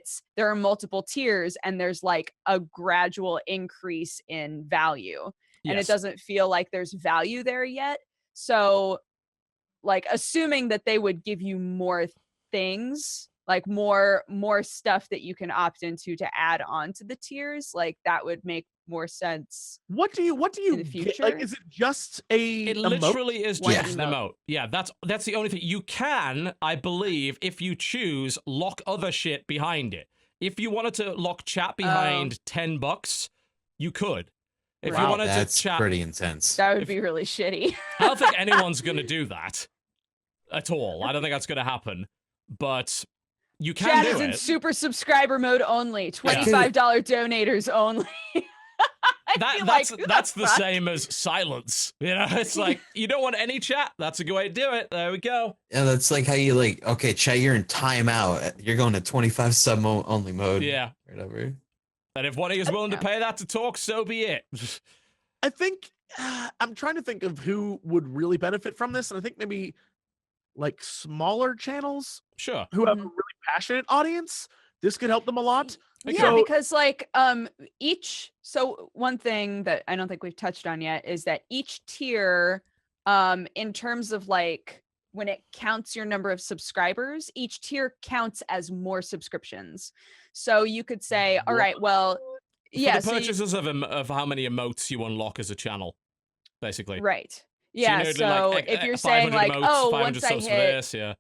are multiple tiers and there's like a gradual increase in value. And it doesn't feel like there's value there yet. So, like, assuming that they would give you more things, like more stuff that you can opt into to add on to the tiers, like that would make more sense. What do you in the get? future? Like, is it just a It emote? literally is One just an emote. emote. Yeah, that's the only thing. You can, I believe, if you choose, lock other shit behind it. If you wanted to lock chat behind $10, you could. If you wanted That's to chat, pretty intense. That would be really shitty. I don't think anyone's going to do that at all. I don't think that's going to happen. But you can Chat do is in it. super subscriber mode only. $25 donators only. That's the same as silence. You know, it's like, you don't want any chat. That's a good way to do it. There we go. Yeah, that's like how you like, okay, chat, you're in timeout. You're going to 25 sub only mode. Yeah. Whatever. And if one of you is willing to pay that to talk, so be it. I think I'm trying to think of who would really benefit from this, and I think maybe like smaller channels Sure. who have a really passionate audience. This could help them a lot. Yeah, So- because like one thing that I don't think we've touched on yet is that each tier, in terms of like when it counts your number of subscribers, each tier counts as more subscriptions. So you could say, all right, well, yeah, For the purchases of how many emotes you unlock as a channel, basically. right. Yeah, you so know, like, if you're saying 500 like, emotes, oh, 500 once I subs for hit, this, yeah.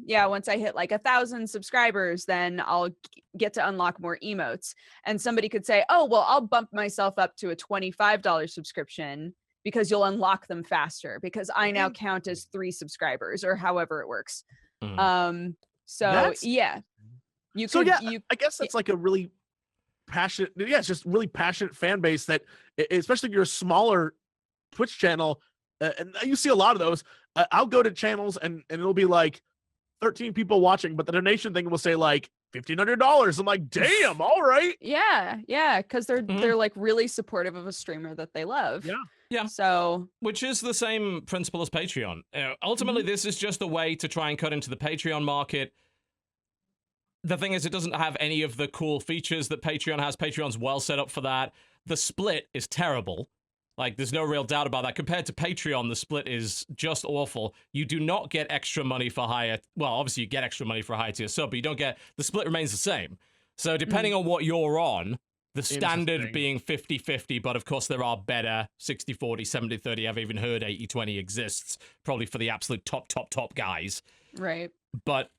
yeah, once I hit like 1,000 subscribers, then I'll get to unlock more emotes. And somebody could say, oh, well, I'll bump myself up to a $25 subscription because you'll unlock them faster because I now count as 3 subscribers or however it works. So That's- yeah, you So could, yeah, you, I guess that's like a really passionate. Yeah, it's just really passionate fan base that, especially if you're a smaller Twitch channel, and you see a lot of those. I'll go to channels and it'll be like 13 people watching, but the donation thing will say like $1,500. I'm like, damn, all right. yeah, because they're like really supportive of a streamer that they love. Yeah. So Which is the same principle as Patreon. Ultimately, this is just a way to try and cut into the Patreon market. The thing is, it doesn't have any of the cool features that Patreon has. Patreon's well set up for that. The split is terrible. Like, there's no real doubt about that. Compared to Patreon, the split is just awful. You do not get extra money for higher... Well, obviously, you get extra money for a higher tier sub, but you don't get... The split remains the same. So, depending on what you're on, the standard being 50-50, but of course, there are better 60-40, 70-30. I've even heard 80-20 exists, probably for the absolute top guys. right. But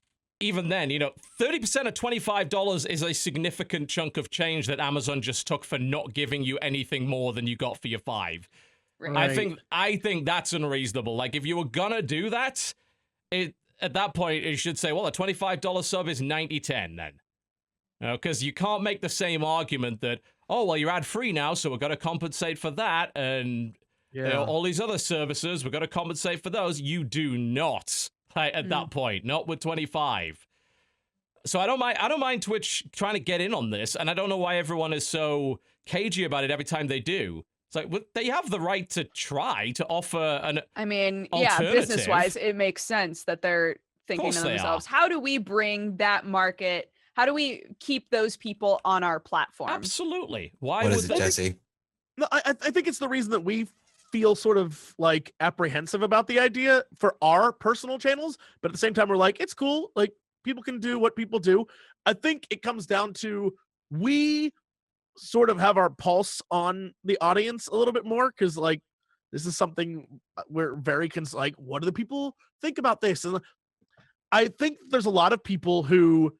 even then, you know, 30% of $25 is a significant chunk of change that Amazon just took for not giving you anything more than you got for your $5. Right. I think that's unreasonable. Like, if you were gonna do that, at that point, you should say, well, a $25 sub is 90-10 then. Because you can't make the same argument that, oh, well, you're ad-free now, so we're going to compensate for that, and you know, all these other services, we're going to compensate for those. You do not. At that point, not with 25. So I don't mind Twitch trying to get in on this, and I don't know why everyone is so cagey about it every time they do. It's like, well, they have the right to try to offer an I mean, yeah, alternative. business-wise, it makes sense that they're thinking to course they themselves, how do we bring that market, how do we keep those people on our platform? Absolutely. Why What would is it, they? Jesse? No, I think it's the reason that we feel sort of like apprehensive about the idea for our personal channels, but at the same time we're like, it's cool, like people can do what people do. I think it comes down to we sort of have our pulse on the audience a little bit more, because like this is something we're very like, what do the people think about this? And I think there's a lot of people who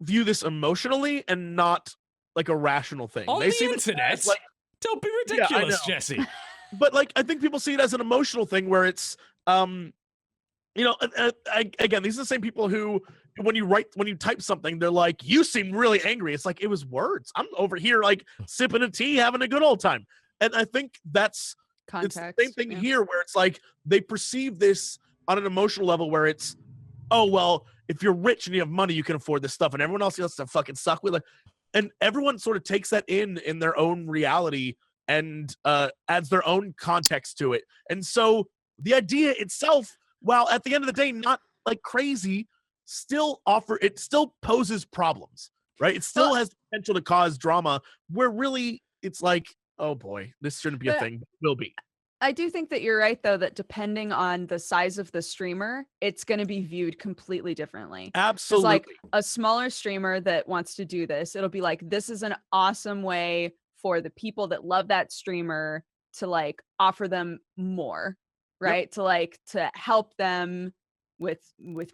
view this emotionally and not like a rational thing. On They the see this internet? as, like, Don't be Yeah, I ridiculous, know. Jesse. but like I think people see it as an emotional thing where it's again, these are the same people who when you type something, they're like, you seem really angry. It's like, it was words. I'm over here like sipping a tea, having a good old time. And I think it's the same thing here, where it's like they perceive this on an emotional level where it's, oh well, if you're rich and you have money, you can afford this stuff, and everyone else has to fucking suck with it. And everyone sort of takes that in their own reality and adds their own context to it. And so the idea itself, while at the end of the day not like crazy, still poses problems, right? It still has the potential to cause drama, where really it's like, oh boy, this shouldn't be a thing, but it will be. I do think that you're right, though, that depending on the size of the streamer, it's going to be viewed completely differently. Absolutely. Like a smaller streamer that wants to do this, it'll be like, this is an awesome way for the people that love that streamer to like offer them more, right? Yep. To help them with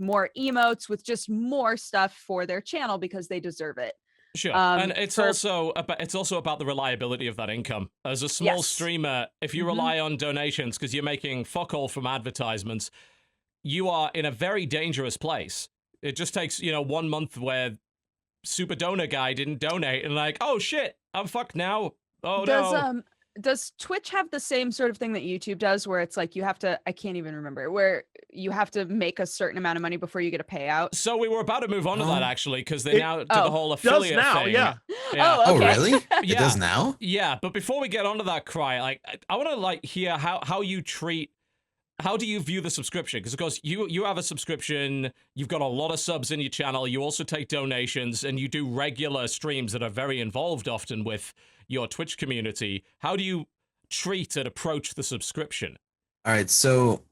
more emotes, with just more stuff for their channel because they deserve it. Sure, and it's also about the reliability of that income. As a small streamer, if you rely on donations because you're making fuck all from advertisements, you are in a very dangerous place. It just takes 1 month where Super Donor guy didn't donate, and like, oh shit, I'm fucked now. Oh no. Does Twitch have the same sort of thing that YouTube does, where it's like you have to, I can't even remember, where you have to make a certain amount of money before you get a payout? So we were about to move on to that, actually, because they now do the whole affiliate now, thing. Yeah. Oh, okay. really? It does now? Yeah, but before we get onto that, Cry, like, I want to like hear how you treat, how do you view the subscription? Because of course you have a subscription, you've got a lot of subs in your channel, you also take donations, and you do regular streams that are very involved often with your Twitch community. How do you treat and approach the subscription? All right, so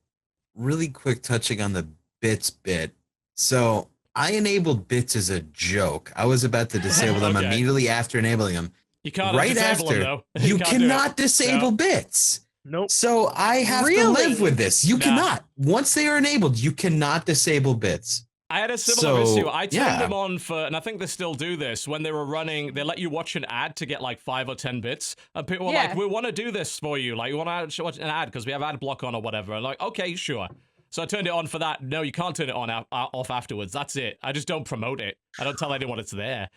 really quick touching on the bits bit. So I enabled bits as a joke. I was about to disable them immediately after enabling them. You can't right disable after. them, though. You cannot disable bits. Nope. So I have to live with this. You cannot. Once they are enabled, you cannot disable bits. I had a similar issue. I turned them on for, and I think they still do this, when they were running, they let you watch an ad to get like 5 or 10 bits. And people were like, we want to do this for you. Like, we want to watch an ad because we have ad block on or whatever. I'm like, okay, sure. So I turned it on for that. No, you can't turn it on off afterwards. That's it. I just don't promote it. I don't tell anyone it's there.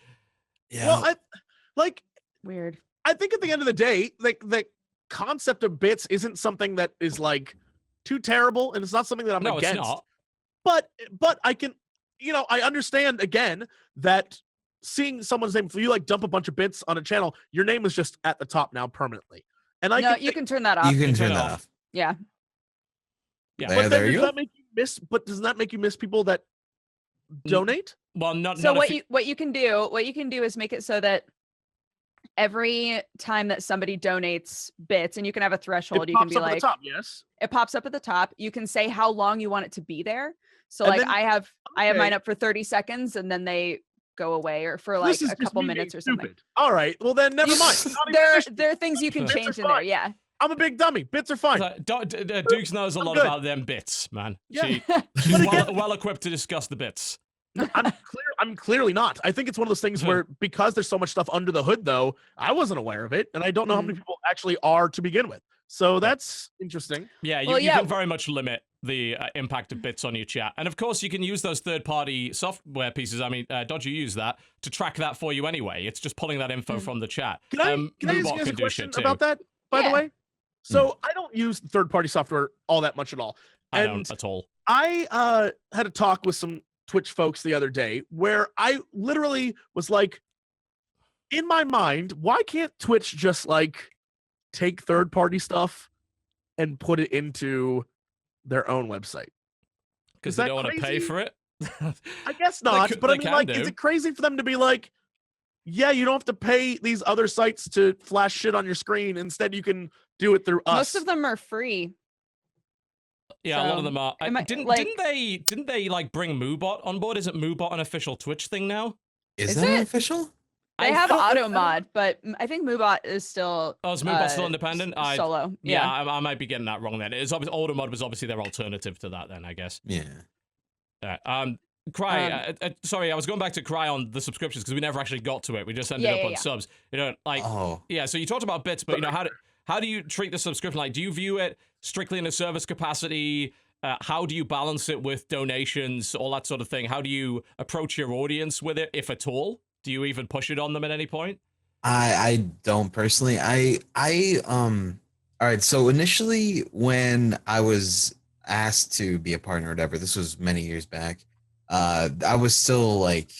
Yeah. Well, weird. I think at the end of the day, like the concept of bits isn't something that is like too terrible, and it's not something that I'm against. It's not. But I can, I understand again that seeing someone's name, if you like dump a bunch of bits on a channel, your name is just at the top now permanently. And you can turn that off. You can turn that off. Yeah. Yeah. But then does that make you miss? But does that make you miss people that donate? Well, not. So what you can do is make it so that every time that somebody donates bits, and you can have a threshold, you can be like, at the top, yes. It pops up at the top. You can say how long you want it to be there. So like I have mine up for 30 seconds, and then they go away, or for like a couple minutes or something. All right. Well then never mind. There are things you can change in there. Yeah. I'm a big dummy. Bits are fine. Dukes knows a lot about them bits, man. Yeah. She's well equipped to discuss the bits. I'm clearly not. I think it's one of those things where, because there's so much stuff under the hood, though, I wasn't aware of it, and I don't know how many people actually are to begin with. So that's interesting. Yeah, you can very much limit the impact of bits on your chat. And of course, you can use those third-party software pieces. I mean, Dodgy used that to track that for you anyway. It's just pulling that info from the chat. Can I ask you guys a question about that, by the way? So I don't use third-party software all that much at all. I don't at all. I had a talk with some Twitch folks the other day where I literally was like, in my mind, why can't Twitch just like take third-party stuff and put it into their own website? Because they don't want to pay for it? I guess not. But I mean, like, is it crazy for them to be like, yeah, you don't have to pay these other sites to flash shit on your screen. Instead, you can do it through us. Most of them are free. Yeah, a lot of So, them are. Didn't they like bring Moobot on board? Isn't Moobot an official Twitch thing now? Is Is that it? official? They have auto mod, but I think Moobot is still. Oh, is Moobot still independent? Solo. Yeah, I might be getting that wrong then. It's obviously auto mod was obviously their alternative to that then, I guess. Yeah. Cry. Sorry, I was going back to Cry on the subscriptions because we never actually got to it. We just ended up on subs. You know, like yeah. So you talked about bits, but you know how do you treat the subscription? Like, do you view it strictly in a service capacity? How do you balance it with donations, all that sort of thing? How do you approach your audience with it, if at all? Do you even push it on them at any point? I don't personally. All right. So initially, when I was asked to be a partner or whatever, this was many years back. I was still like,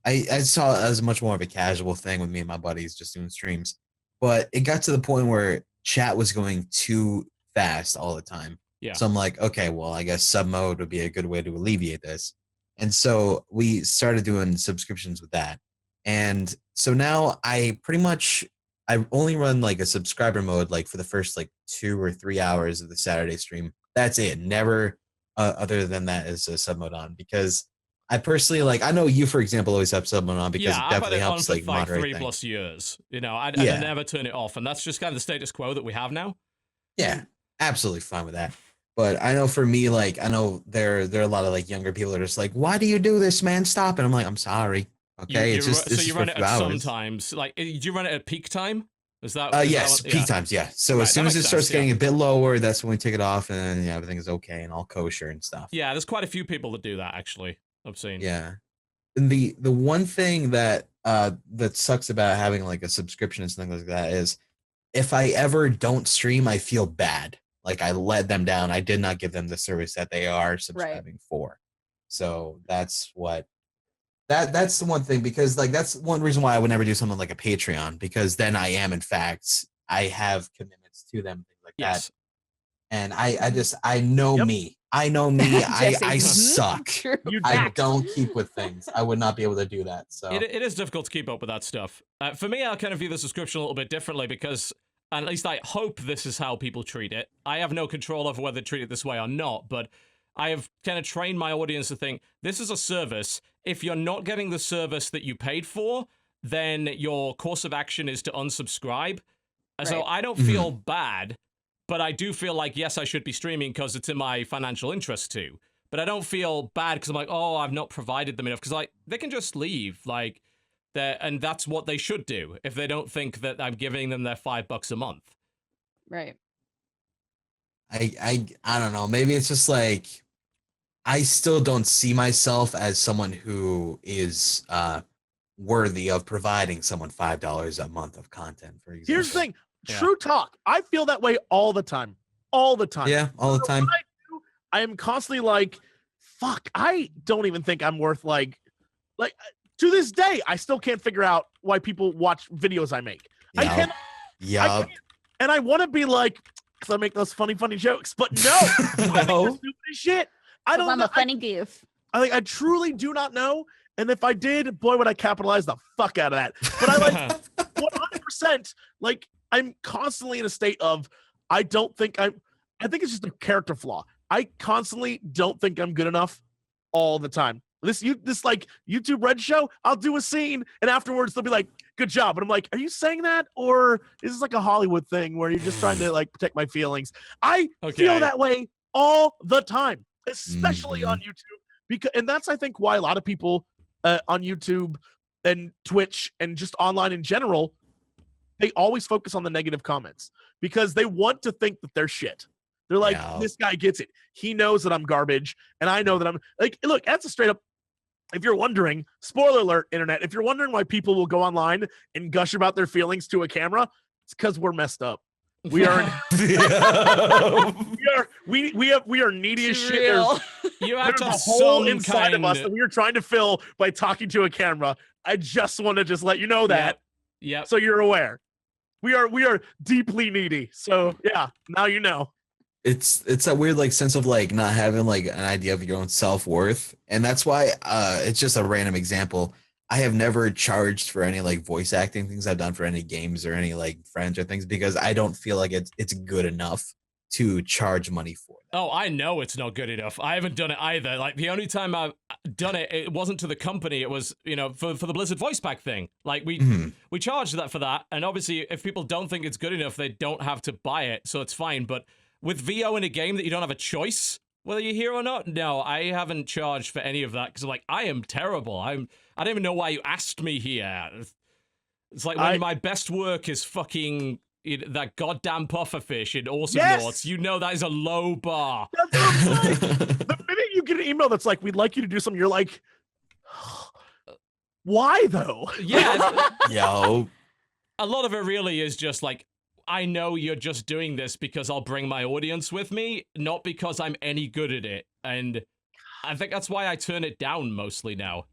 I saw it as much more of a casual thing with me and my buddies just doing streams. But it got to the point where chat was going too fast all the time. Yeah. So I'm like, okay, well, I guess sub mode would be a good way to alleviate this. And so we started doing subscriptions with that. And so now I only run like a subscriber mode like for the first like 2 or 3 hours of the Saturday stream. That's it. Never other than that is a sub mode on, because I personally like, I know you, for example, always have sub mode on because it definitely helps like moderate things. 3+ years. You know, I never turn it off, and that's just kind of the status quo that we have now. Yeah, absolutely fine with that. But I know for me, like, I know there are a lot of like younger people that are just like, why do you do this, man? Stop it. I'm like, I'm sorry. Okay, it's just so you run it at hours. sometimes. Like, do you run it at peak time? Is that? Yes, peak times. Yeah. So as soon as it starts getting a bit lower, that's when we take it off, and everything is okay and all kosher and stuff. Yeah, there's quite a few people that do that actually. I've seen. Yeah. And the one thing that that sucks about having like a subscription and something like that is, if I ever don't stream, I feel bad. Like I let them down. I did not give them the service that they are subscribing for. So that's what. That's the one thing, because like that's one reason why I would never do something like a Patreon, because then I have commitments to them, things like that. And I know me. I know me. I suck. I don't keep with things. I would not be able to do that. So it is difficult to keep up with that stuff. For me, I kind of view the subscription a little bit differently, because at least I hope this is how people treat it. I have no control over whether they treat it this way or not, but I have kind of trained my audience to think this is a service. If you're not getting the service that you paid for, then your course of action is to unsubscribe. So I don't feel bad, but I do feel like, yes, I should be streaming because it's in my financial interest too. But I don't feel bad because I'm like, oh, I've not provided them enough. Because like they can just leave, like, and that's what they should do if they don't think that I'm giving them their $5 a month. Right. I don't know. Maybe it's just like, I still don't see myself as someone who is worthy of providing someone $5 a month of content, for example. Here's the thing. True talk. I feel that way all the time. All the time. Yeah, all the time. I am constantly like, fuck, I don't even think I'm worth like to this day, I still can't figure out why people watch videos I make. Yep. I can't. Yep. And I want to be like, because I make those funny jokes, but no. I make the stupidest shit. I don't know. I'm a funny goof. I truly do not know. And if I did, boy, would I capitalize the fuck out of that. But I like 100%, like I'm constantly in a state of, I think it's just a character flaw. I constantly don't think I'm good enough all the time. This like YouTube Red show, I'll do a scene and afterwards they'll be like, good job. And I'm like, are you saying that? Or is this like a Hollywood thing where you're just trying to like protect my feelings? I feel that way all the time, especially on YouTube. And that's, I think, why a lot of people on YouTube and Twitch and just online in general, they always focus on the negative comments because they want to think that they're shit. They're like, this guy gets it. He knows that I'm garbage. And I know that I'm like, look, that's a straight up, if you're wondering, spoiler alert, internet, if you're wondering why people will go online and gush about their feelings to a camera, it's because we're messed up. We are we are needy as shit. You have there's a hole inside of us that we are trying to fill by talking to a camera. I just want to just let you know that. Yeah. So you're aware. We are deeply needy. So yeah, now you know. It's that weird like sense of like not having like an idea of your own self-worth, and that's why it's just a random example. I have never charged for any like voice acting things I've done for any games or any like friends or things because I don't feel like it's good enough to charge money for that. Oh, I know it's not good enough. I haven't done it either. Like, the only time I've done it, it wasn't to the company. It was, you know, for the Blizzard voice pack thing. Like, we charged that for that. And obviously, if people don't think it's good enough, they don't have to buy it. So it's fine. But with VO in a game that you don't have a choice whether you're here or not, no, I haven't charged for any of that. Because, like, I am terrible. I don't even know why you asked me here. It's like when my best work is fucking... that goddamn pufferfish in Awesome Noughts, you know that is a low bar. That's what I'm saying. The minute you get an email that's like, we'd like you to do something, you're like, why though? Yeah. Yo. A lot of it really is just like, I know you're just doing this because I'll bring my audience with me, not because I'm any good at it. And I think that's why I turn it down mostly now.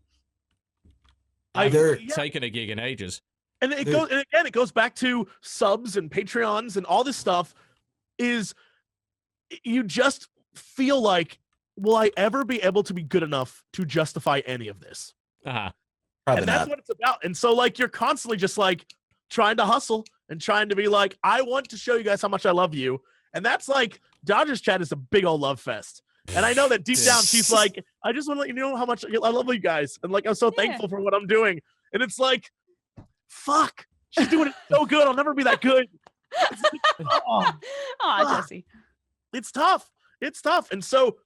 I've taken a gig in ages. And it goes, and again, it goes back to subs and Patreons and all this stuff. Is you just feel like, will I ever be able to be good enough to justify any of this? Uh-huh. Probably And that's not. what it's about. And so, like, you're constantly just like trying to hustle and trying to be like, I want to show you guys how much I love you. And that's like, Dodgers Chat is a big old love fest. And I know that deep down, she's like, I just want to let you know how much I love you guys. And like, I'm so thankful for what I'm doing. And it's like, fuck, she's doing it so good. I'll never be that good. It's like, Jesse. It's tough. It's tough. And so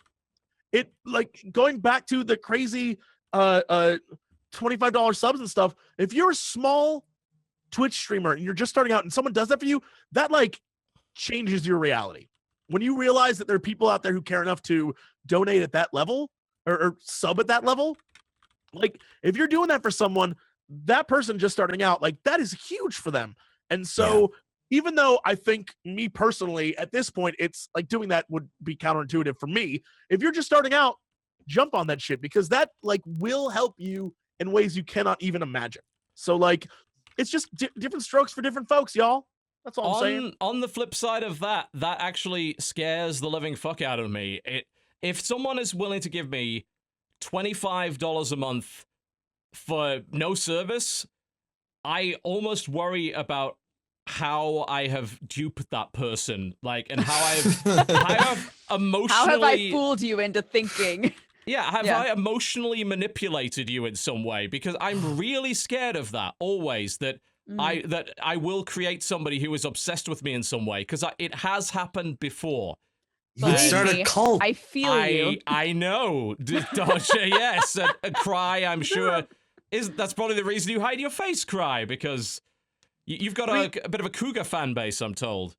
it, like, going back to the crazy $25 subs and stuff, if you're a small Twitch streamer and you're just starting out and someone does that for you, that like changes your reality. When you realize that there are people out there who care enough to donate at that level or sub at that level, like if you're doing that for someone, that person just starting out, like that is huge for them. And so even though I think me personally at this point, it's like doing that would be counterintuitive for me. If you're just starting out, jump on that shit because that like will help you in ways you cannot even imagine. So like, it's just different strokes for different folks, y'all. That's all I'm saying. On the flip side of that, that actually scares the living fuck out of me. If someone is willing to give me $25 a month for no service, I almost worry about how I have duped that person, like, and how I've emotionally... How have I fooled you into thinking? Yeah, have I emotionally manipulated you in some way? Because I'm really scared of that, always, that I will create somebody who is obsessed with me in some way, because it has happened before. You can start a cult. I feel you. I know, Dodger, yes. A Cry, I'm sure, that's probably the reason you hide your face, Cry, because you've got a bit of a Cougar fan base, I'm told.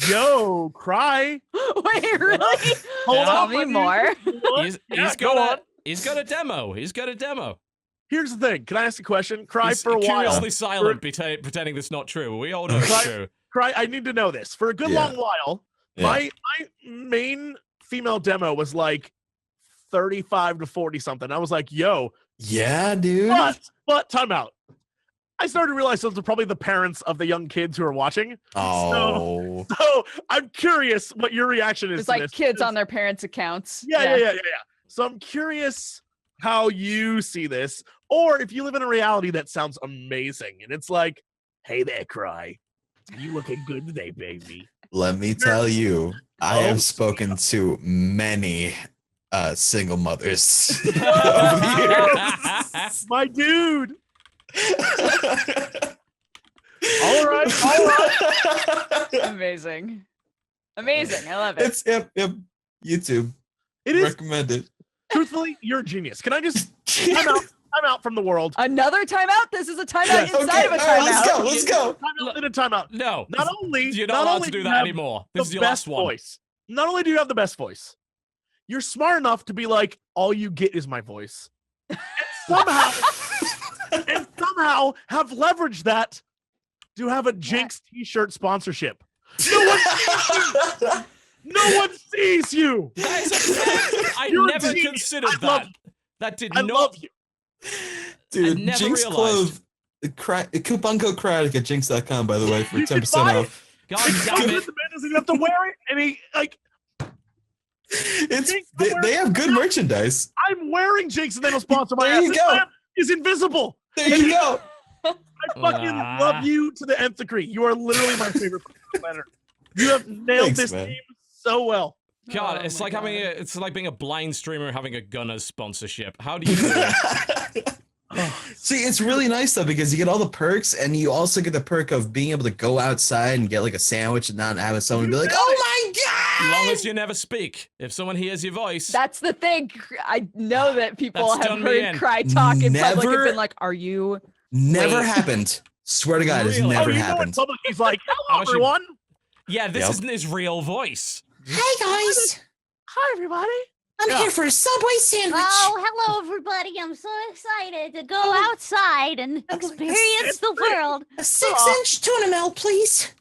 Yo, Cry. Wait, really? Hold Tell on, me more. He's got a demo. He's got a demo. Here's the thing. Can I ask a question? Cry He's for a while. curiously silent, pretending that's not true. We all know it's true. Cry, I need to know this. For a good long while, my main female demo was like 35 to 40 something. I was like, yo. Yeah, dude. But time out. I started to realize those are probably the parents of the young kids who are watching. Oh. So I'm curious what your reaction is It's to like this. kids on their parents' accounts. Yeah. So I'm curious how you see this, or if you live in a reality that sounds amazing and it's like, hey there, Cry. You looking good today, baby. Let me tell you, I have spoken to many single mothers over the years. My dude. All right. Amazing. I love it. It's YouTube. It is. Recommend it. Truthfully, you're a genius. Can I just time out from the world? Another timeout? This is a timeout inside of a timeout. Right, let's go. Timeout. No. Not only you're not allowed to do that anymore. This is your last one. Voice. Not only do you have the best voice, you're smart enough to be like, all you get is my voice. And somehow have leveraged that to have a Jinx t-shirt sponsorship. No one sees you. I never considered that. That did not. I love you. Dude, Jinx clothes. Coupon code Cry at jinx.com, by the way, for 10% off. God damn it. The man doesn't even have to wear it, and he like. They have good merchandise. I'm wearing Jinx, and they don't sponsor my There ass. you go. Is invisible. There you go. I fucking love you to the nth degree. You are literally my favorite player. You have nailed Thanks, this man. game so well. God, Oh it's my like God. it's like being a blind streamer having a Gunners sponsorship. How do you do it? See, it's really nice though because you get all the perks, and you also get the perk of being able to go outside and get like a sandwich and not have someone be like, "Oh my As god!" long as you never speak. If someone hears your voice, That's the thing. I know that people That's have done me in. heard Cry talk in public and Never- been like, "Are you?" Never Wait. happened. Swear to God, it's Really? never you know in happened. public, he's like, "Hello, Honestly- everyone. yeah, this Yep. isn't his real voice. Hey guys, Hi, everybody." I'm Yeah. here for a Subway sandwich. Oh, hello, everybody. I'm so excited to go outside and experience the world. A 6-inch tuna melt, please.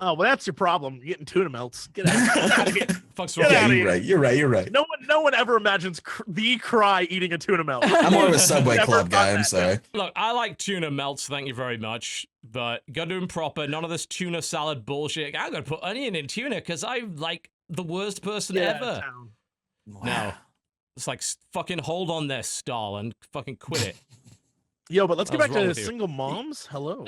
Oh, well, that's your problem. You're getting tuna melts. Get out of here. Fuck's Get wrong out with of you? here. You're right. No one ever imagines the Cry eating a tuna melt. I'm more of a Subway Never Club thought guy. I'm that. sorry. Look, I like tuna melts, thank you very much, but gotta do them proper. None of this tuna salad bullshit. I'm gonna put onion in tuna because I'm like the worst person ever. Town. No. It's like, fucking hold on there, Stalin. Fucking quit it. Yo, but let's get What's back wrong to with you? single moms. Hello.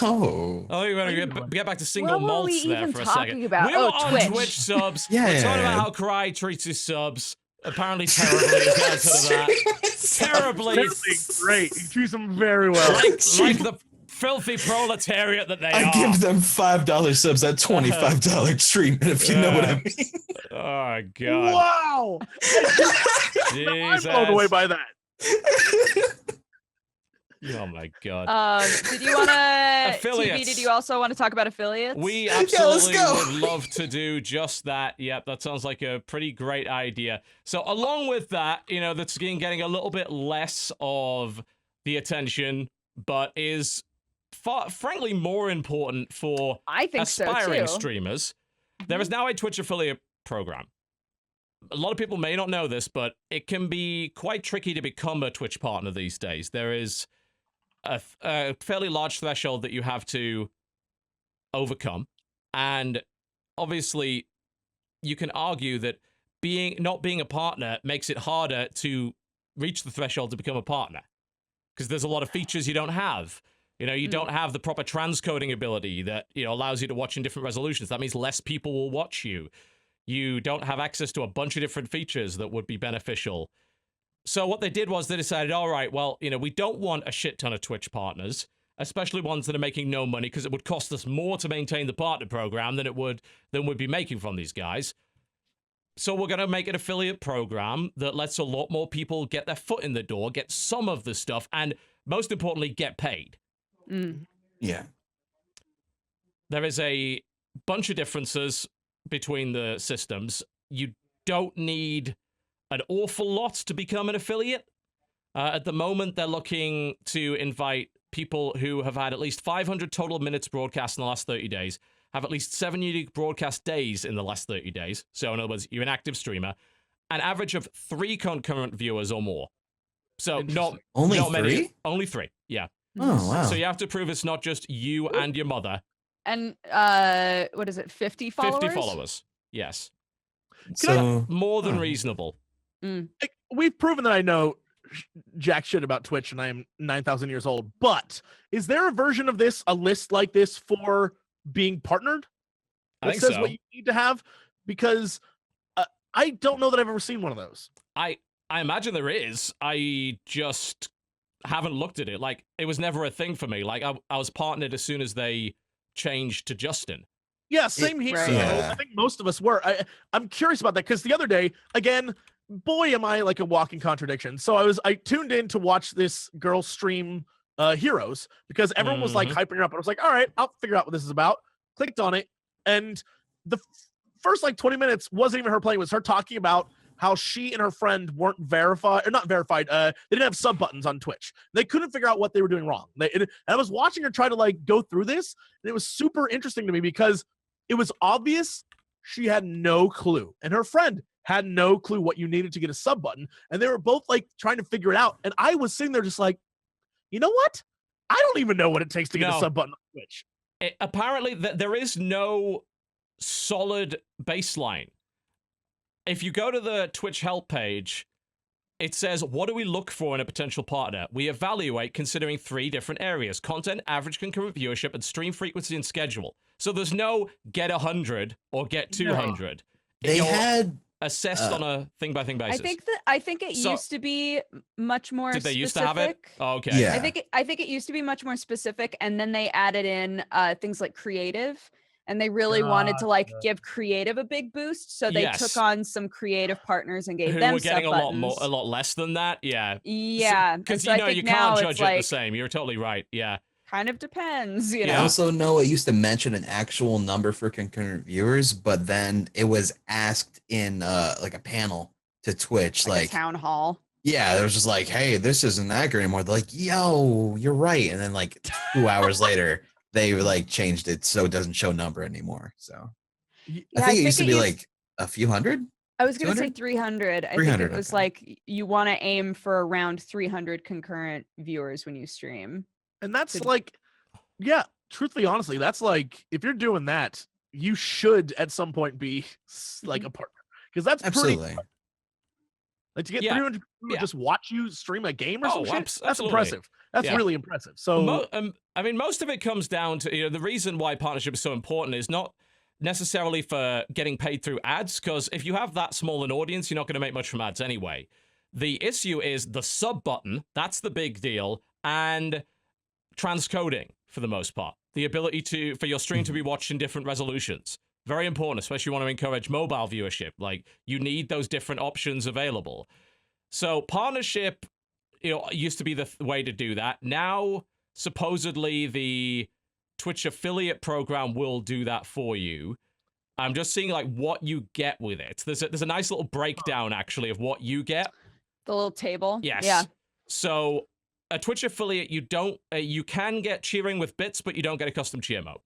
Oh. Oh, you want to get back to single What were we malts there even for a talking second. about? We were Oh, on Twitch. Twitch subs. Yeah, We're yeah, talking yeah. about how Cry treats his subs. Apparently terribly. He's got to that. Terribly. Really great. You treat them very well. Like the filthy proletariat that they I are. give them $5 subs at $25 treatment, if you know what I mean. Oh, God. Wow. I'm Jesus. blown away by that. Oh, my God. Did you want to? TV, Affiliates. did you also want to talk about affiliates? We let's absolutely go. would love to do just that. Yep, that sounds like a pretty great idea. So along with that, that's getting a little bit less of the attention, but is frankly more important for I think so aspiring too. streamers. There is now a Twitch affiliate program. A lot of people may not know this, but it can be quite tricky to become a Twitch partner these days. There is a fairly large threshold that you have to overcome, and obviously you can argue that not being a partner makes it harder to reach the threshold to become a partner, because there's a lot of features you don't have. You don't have the proper transcoding ability that allows you to watch in different resolutions. That means less people will watch you. You don't have access to a bunch of different features that would be beneficial. So what they did was they decided, all right, well, we don't want a shit ton of Twitch partners, especially ones that are making no money, because it would cost us more to maintain the partner program than we'd be making from these guys. So we're going to make an affiliate program that lets a lot more people get their foot in the door, get some of the stuff, and most importantly, get paid. Yeah. There is a bunch of differences between the systems. You don't need an awful lot to become an affiliate. At the moment, they're looking to invite people who have had at least 500 total minutes broadcast in the last 30 days, have at least 7 unique broadcast days in the last 30 days. So in other words, you're an active streamer, an average of 3 concurrent viewers or more. So not Only not many. 3? Only 3, yeah. Oh, wow. So you have to prove it's not just you and your mother. And what is it? 50 followers. 50 followers, yes. So, More than reasonable. We've proven that I know jack shit about Twitch and I am 9,000 years old, but is there a version of this, a list like this for being partnered? I That think says so. what you need to have? Because I don't know that I've ever seen one of those. I imagine there is. I just haven't looked at it. Like, it was never a thing for me. Like, I was partnered as soon as they changed to Justin. Yeah, same here. Right. Yeah. I think most of us were. I'm curious about that because the other day, again, boy, am I like a walking contradiction. So I tuned in to watch this girl stream Heroes because everyone was like hyping her up. I was like, all right, I'll figure out what this is about. Clicked on it, and the first like 20 minutes wasn't even her playing. It was her talking about how she and her friend weren't verified, or not verified. They didn't have sub buttons on Twitch. They couldn't figure out what they were doing wrong. And I was watching her try to like go through this, and it was super interesting to me because it was obvious she had no clue, and her friend had no clue what you needed to get a sub button, and they were both like trying to figure it out. And I was sitting there just like, you know what? I don't even know what it takes to get a sub button on Twitch. Apparently, there is no solid baseline. If you go to the Twitch help page, it says, what do we look for in a potential partner? We evaluate considering 3 different areas: content, average concurrent viewership, and stream frequency and schedule. So there's no get 100 or get 200. They You're had assessed on a thing-by-thing basis. I think it used to be much more Did they specific. used to have it? Oh, okay. Yeah. I think it used to be much more specific, and then they added in things like creative, and they really wanted to like give creative a big boost, so they took on some creative partners and gave Who them were getting sub-buttons. a lot less than that. Yeah. Yeah, Because so you know I think you now can't it's judge it the like, same. You're totally right. Yeah. kind of depends, you I know. also know it used to mention an actual number for concurrent viewers, but then it was asked in like a panel to Twitch, Like a town hall. yeah, there was just like, hey, this isn't accurate anymore. They're like, yo, you're right. And then like 2 hours later, they like changed it so it doesn't show number anymore. So I think it used to be like a few hundred. I was going to say 200? 300. I think 300, it was okay. like you want to aim for around 300 concurrent viewers when you stream. And that's Could- like, yeah, truthfully, honestly, that's like, if you're doing that, you should at some point be like a partner, because that's pretty. Absolutely. Like to get Yeah. 300 people to just watch you stream a game or some Oh, shit. That's absolutely. impressive. That's Yeah. really impressive. So I mean, most of it comes down to, the reason why partnership is so important is not necessarily for getting paid through ads, because if you have that small an audience, you're not going to make much from ads anyway. The issue is the sub button. That's the big deal. And transcoding, for the most part. The ability for your stream to be watched in different resolutions. Very important, especially if you want to encourage mobile viewership. Like, you need those different options available. So partnership, used to be the way to do that. Now, supposedly, the Twitch affiliate program will do that for you. I'm just seeing like what you get with it. There's a nice little breakdown actually of what you get. The little table. Yes. Yeah. So a Twitch affiliate, you can get cheering with bits, but you don't get a custom cheer emote.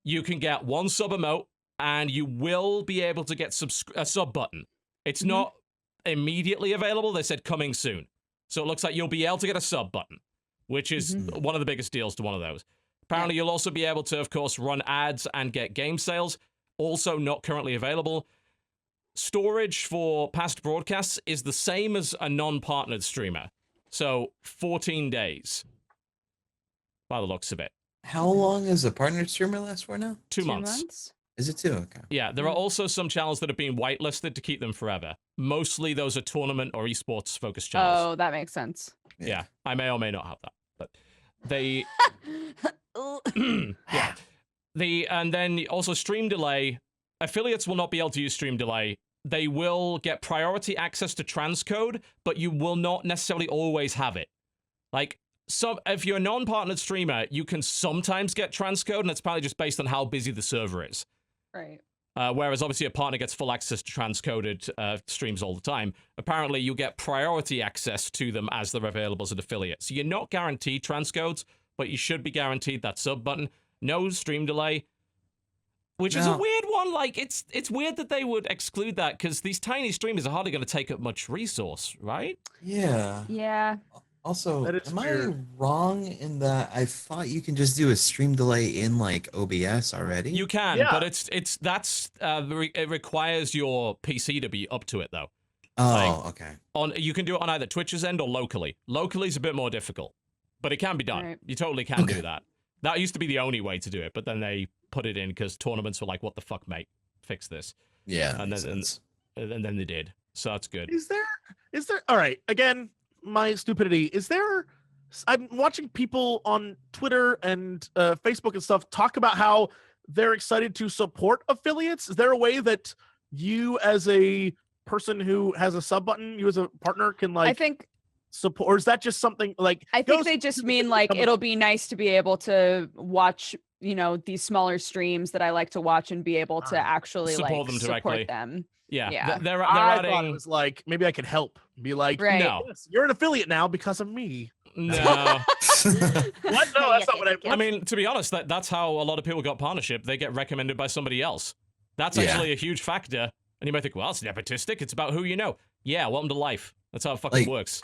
You can get one sub emote, and you will be able to get a sub button. It's not immediately available. They said coming soon. So it looks like you'll be able to get a sub button, which is one of the biggest deals to one of those. Apparently, you'll also be able to, of course, run ads and get game sales. Also not currently available. Storage for past broadcasts is the same as a non-partnered streamer. So 14 days, by the looks of it. How long is a partner streamer last for now? 2 months. Is it 2? Okay. Yeah, there are also some channels that have been whitelisted to keep them forever. Mostly those are tournament or esports focused channels. Oh, that makes sense. Yeah, I may or may not have that, but they. Yeah, and then also stream delay. Affiliates will not be able to use stream delay. They will get priority access to transcode, but you will not necessarily always have it. Like, if you're a non-partnered streamer, you can sometimes get transcode, and it's probably just based on how busy the server is. Right. Whereas obviously a partner gets full access to transcoded streams all the time. Apparently you get priority access to them as they're available as an affiliate. So you're not guaranteed transcodes, but you should be guaranteed that sub button. No stream delay, which is a weird one. Like, it's weird that they would exclude that, because these tiny streamers are hardly going to take up much resource, right? Yeah. Yeah. Also, That is am I weird. wrong in that I thought you can just do a stream delay in like OBS already? You can, Yeah. but it requires your PC to be up to it though. Oh, okay. You can do it on either Twitch's end or locally. Locally is a bit more difficult, but it can be done. Right. You totally can do that. That used to be the only way to do it, but then they put it in because tournaments were like, "What the fuck, mate? Fix this." Yeah. And makes then sense. and then they did. So that's good. Is there all right, again, my stupidity, I'm watching people on Twitter and Facebook and stuff talk about how they're excited to support affiliates. Is there a way that you as a person who has a sub button, you as a partner can like I think support, or is that just something like they just mean like it'll be nice to be able to watch, these smaller streams that I like to watch and be able to actually Support like them directly. support them. Yeah, Yeah. They're I thought it adding. was like maybe I could help. Be like, Right. No, yes, you're an affiliate now because of me. no. What? No, that's not what I mean, to be honest, that's how a lot of people got partnership. They get recommended by somebody else. That's actually a huge factor. And you might think, well, it's nepotistic. It's about who you know. Yeah, welcome to life. That's how it fucking Like, works,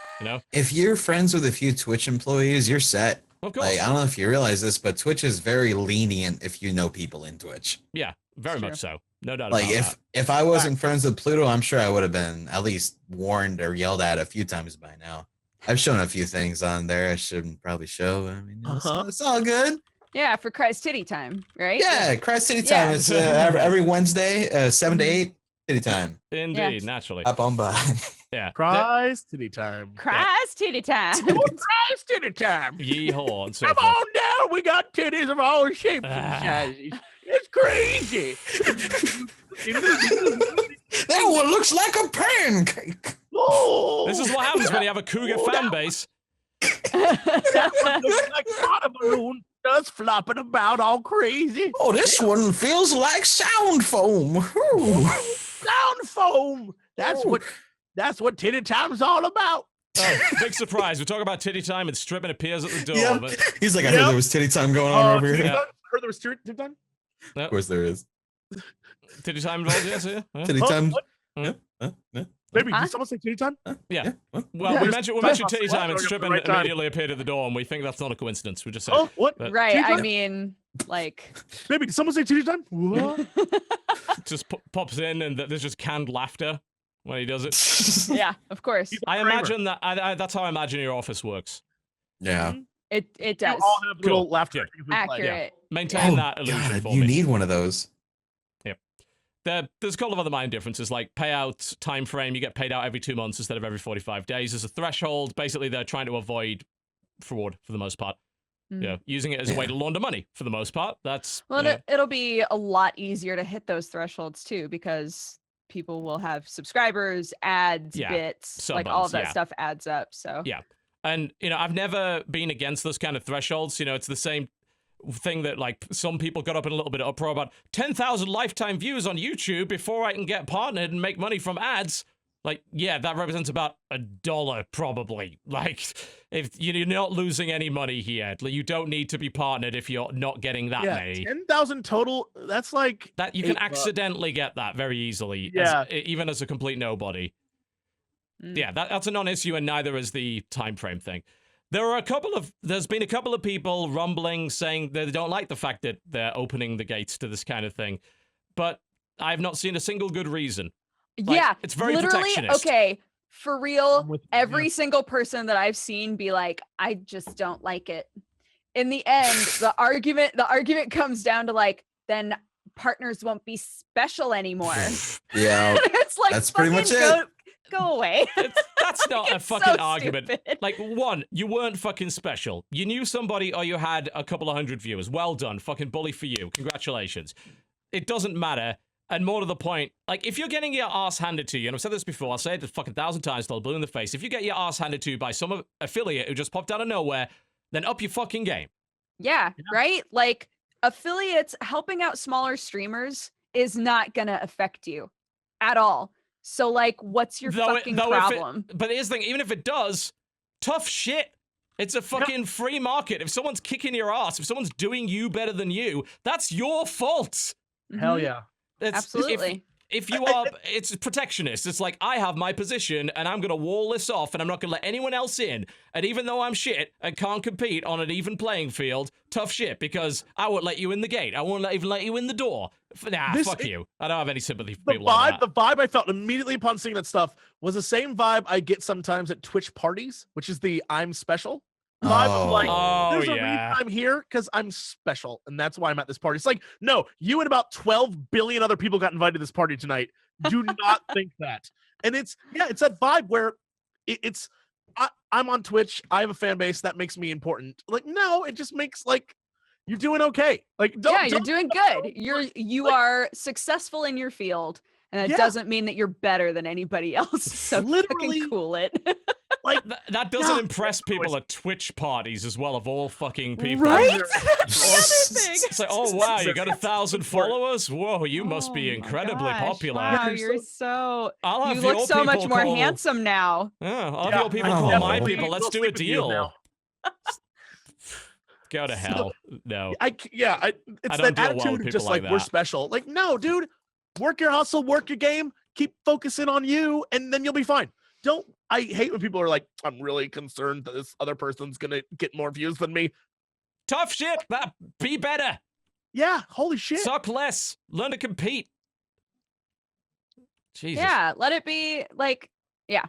If you're friends with a few Twitch employees, you're set. Of course. Like, I don't know if you realize this, but Twitch is very lenient if you know people in Twitch. Yeah. Very It's much so. No doubt Like about if I wasn't friends with Pluto, I'm sure I would have been at least warned or yelled at a few times by now. I've shown a few things on there I shouldn't probably show. I mean, it's all good. Yeah, for Christ Titty time, right? Yeah, Christ City Yeah. time. It's every Wednesday, 7 to 8 City time. that. Indeed, naturally. Up on by. Yeah. Christ Titty time. Christ Titty time. Christ Titty time. Yeehaw and so Come forth. on down. We got titties of all shapes and sizes. It's crazy. That one looks like a pancake. Oh, This is what happens when you have a cougar fan base. that one looks like a water balloon just flopping about all crazy. Oh, this one feels like sound foam. Whew. Sound foam. That's what titty time's all about. Oh, big surprise. We're talking about titty time and stripping appears at the door. Yep. But He's like, I heard there was titty time going on over Titty here. time? Heard there was titty time? Of course there is. titty time involved, yes, yeah. Huh? Titty time. What? Yeah. Yeah. Baby, Huh? did someone say titty time? Yeah. What? Well, Yeah. we mentioned titty What? time and At the stripping right time. immediately appeared at the door, and we think that's not a coincidence. We just said, Oh, what? But- Right. Titty I time? mean, like, Baby, did someone say titty time? What? just pops in, and there's just canned laughter when he does it. yeah, of course. I Kramer. imagine that. That's how I imagine your office works. Yeah. It You does. all have little Cool. laughter. Yeah. things we play. Accurate. Maintain Oh, that illusion God, for you me. need one of those. There's a couple of other minor differences, like payout time frame. You get paid out every 2 months instead of every 45 days. There's a threshold. Basically, they're trying to avoid fraud for the most part. Mm. Yeah, using it as a way to launder money for the most part. That's Well, yeah. it'll be a lot easier to hit those thresholds too, because people will have subscribers, ads, Yeah, bits, sub like all of ads, that yeah. stuff adds up. So Yeah. And, I've never been against those kind of thresholds. It's the same thing that, like, some people got up in a little bit of uproar about 10,000 lifetime views on YouTube before I can get partnered and make money from ads. Like, yeah, that represents about $1 probably. Like, if you're not losing any money here, like, you don't need to be partnered if you're not getting that Yeah, many. 10,000 total. That's like That you can $8. accidentally get that very easily, Yeah. even as a complete nobody. Mm. Yeah, that's a non-issue, and neither is the time frame thing. There's been a couple of people rumbling saying that they don't like the fact that they're opening the gates to this kind of thing, but I've not seen a single good reason. Like, yeah, it's very literally. protectionist. Okay, for real. I'm with you, Every yeah. single person that I've seen be like, I just don't like it. In the end, the argument comes down to like, then partners won't be special anymore. Yeah. It's like, That's pretty much fucking go away. That's not a It's so fucking argument. stupid. Like, one, you weren't fucking special. You knew somebody or you had a couple of hundred viewers. Well done. Fucking bully for you. Congratulations. It doesn't matter. And more to the point, like, if you're getting your ass handed to you, and I've said this before, I'll say it a fucking 1,000 times till I'm blue in the face. If you get your ass handed to you by some affiliate who just popped out of nowhere, then up your fucking game. Yeah, right? Like affiliates helping out smaller streamers is not gonna affect you at all. So like, what's your fucking problem? But here's the thing, even if it does, tough shit. It's a fucking free market. If someone's kicking your ass, if someone's doing you better than you, that's your fault. Hell Mhm. yeah. Absolutely. If you are, it's protectionist. It's like, I have my position and I'm going to wall this off and I'm not going to let anyone else in. And even though I'm shit and can't compete on an even playing field, tough shit, because I won't let you in the gate. I won't even let you in the door. Nah, fuck you. I don't have any sympathy for people like that. The vibe I felt immediately upon seeing that stuff was the same vibe I get sometimes at Twitch parties, which is the I'm special vibe of like, Oh, there's a yeah. reason I'm here because I'm special, and that's why I'm at this party. It's like, no, you and about 12 billion other people got invited to this party tonight. Do not think that. And it's that vibe where I'm on Twitch, I have a fan base, that makes me important. Like, no, it just makes like you're doing okay. Like, You're doing good. You are successful in your field, and it Yeah. doesn't mean that you're better than anybody else. So Literally. fucking cool it. like That doesn't No. impress people at Twitch parties as well, of all fucking people. Right? Or- That's another thing. It's like, oh wow, you got 1,000 followers? Whoa, you must be Oh my incredibly gosh, popular. Wow, you're so. I'll have You your look so much people more call- handsome now. Yeah, I'll have Yeah, your people I call my definitely people. Let's will do a sleep with you deal. now. Go to hell. No. it's I don't that deal well with attitude of people just like like we're that. special. Like, no, dude, work your hustle, work your game, keep focusing on you, and then you'll be fine. I hate when people are like, I'm really concerned that this other person's gonna get more views than me. Tough shit. Be better. Yeah, holy shit. Suck less. Learn to compete. Jesus. Yeah, let it be like, yeah,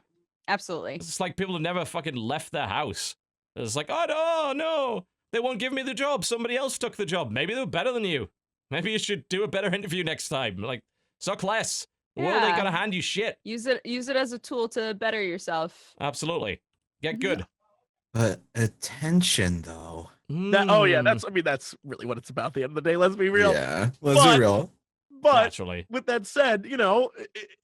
absolutely. It's like people have never fucking left their house. It's like, oh no, they won't give me the job. Somebody else took the job. Maybe they were better than you. Maybe you should do a better interview next time. Like, suck less. The world ain't Yeah. gonna hand you shit. Use it as a tool to better yourself. Absolutely. Get good. But attention, though. Oh yeah, Mm, that's really what it's about at the end of the day. Let's be real. Yeah, let's But- be real. But naturally. with that said,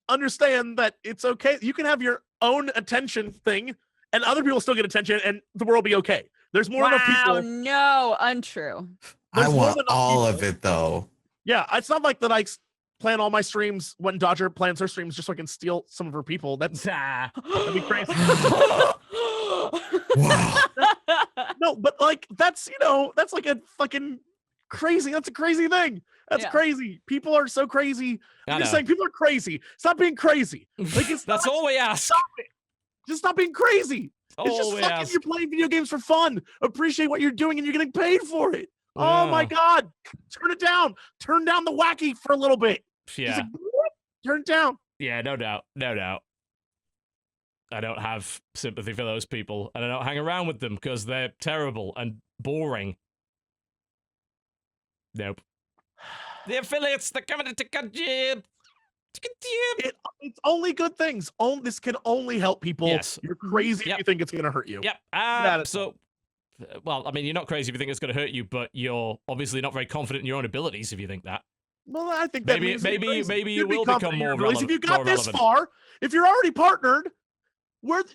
understand that it's okay. You can have your own attention thing, and other people still get attention, and the world will be okay. There's more enough Wow, people. no, untrue. I There's more want than enough all people. of it, though. Yeah, it's not like that. Plan all my streams when Dodger plans her streams just so I can steal some of her people. That'd be crazy. Wow. No, but like that's like a fucking crazy. That's a crazy thing. That's Yeah. crazy. People are so crazy. I I'm just know. saying, people are crazy. Stop being crazy. Like it's That's not, all we ask. Just stop being crazy. It's All just we fucking ask. you're playing video games for fun. Appreciate what you're doing, and you're getting paid for it. Oh my Yeah. god, turn it down. Turn down the wacky for a little bit. Just Yeah. like, turn it down. Yeah, no doubt. No doubt. I don't have sympathy for those people, and I don't hang around with them because they're terrible and boring. Nope. The affiliates, they're coming to take a jib. It's only good things. This can only help people. Yes. You're crazy Yep. if you think it's gonna hurt you. Yep. at it. So, well, I mean, you're not crazy if you think it's going to hurt you, but you're obviously not very confident in your own abilities if you think that. Well, I think that Maybe- means you're maybe- crazy. maybe you You'd be will confident become in your more abilities. If you got more this relevant. far, if you're already partnered,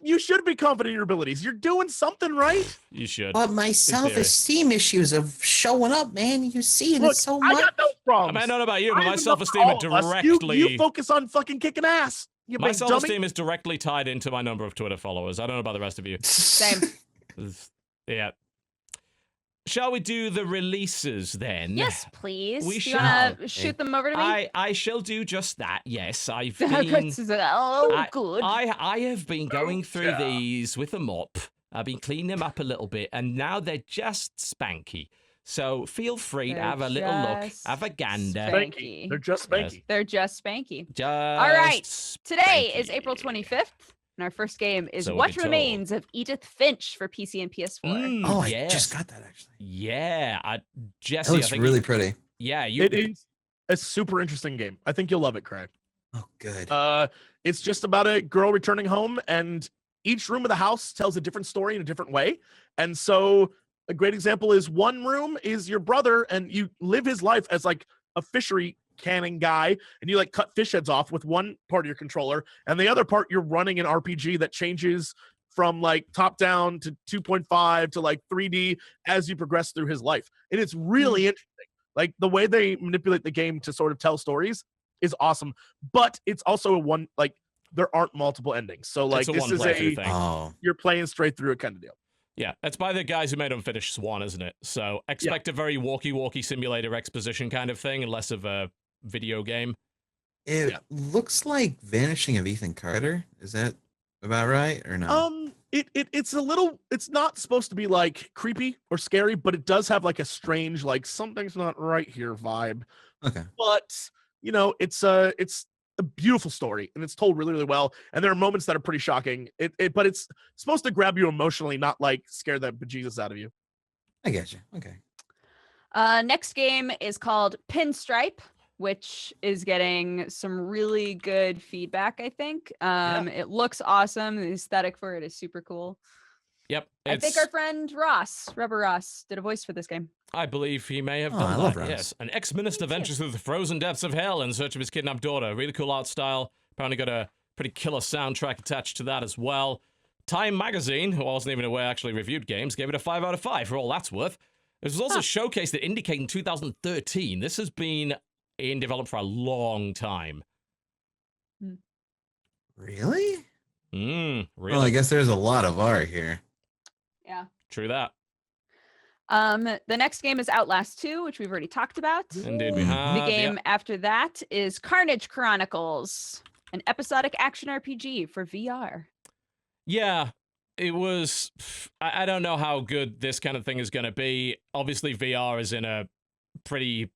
you should be confident in your abilities. You're doing something right. You should. But my self-esteem issues of showing up, man. You see it Look, so I much. got no I problems. mean, I don't know about you, but I my have enough for self-esteem all is of us. directly... You focus on fucking kicking ass. You my big dummy. self-esteem is directly tied into my number of Twitter followers. I don't know about the rest of you. Same. Yeah. Shall we do the releases then? Yes, please. We You shall. wanna shoot them over to me? I shall do just that. Yes, I've been. Oh, good. I have been going through yeah. these with a mop. I've been cleaning them up a little bit, and now they're just spanky. So feel free to They're have a little look, just have a gander. spanky. They're just spanky. They're just spanky. Just All right. Today is spanky. April 25th, and our first game is So we'll What be told. Remains of Edith Finch for PC and PS4. Mm, Oh, I yes. just got that actually. Yeah, Jesse. That I looks think really you, pretty. yeah, you. It is a super interesting game. I think you'll love it, Craig. Oh, good. It's just about a girl returning home, and each room of the house tells a different story in a different way. And so a great example is one room is your brother, and you live his life as like a fishery canning guy, and you like cut fish heads off with one part of your controller, and the other part you're running an RPG that changes from like top down to 2.5 to like 3D as you progress through his life. And it's really interesting. Like the way they manipulate the game to sort of tell stories is awesome, but it's also like there aren't multiple endings. So like It's a this is one-playthrough thing. Oh, you're playing straight through it kind of deal. Yeah, it's by the guys who made Unfinished Swan, isn't it? So expect a very walkie-walkie simulator exposition kind of thing, and less of a video game. it Yeah. looks like Vanishing of Ethan Carter. Is that about right or no? It's a little, it's not supposed to be like creepy or scary, but it does have like a strange, like something's not right here vibe. Okay. But it's a beautiful story, and it's told really, really well. And there are moments that are pretty shocking. But it's supposed to grab you emotionally, not like scare the bejesus out of you. I get you. Okay. Next game is called Pinstripe, which is getting some really good feedback, I think. It looks awesome. The aesthetic for it is super cool. Yep, I think our friend Ross, Rubber Ross, did a voice for this game. I believe he may have Oh, done I that. love Rose. Yes, an ex-minister ventures through the frozen depths of hell in search of his kidnapped daughter. Really cool art style. Apparently got a pretty killer soundtrack attached to that as well. Time Magazine, who I wasn't even aware actually reviewed games, gave it a 5 out of 5 for all that's worth. It was also showcased at IndieCade in 2013. This has been in development for a long time. Really? Really? Well, I guess there's a lot of art here. Yeah. True that. The next game is Outlast 2, which we've already talked about. Indeed we The have. The game Yep. after that is Carnage Chronicles, an episodic action RPG for VR. Yeah, it was. I don't know how good this kind of thing is going to be. Obviously, VR is in a pretty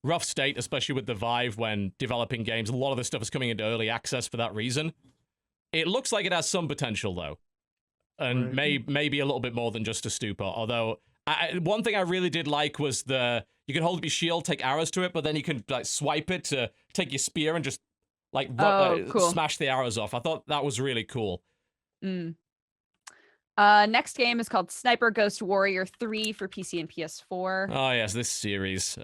rough state, especially with the Vive when developing games. A lot of this stuff is coming into early access for that reason. It looks like it has some potential, though. And maybe a little bit more than just a stupor. Although, one thing I really did like was you can hold up your shield, take arrows to it, but then you can like swipe it to take your spear and just like cool. smash the arrows off. I thought that was really cool. Next game is called Sniper Ghost Warrior 3 for PC and PS4. Oh, yes, this series.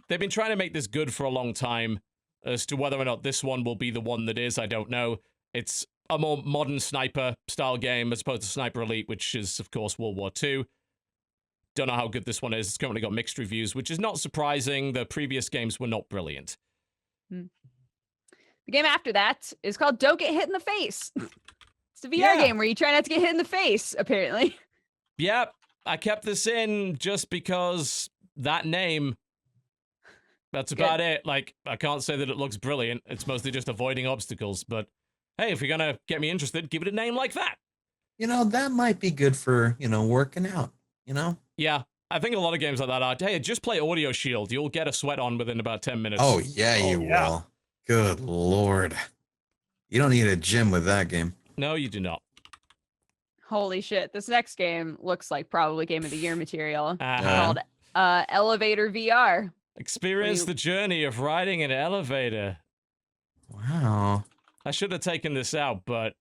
They've been trying to make this good for a long time. As to whether or not this one will be the one that is, I don't know. It's a more modern sniper-style game as opposed to Sniper Elite, which is, of course, World War II. Don't know how good this one is. It's currently got mixed reviews, which is not surprising. The previous games were not brilliant. The game after that is called Don't Get Hit in the Face. It's a VR game where you try not to get hit in the face, apparently. Yep, I kept this in just because that name. That's about it. Like, I can't say that it looks brilliant. It's mostly just avoiding obstacles. But, hey, if you're going to get me interested, give it a name like that. You know, that might be good for, working out, Yeah, I think a lot of games like that are, hey, just play Audio Shield. You'll get a sweat on within about 10 minutes. Oh, yeah, you will. Good Lord. You don't need a gym with that game. No, you do not. Holy shit. This next game looks like probably Game of the Year material. Uh-huh. Called Elevator VR. Experience the journey of riding an elevator. Wow. I should have taken this out, but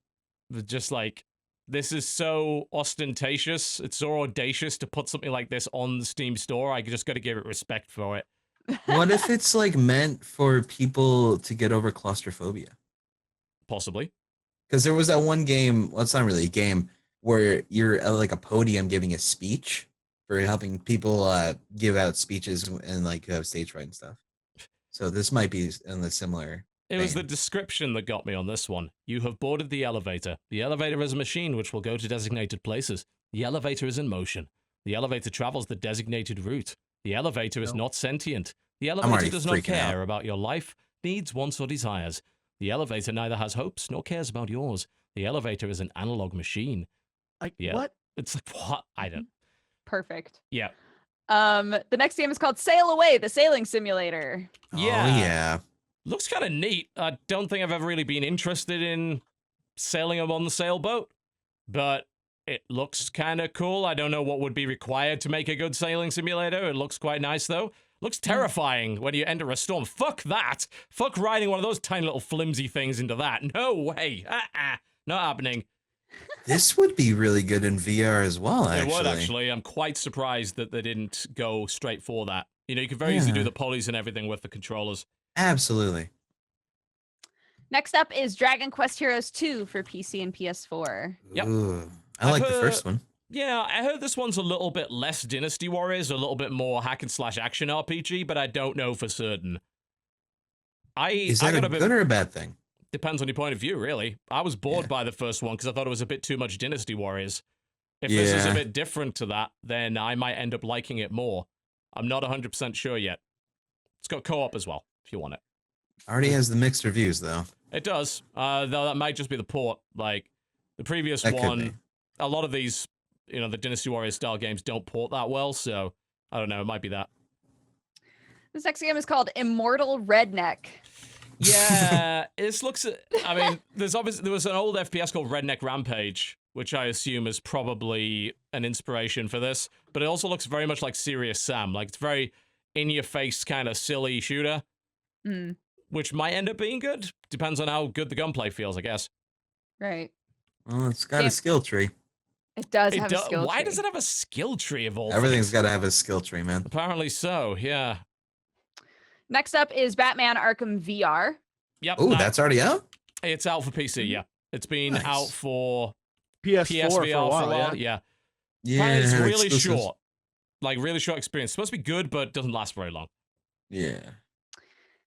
just like, this is so ostentatious. It's so audacious to put something like this on the Steam store. I just got to give it respect for it. What if it's like meant for people to get over claustrophobia? Possibly. Because there was that one game, well, it's not really a game, where you're at like a podium giving a speech for helping people give out speeches and like have stage fright and stuff. So this might be in the similar. It was the description that got me on this one. You have boarded the elevator. The elevator is a machine which will go to designated places. The elevator is in motion. The elevator travels the designated route. The elevator is not sentient. The elevator does not care about your life, needs, wants, or desires. The elevator neither has hopes nor cares about yours. The elevator is an analog machine. What? It's like, what? I don't. Perfect. Yeah. The next game is called Sail Away, the sailing simulator. Yeah. Oh, yeah. Looks kind of neat. I don't think I've ever really been interested in sailing on the sailboat, but it looks kind of cool. I don't know what would be required to make a good sailing simulator. It looks quite nice, though. Looks terrifying when you enter a storm. Fuck that. Fuck riding one of those tiny little flimsy things into that. No way. Not happening. This would be really good in VR as well, actually. It would, actually. I'm quite surprised that they didn't go straight for that. You could very easily do the pulleys and everything with the controllers. Absolutely. Next up is Dragon Quest Heroes 2 for PC and PS4. Yep. Ooh, I like the first one. Yeah, I heard this one's a little bit less Dynasty Warriors, a little bit more hack and slash action RPG, but I don't know for certain. Is that a good or a bad thing? Depends on your point of view, really. I was bored by the first one because I thought it was a bit too much Dynasty Warriors. If this is a bit different to that, then I might end up liking it more. I'm not 100% sure yet. It's got co-op as well, if you want it. Already has the mixed reviews, though. It does. Though that might just be the port. Like, the previous one, a lot of these, the Dynasty Warriors style games don't port that well, so I don't know, it might be that. This next game is called Immortal Redneck. Yeah, this looks. I mean, there was an old FPS called Redneck Rampage, which I assume is probably an inspiration for this. But it also looks very much like Serious Sam. Like, it's very in-your-face kind of silly shooter, which might end up being good. Depends on how good the gunplay feels, I guess. Right. Well, it's got a skill tree. It does have a skill tree. Why does it have a skill tree of all Everything's things? got to have a skill tree, man. Apparently so, yeah. Next up is Batman Arkham VR. Yep. Oh, that's already out? It's out for PC, yeah. It's been out for PS4 for a while, yeah. Yeah, It's really exclusives. short. Like, really short experience. It's supposed to be good, but doesn't last very long. Yeah.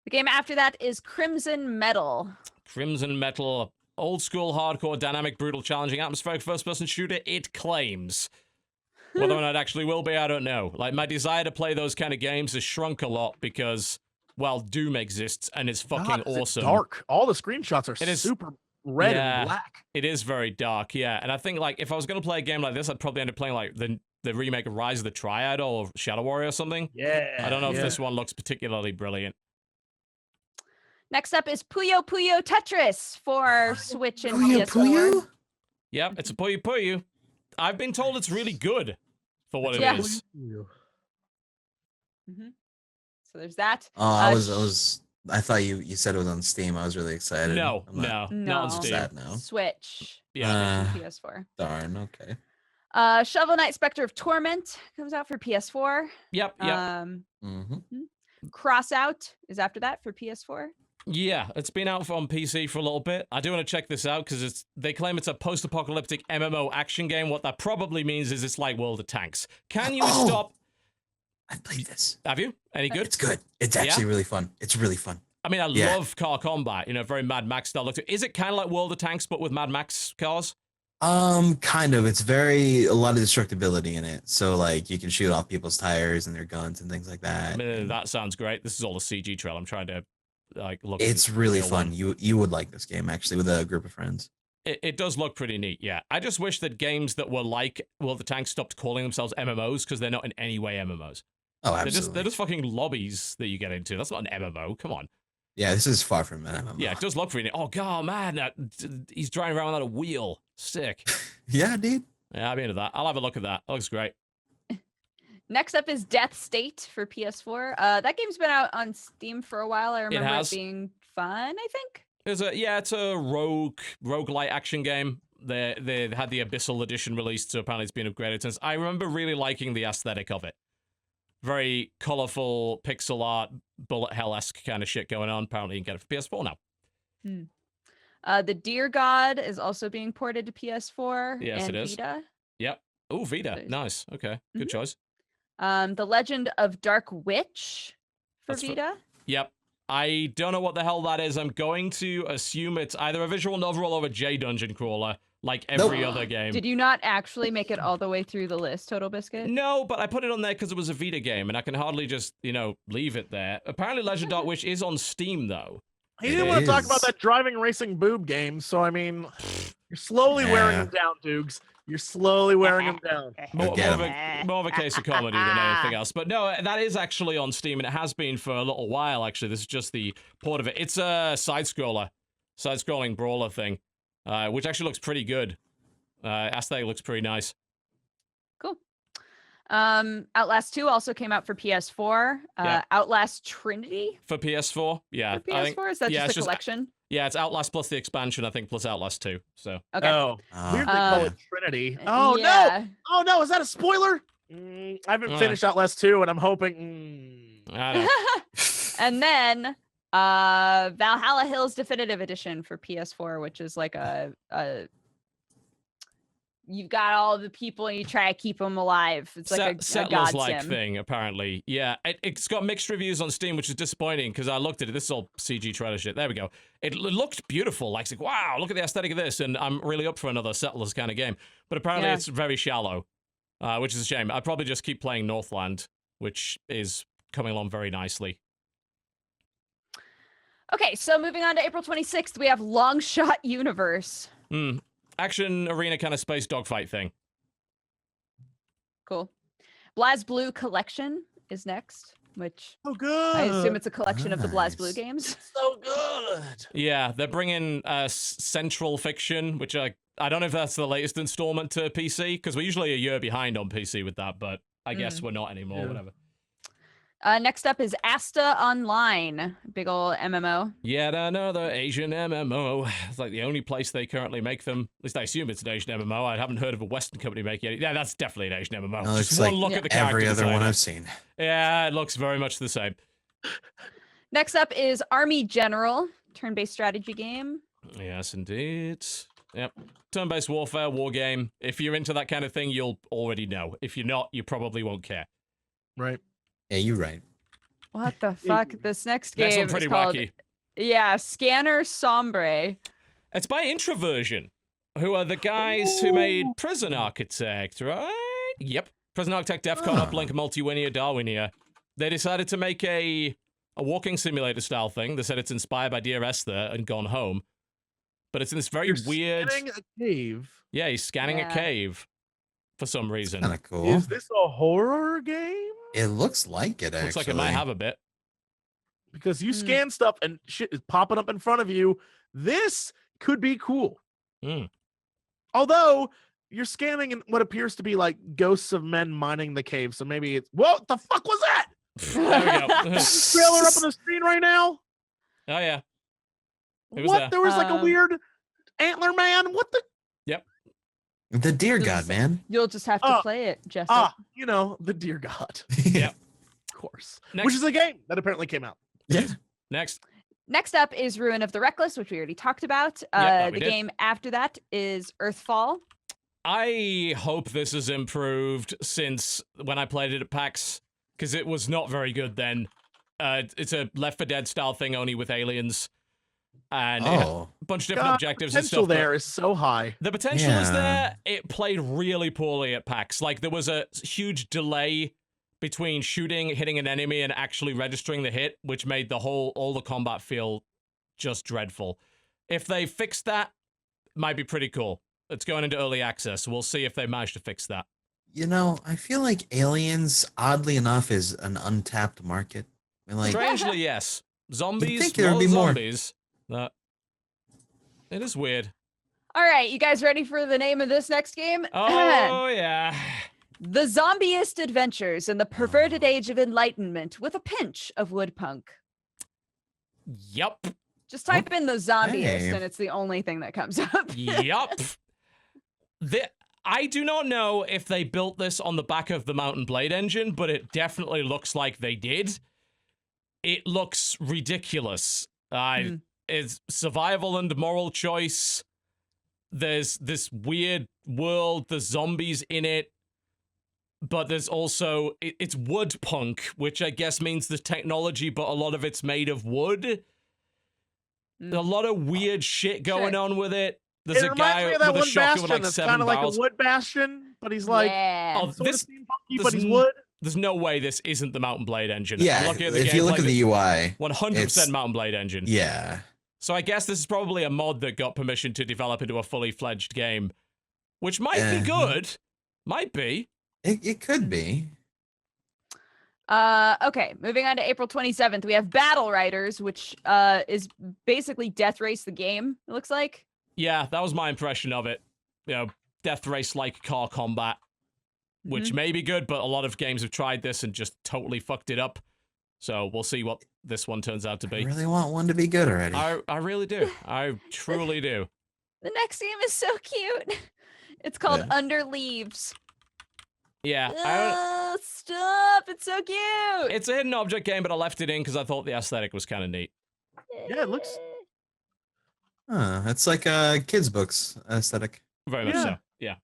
The game after that is Crimson Metal. Crimson Metal, old school, hardcore, dynamic, brutal, challenging, atmospheric first-person shooter, it claims. Whether or not it actually will be, I don't know. Like, my desire to play those kind of games has shrunk a lot because, well, Doom exists, and it's fucking awesome. Dark. All the screenshots are super red and black. It is very dark, yeah. And I think, like, if I was going to play a game like this, I'd probably end up playing, like, the the remake of Rise of the Triad or Shadow Warrior or something. Yeah. I don't know if yeah. this one looks particularly brilliant. Next up is Puyo Puyo Tetris for Switch and Puyo PS4. Puyo? Yep, it's a Puyo Puyo. I've been told it's really good for what it Yeah. is. So there's that. Oh, I thought you said it was on Steam. I was really excited. No, I'm not not on Steam. sad now. Switch. Yeah. and PS4. Darn. Okay. Shovel Knight Spectre of Torment comes out for PS4. Yep. Mm-hmm. Crossout is after that for PS4. Yeah, it's been out on PC for a little bit. I do want to check this out because they claim it's a post-apocalyptic MMO action game. What that probably means is it's like World of Tanks. Can you stop? I played this. Have you? Any good? It's good. It's actually really fun. It's really fun. I mean, I love car combat. Very Mad Max style look to it. Is it kind of like World of Tanks but with Mad Max cars? Kind of. It's a lot of destructibility in it. So like you can shoot off people's tires and their guns and things like that. That sounds great. This is all a CG trail. I'm trying to look. It's really fun. You would like this game actually with a group of friends. It does look pretty neat, yeah. I just wish that games that were like World of Tanks stopped calling themselves MMOs because they're not in any way MMOs. Oh, absolutely. They're just fucking lobbies that you get into. That's not an MMO. Come on. Yeah, this is far from an MMO. Yeah, it does look pretty neat. Oh, God, man. He's driving around without a wheel. Sick. Yeah, dude. Yeah, I'll be into that. I'll have a look at that. That looks great. Next up is Death State for PS4. That game's been out on Steam for a while. I remember it being fun, I think. It's a roguelite action game. They had the Abyssal edition released, so apparently it's been upgraded since. I remember really liking the aesthetic of it. Very colorful pixel art, bullet hell-esque kind of shit going on. Apparently you can get it for PS4 now. The Deer God is also being ported to PS4 Yes, and it is. Vita. Yep. Oh, Vita. Nice. Okay. Good choice. The Legend of Dark Witch for Vita. Yep. I don't know what the hell that is. I'm going to assume it's either a visual novel or a J dungeon crawler, like every other game. Did you not actually make it all the way through the list, TotalBiscuit? No, but I put it on there because it was a Vita game, and I can hardly just, leave it there. Apparently, Legend of Dark Witch is on Steam, though. He didn't want to talk about that driving racing boob game, so I mean, you're slowly wearing him down, Dukes. You're slowly wearing him down. More of a case of comedy than anything else. But no, that is actually on Steam, and it has been for a little while, actually. This is just the port of it. It's a side-scrolling brawler thing, which actually looks pretty good. Aesthetic looks pretty nice. Cool. Outlast 2 also came out for PS4. Outlast Trinity for PS4. Yeah. For PS4? Is that just a collection? Yeah, it's Outlast plus the expansion, I think, plus Outlast 2. So. Okay. Oh, weird they call it Trinity. Oh, no! Oh, no, is that a spoiler? I haven't finished Outlast 2, and I'm hoping... I don't know. And then Valhalla Hills Definitive Edition for PS4, which is like a you've got all the people and you try to keep them alive. It's like a god sim thing, apparently. Yeah, it's got mixed reviews on Steam, which is disappointing because I looked at it. This is all CG trailer shit. There we go. It looked beautiful. Like, wow, look at the aesthetic of this, and I'm really up for another Settlers kind of game. But apparently it's very shallow, which is a shame. I'd probably just keep playing Northland, which is coming along very nicely. Okay, so moving on to April 26th, we have Long Shot Universe. Action arena kind of space dogfight thing. Cool. BlazBlue Collection is next, which good. I assume it's a collection of the BlazBlue games. So good. Yeah, they're bringing Central Fiction, which I don't know if that's the latest installment to PC, because we're usually a year behind on PC with that, but I guess we're not anymore, whatever. Next up is Asta Online, big ol' MMO. Yet another Asian MMO. It's like the only place they currently make them. At least I assume it's an Asian MMO. I haven't heard of a Western company making it. Yeah, that's definitely an Asian MMO. No, Just one look at the character every other design. one I've seen. Yeah, it looks very much the same. Next up is Army General, turn-based strategy game. Yes, indeed. Yep. Turn-based warfare, war game. If you're into that kind of thing, you'll already know. If you're not, you probably won't care. Right. Yeah, you're right. What the fuck? This next game Next one pretty is called, wacky. Yeah, Scanner Sombre. It's by Introversion, who are the guys who made Prison Architect, right? Yep. Prison Architect, Defcon, Uplink, Multiwinia, Darwinia. They decided to make a walking simulator style thing. They said it's inspired by Dear Esther and Gone Home. But it's in this very weird... Scanning a cave. Yeah, he's scanning a cave. for some reason. Kind of cool. Is this a horror game? It looks like it, actually. Looks like it might have a bit. Because you scan stuff and shit is popping up in front of you. This could be cool. Mm. Although you're scanning in what appears to be like ghosts of men mining the cave. So maybe it's what the fuck was that? There we go. Trailer up on the screen right now. Oh yeah. It was What? there. There was like a weird antler man. What the? The deer This god, is- man. You'll just have to play it, Jesse. You know, the deer god. Yep. Of course. Next. Which is a game that apparently came out. Yeah. Next. Next up is Ruin of the Reckless, which we already talked about. that we The did. game after that is Earthfall. I hope this is improved since when I played it at PAX, because it was not very good then. It's a Left 4 Dead style thing, only with aliens. And it had Oh. a bunch of different God, objectives and potential stuff. but there is so high. The potential is Yeah. there. It played really poorly at PAX. Like, there was a huge delay between shooting, hitting an enemy, and actually registering the hit, which made all the combat feel just dreadful. If they fixed that, it might be pretty cool. It's going into early access. We'll see if they manage to fix that. You know, I feel like aliens, oddly enough, is an untapped market. I mean, like, Strangely, yes. Zombies, think there would be more. zombies. It is weird. All right, you guys ready for the name of this next game? Oh, yeah. The Zombiest Adventures in the Perverted Age of Enlightenment with a pinch of woodpunk. Yup. Just type in the Zombiest Hey. and it's the only thing that comes up. Yup. I do not know if they built this on the back of the Mountain Blade engine, but it definitely looks like they did. It looks ridiculous. It's survival and moral choice. There's this weird world, there's zombies in it, but there's also, it's wood punk, which I guess means the technology, but a lot of it's made of wood. A lot of weird shit going on with it. There's It a reminds guy me of that with a one shotgun bastion with like that's 7 kind of like barrels. a wood bastion, but he's like yeah. Oh, sort of this, steampunky, there's but he's n- wood. there's no way this isn't the Mountain Blade engine. I'm yeah, looking at the if you look gameplay, at the UI, 100% it's- Mountain Blade engine. yeah. So I guess this is probably a mod that got permission to develop into a fully fledged game, which might be Uh-huh. good. Might be. It could be. Okay, moving on to April 27th, we have Battle Riders, which is basically Death Race the game, it looks like. Yeah, that was my impression of it. You know, death race like car combat, which may be good, but a lot of games have tried this and just totally fucked it up. So we'll see what this one turns out to I be. really want one to be good already. I really do. I truly do. The next game is so cute. It's called Yeah. Under Leaves. Yeah, Stop! It's so cute. it's a hidden object game, but I left it in because I thought the aesthetic was kind of neat. Yeah, it looks. It's like a kids' books aesthetic. Very much Yeah. so. Yeah.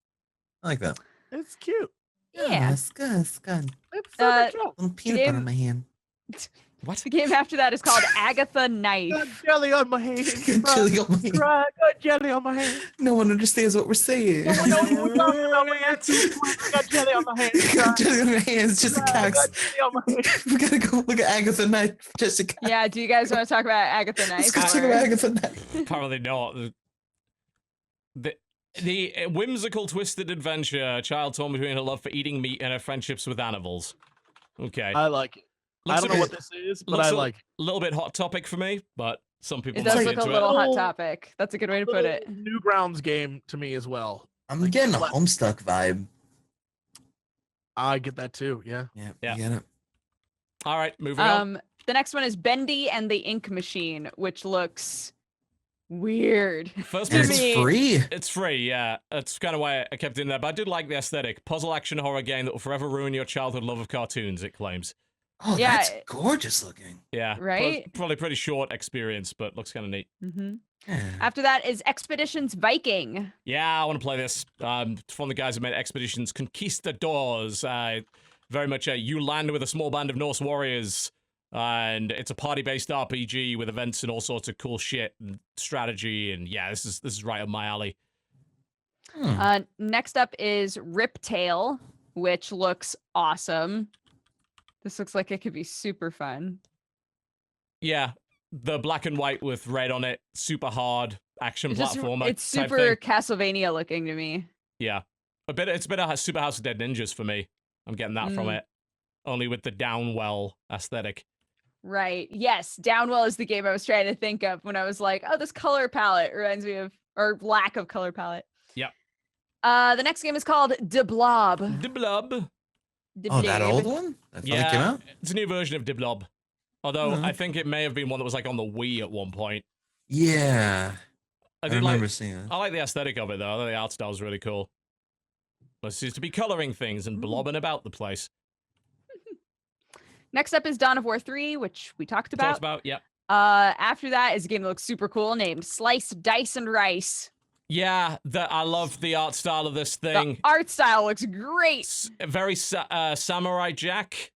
I like that. It's cute. Yeah. it's good. It's good. It's super cute. Little peanut Game- butter in my hand. What? The game after that is called Agatha Knife. Got jelly on my hand. Good jelly on my hand. Right, got jelly on my hand. No one understands what we're saying. No one knows what we're talking about. I got jelly on my hand. Got jelly on my hand. It's just a I cox. got jelly on my hand. We gotta go look at Agatha Knight. Jessica. Yeah, do you guys want to talk about Agatha Let's Knife? go talk or- about Agatha Knight. Apparently not. The whimsical, twisted adventure, a child torn between her love for eating meat and her friendships with animals. Okay. I like it. I Looks don't a know bit- what this is, but looks I a like it. little bit hot topic for me, but some people It might does be look a into little it. hot Little- topic. That's a good way to put it. Newgrounds game to me as well. I'm getting a Homestuck vibe. I get that too. Yeah. Yeah, Yeah. you get it. All right, moving on. The next one is Bendy and the Ink Machine, which looks weird. First And person, it's me- free. it's free, yeah. That's kind of why I kept it in there, but I did like the aesthetic. Puzzle action horror game that will forever ruin your childhood love of cartoons, it claims. Oh, Yeah, that's it- gorgeous looking. Yeah. Right? Probably pretty short experience, but looks kind of neat. hmm Yeah. After that is Expeditions Viking. Yeah, I want to play this. From the guys who made Expeditions Conquistadors. Very much you land with a small band of Norse warriors, and it's a party-based RPG with events and all sorts of cool shit and strategy. And yeah, this is right up my alley. Next up is Riptail, which looks awesome. This looks like it could be super fun. Yeah, the black and white with red on it, super hard action It's platformer. it's type super thing. Castlevania looking to me. Yeah. It's been a Super House of Dead Ninjas for me. I'm getting that from it. Only with the Downwell aesthetic. Right. Yes. Downwell is the game I was trying to think of when I was like, oh, this color palette reminds me of, or lack of color palette. Yep. The next game is called De Blob. De Blob. Oh, that old one? That finally came out? It's a new version of De Blob. Although I think it may have been one that was like on the Wii at one point. Yeah. I remember like, seeing it. I like the aesthetic of it though. I think the art style is really cool. It seems to be coloring things and blobbing about the place. Next up is Dawn of War 3, which we talked about. Yeah. After that is a game that looks super cool named Slice, Dice, and Rice. Yeah, I love the art style of this thing. The art style looks great. Very Samurai Jack,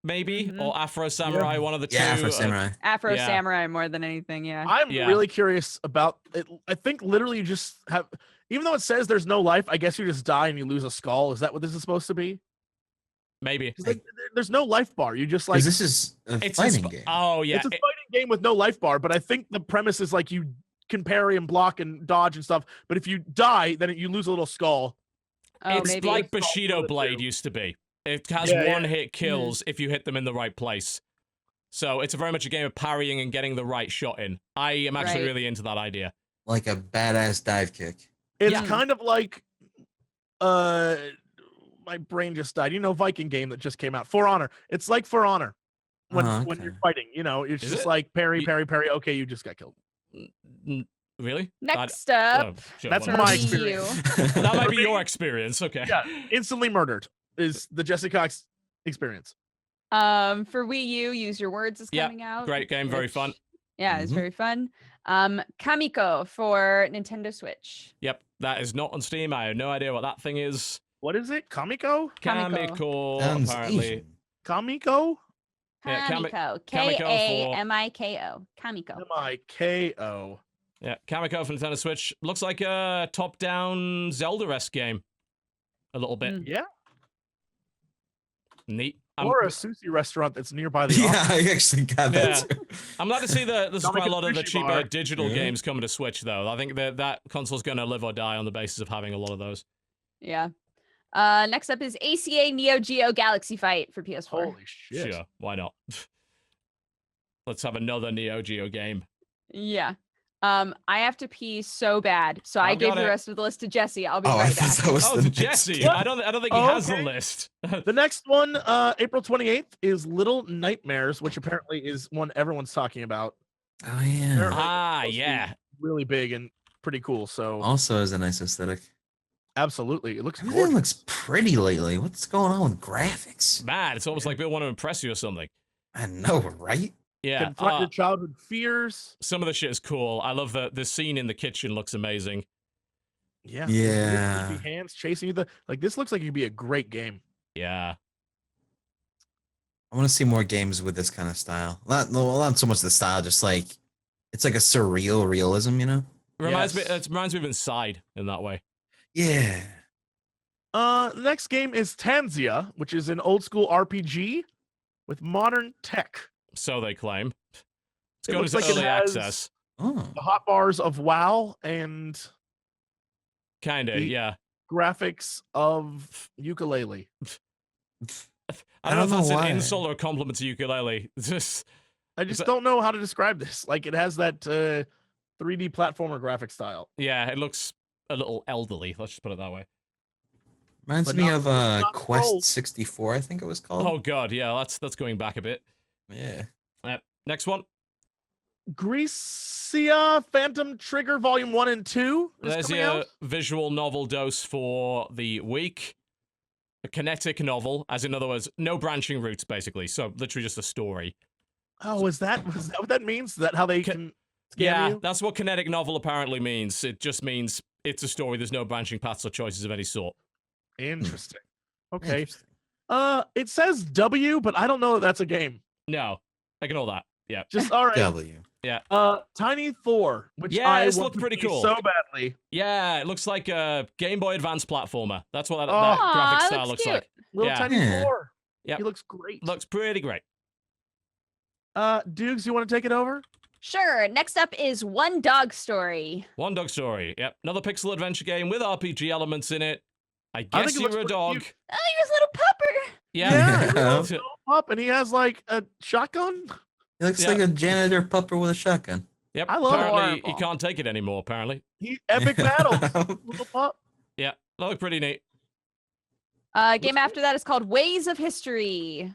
maybe, or Afro Samurai, one of the two. Yeah, Afro Samurai. Afro Samurai more than anything, yeah. I'm really curious about it. I think literally you just have, even though it says there's no life, I guess you just die and you lose a skull. Is that what this is supposed to be? Maybe. There's no life bar. You just like. This is a fighting game. Oh, yeah. It's a fighting game with no life bar, but I think the premise is like you can parry and block and dodge and stuff. But if you die, then you lose a little skull. Oh, it's maybe. like Bushido Blade used to be. It has one-hit kills if you hit them in the right place. So it's very much a game of parrying and getting the right shot in. I am actually really into that idea. Like a badass dive kick. It's kind of like, my brain just died. You know, Viking game that just came out, For Honor. It's like For Honor when you're fighting. You know, it's just like parry, parry, parry. Okay, you just got killed. Really? Next up, that's my experience. That might be your experience. Okay. Yeah, instantly murdered is the Jesse Cox experience. For Wii U, Use Your Words is coming out. Great game, very fun. Yeah, it's very fun. Kamiko for Nintendo Switch. Yep, that is not on Steam. I have no idea what that thing is. What is it? Kamiko? Kamiko, apparently. Kamiko? Yeah, Kamiko. Kamiko Kamiko. Kamiko. Miko. Yeah, Kamiko for Nintendo Switch. Looks like a top-down Zelda-esque game. A little bit. Yeah. Neat. Or a sushi restaurant that's nearby the Yeah, I actually got that too. I'm glad to see that there's quite a lot of the cheaper bar. digital games coming to Switch, though. I think that console's going to live or die on the basis of having a lot of those. Yeah. Next up is ACA Neo Geo Galaxy Fight for PS4. Holy shit. Sure, why not? Let's have another Neo Geo game. Yeah. I have to pee so bad, so I gave the rest of the list to Jesse. I'll be right back. To Jesse. I don't think he has the list. The next one, April 28th, is Little Nightmares, which apparently is one everyone's talking about. Oh yeah. Yeah. Really big and pretty cool. So also has a nice aesthetic. Absolutely, it looks Everything gorgeous. looks pretty lately. What's going on with graphics? Man, it's almost like they want to impress you or something. I know, right? Yeah. Confront your childhood fears. Some of the shit is cool. I love the scene in the kitchen looks amazing. Yeah. Yeah. Creepy hands chasing you. This looks like it could be a great game. Yeah. I want to see more games with this kind of style. Not so much the style, just like it's like a surreal realism, you know? It reminds me of Inside in that way. Yeah. The next game is Tanzia, which is an old school RPG with modern tech. So they claim. It's It going looks to like it early has access. Oh. the hotbars of WoW and Kinda, yeah. graphics of Ukulele. I don't know if that's why. an insult or a compliment to Ukulele. I just don't know how to describe this. Like, it has that 3D platformer graphic style. Yeah, it looks a little elderly. Let's just put it that way. Reminds But me not- of not Quest old. 64, I think it was called. Oh god, yeah, that's going back a bit. Yeah. Next one. Grecia Phantom Trigger Volume 1 and 2 is There's coming your out. visual novel dose for the week. A kinetic novel, as in other words, no branching routes, basically. So literally just a story. Oh, is that what that means? Is that how they can scam Yeah, you? that's what kinetic novel apparently means. It just means it's a story. There's no branching paths or choices of any sort. Interesting. Okay. Interesting. It says W, but I don't know that that's a game. No, ignore that. Yeah. Just all right. W. Tiny Thor, which Yeah, I this want looked to pretty play cool. so badly. Yeah, it looks like a Game Boy Advance platformer. That's what that Aw, graphic style looks looks cute. like. Little Yeah. Tiny Yeah. Thor. Yep. He looks great. Looks pretty great. Dukes, you want to take it over? Sure. Next up is One Dog Story. One Dog Story. Yep. Another pixel adventure game with RPG elements in it. I I guess think it looks you're a pretty dog. cute. Oh, you're a little pupper. Yeah. Yeah. He's up and he has like a shotgun. He looks Yeah. like a janitor pupper with a shotgun. Yep. I love Apparently, he Horrible. can't take it anymore. Apparently. He epic battles. Little pup. Yeah. That looked pretty neat. Game after that is called Ways of History.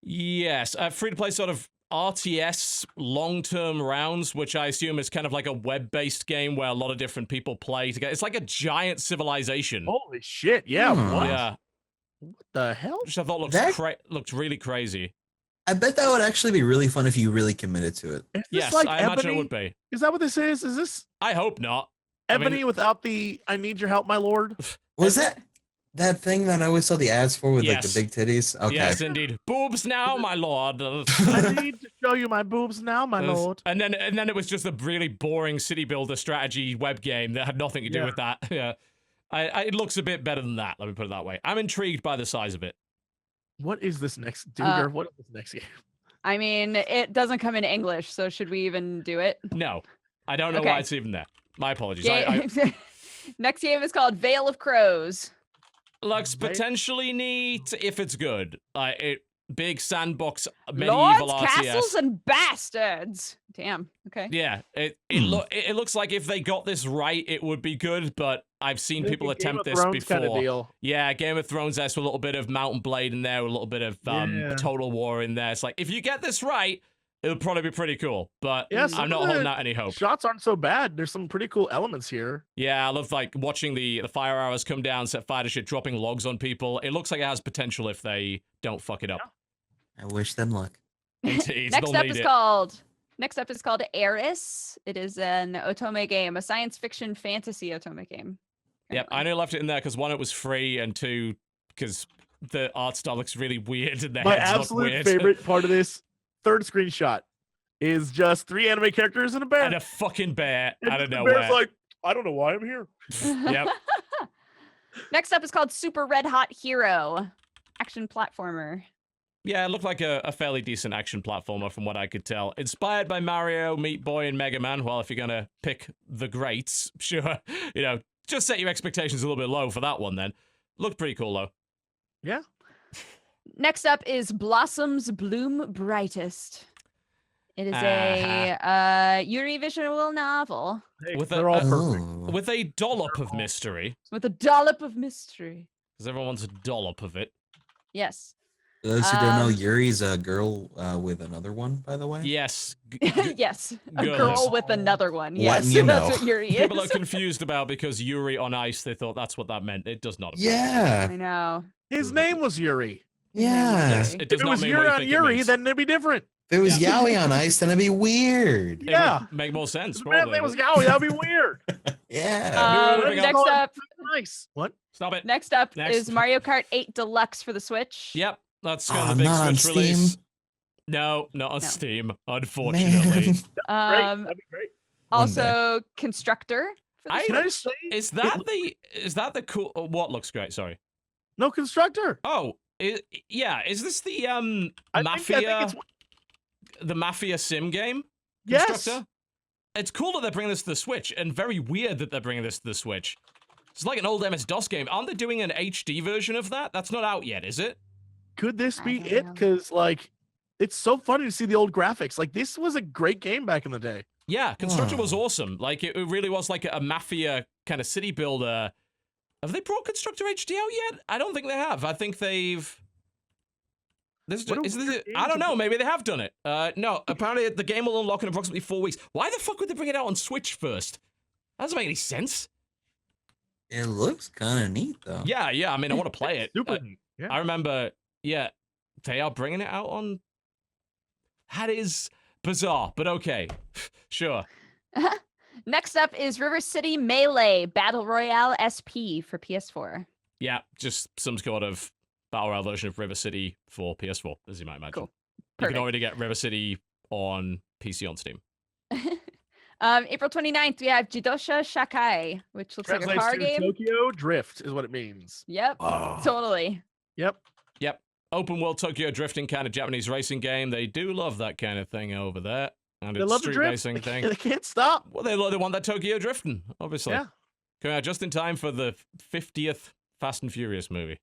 Yes. Free to play sort of RTS long-term rounds, which I assume is kind of like a web-based game where a lot of different people play together. It's like a giant civilization. Holy shit! Yeah. Hmm. What? Yeah. What the hell? Which I thought looked really crazy. I bet that would actually be really fun if you really committed to it. Is this Yes, like I imagine Ebony? it would be. Is that what this is? Is this I hope not. I mean- Ebony without the "I need your help, my lord"? Was that thing that I always saw the ads for with like Yes. the big titties? Okay. Yes, indeed. Boobs now, my lord. I need to show you my boobs now, my lord. And then it was just a really boring city builder strategy web game that had nothing to do Yeah. with that. Yeah. It looks a bit better than that, let me put it that way. I'm intrigued by the size of it. What is this next, Duger? What is this next game? I mean, it doesn't come in English, so should we even do it? No. I don't know Okay. why it's even there. My apologies. Next game is called Veil of Crows. Looks Right. potentially neat if it's good. Big sandbox Lords, medieval castles, RTS. and bastards. Damn. Okay. Yeah, it looks like if they got this right, it would be good. But I've seen people Like a Game attempt of this Thrones before. Kind of deal. Yeah, Game of Thrones. There's a little bit of Mountain Blade in there, a little bit of Yeah. Total War in there. It's like if you get this right, it'll probably be pretty cool. But Yeah, some I'm not of holding the out any hope. Shots aren't so bad. There's some pretty cool elements here. Yeah, I love like watching the fire arrows come down, set fire to shit, dropping logs on people. It looks like it has potential if they don't fuck it up. I wish them luck. Indeed, Next they'll up need is it. called Eris. It is an otome game, a science fiction fantasy otome game. Yep, I only left it in there because one, it was free, and two, because the art style looks really weird and the My heads look absolute weird. favorite part of this third screenshot is just 3 anime characters and a bear. And a fucking bear And out of the nowhere. bear's like, I don't know why I'm here. Yep. Next up is called Super Red Hot Hero, action platformer. Yeah, it looked like a fairly decent action platformer from what I could tell. Inspired by Mario, Meat Boy, and Mega Man. Well, if you're gonna pick the greats, sure. Just set your expectations a little bit low for that one then. Looked pretty cool though. Yeah. Next up is Blossoms Bloom Brightest. It is a Yuri visual novel Hey, With they're a- all a- perfect. Ooh. With a dollop of mystery. with a dollop of mystery. Because everyone wants a dollop of it. Yes. For those who don't know, Um, Yuri's a girl with another one, by the way. Yes. Yes. A Goodness. girl with another one. Letting Yes. you That's know. what Yuri is. People are confused about because Yuri on Ice, they thought that's what that meant. It does not. Yeah. I know. His name was Yuri. Yeah. Yes, Yuri. it does If it not was mean Yuri what you on think it Yuri, means. then it'd be different. If it was Yaoi on Ice, then it'd be weird. It Yeah. would make more sense. If the man's Probably. name was Yowie, that'd be weird. Yeah. moving on. Next up, Nice. What? Stop it. next up Next. is Mario Kart 8 Deluxe for the Switch. Yep, that's Oh, kind of the big not on Switch release. Steam? No, not on No. Steam, unfortunately. Man. Great. Um, That'd be great. One day. also Constructor for the I- Can I Switch. just say? Is that the cool? What looks great? Sorry. No constructor. Oh, yeah. Is this the I Mafia? think it's The Mafia sim game? yes. Constructor? It's cool that they're bringing this to the Switch, and very weird that they're bringing this to the Switch. It's like an old MS-DOS game. Aren't they doing an HD version of that? That's not out yet, is it? Could this I be don't it? know. Because like, it's so funny to see the old graphics. Like this was a great game back in the day. Yeah, Constructor was Oh. awesome. Like, it really was like a Mafia kind of city builder. Have they brought Constructor HD out yet? I don't think they have. I think they've... This, What a is this, weird I game don't to know. do. Maybe they have done it. No, apparently the game will unlock in approximately 4 weeks. Why the fuck would they bring it out on Switch first? That doesn't make any sense. It looks kind of neat, though. Yeah, I mean, I want to play it. Super neat. Yeah. I remember, yeah, they are bringing it out on... That is bizarre, but okay. Sure. Next up is River City Melee Battle Royale SP for PS4. Yeah, just some sort of Battle Royale version of River City for PS4, as you might imagine. Cool. You Perfect. can already get River City on PC on Steam. April 29th, we have Jidosha Shakai, which looks like a Translates car to game. Tokyo Drift is what it means. Yep, Oh. totally. Yep. Open world Tokyo drifting kind of Japanese racing game. They do love that kind of thing over there. And They it's love the street drift. racing thing. They can't stop. Well, they want that Tokyo drifting, obviously. Yeah. Coming out just in time for the 50th Fast and Furious movie.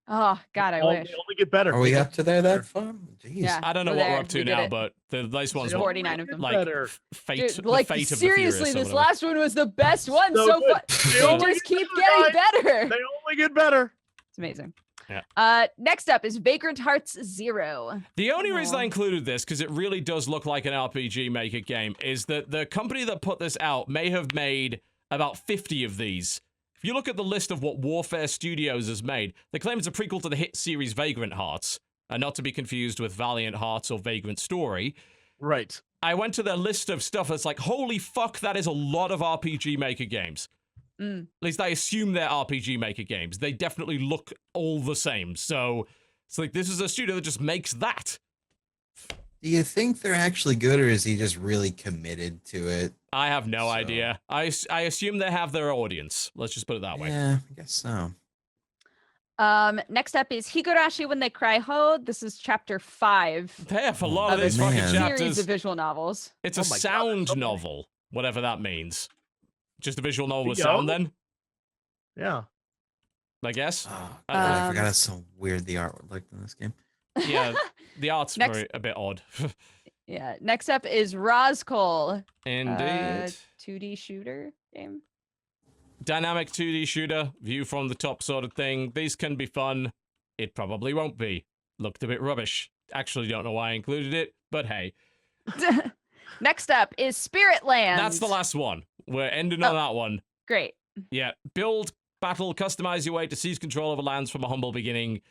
Oh God, I wish. They only get better. Are we up to there that far? Jeez. Yeah, I don't know we're what there. we're up to We did now, it. but the latest one's They what, 49 of them. like better. fate, Dude, the like fate of seriously, the this Furious or whatever. last one was the best one So so good. far. They They only just get keep better, getting better. They only get better. It's amazing. Yeah. Next up is Vagrant Hearts 0. The only reason I Aw. included this, because it really does look like an RPG Maker game, is that the company that put this out may have made about 50 of these. If you look at the list of what Warfare Studios has made, they claim it's a prequel to the hit series Vagrant Hearts, and not to be confused with Valiant Hearts or Vagrant Story. Right. I went to their list of stuff that's like, holy fuck, that is a lot of RPG Maker games. Mm. At least I assume they're RPG Maker games. They definitely look all the same. So it's like, this is a studio that just makes that. Do you think they're actually good, or is he just really committed to it? I have no So- idea. I assume they have their audience. Let's just put it that way. Yeah, I guess so. Next up is Higurashi When They Cry Ho. This is chapter 5 They have a lot of of a these fucking man. series chapters. of visual novels. It's Oh a my God, sound so many. novel, whatever that means. Just a visual novel with Yo. sound, then, Yeah. I guess. Oh, God, I Um, forgot how so weird the art looked in this game. Yeah, the art's Next- very, a bit odd. Yeah. Next up is Roscoe. Indeed. 2D shooter game. Dynamic 2D shooter, view from the top sort of thing. These can be fun. It probably won't be. Looked a bit rubbish. Actually don't know why I included it, but hey. Next up is Spirit Land. That's the last one. We're ending on that one. Great. Yeah. Build, battle, customize your way to seize control over lands from a humble beginning.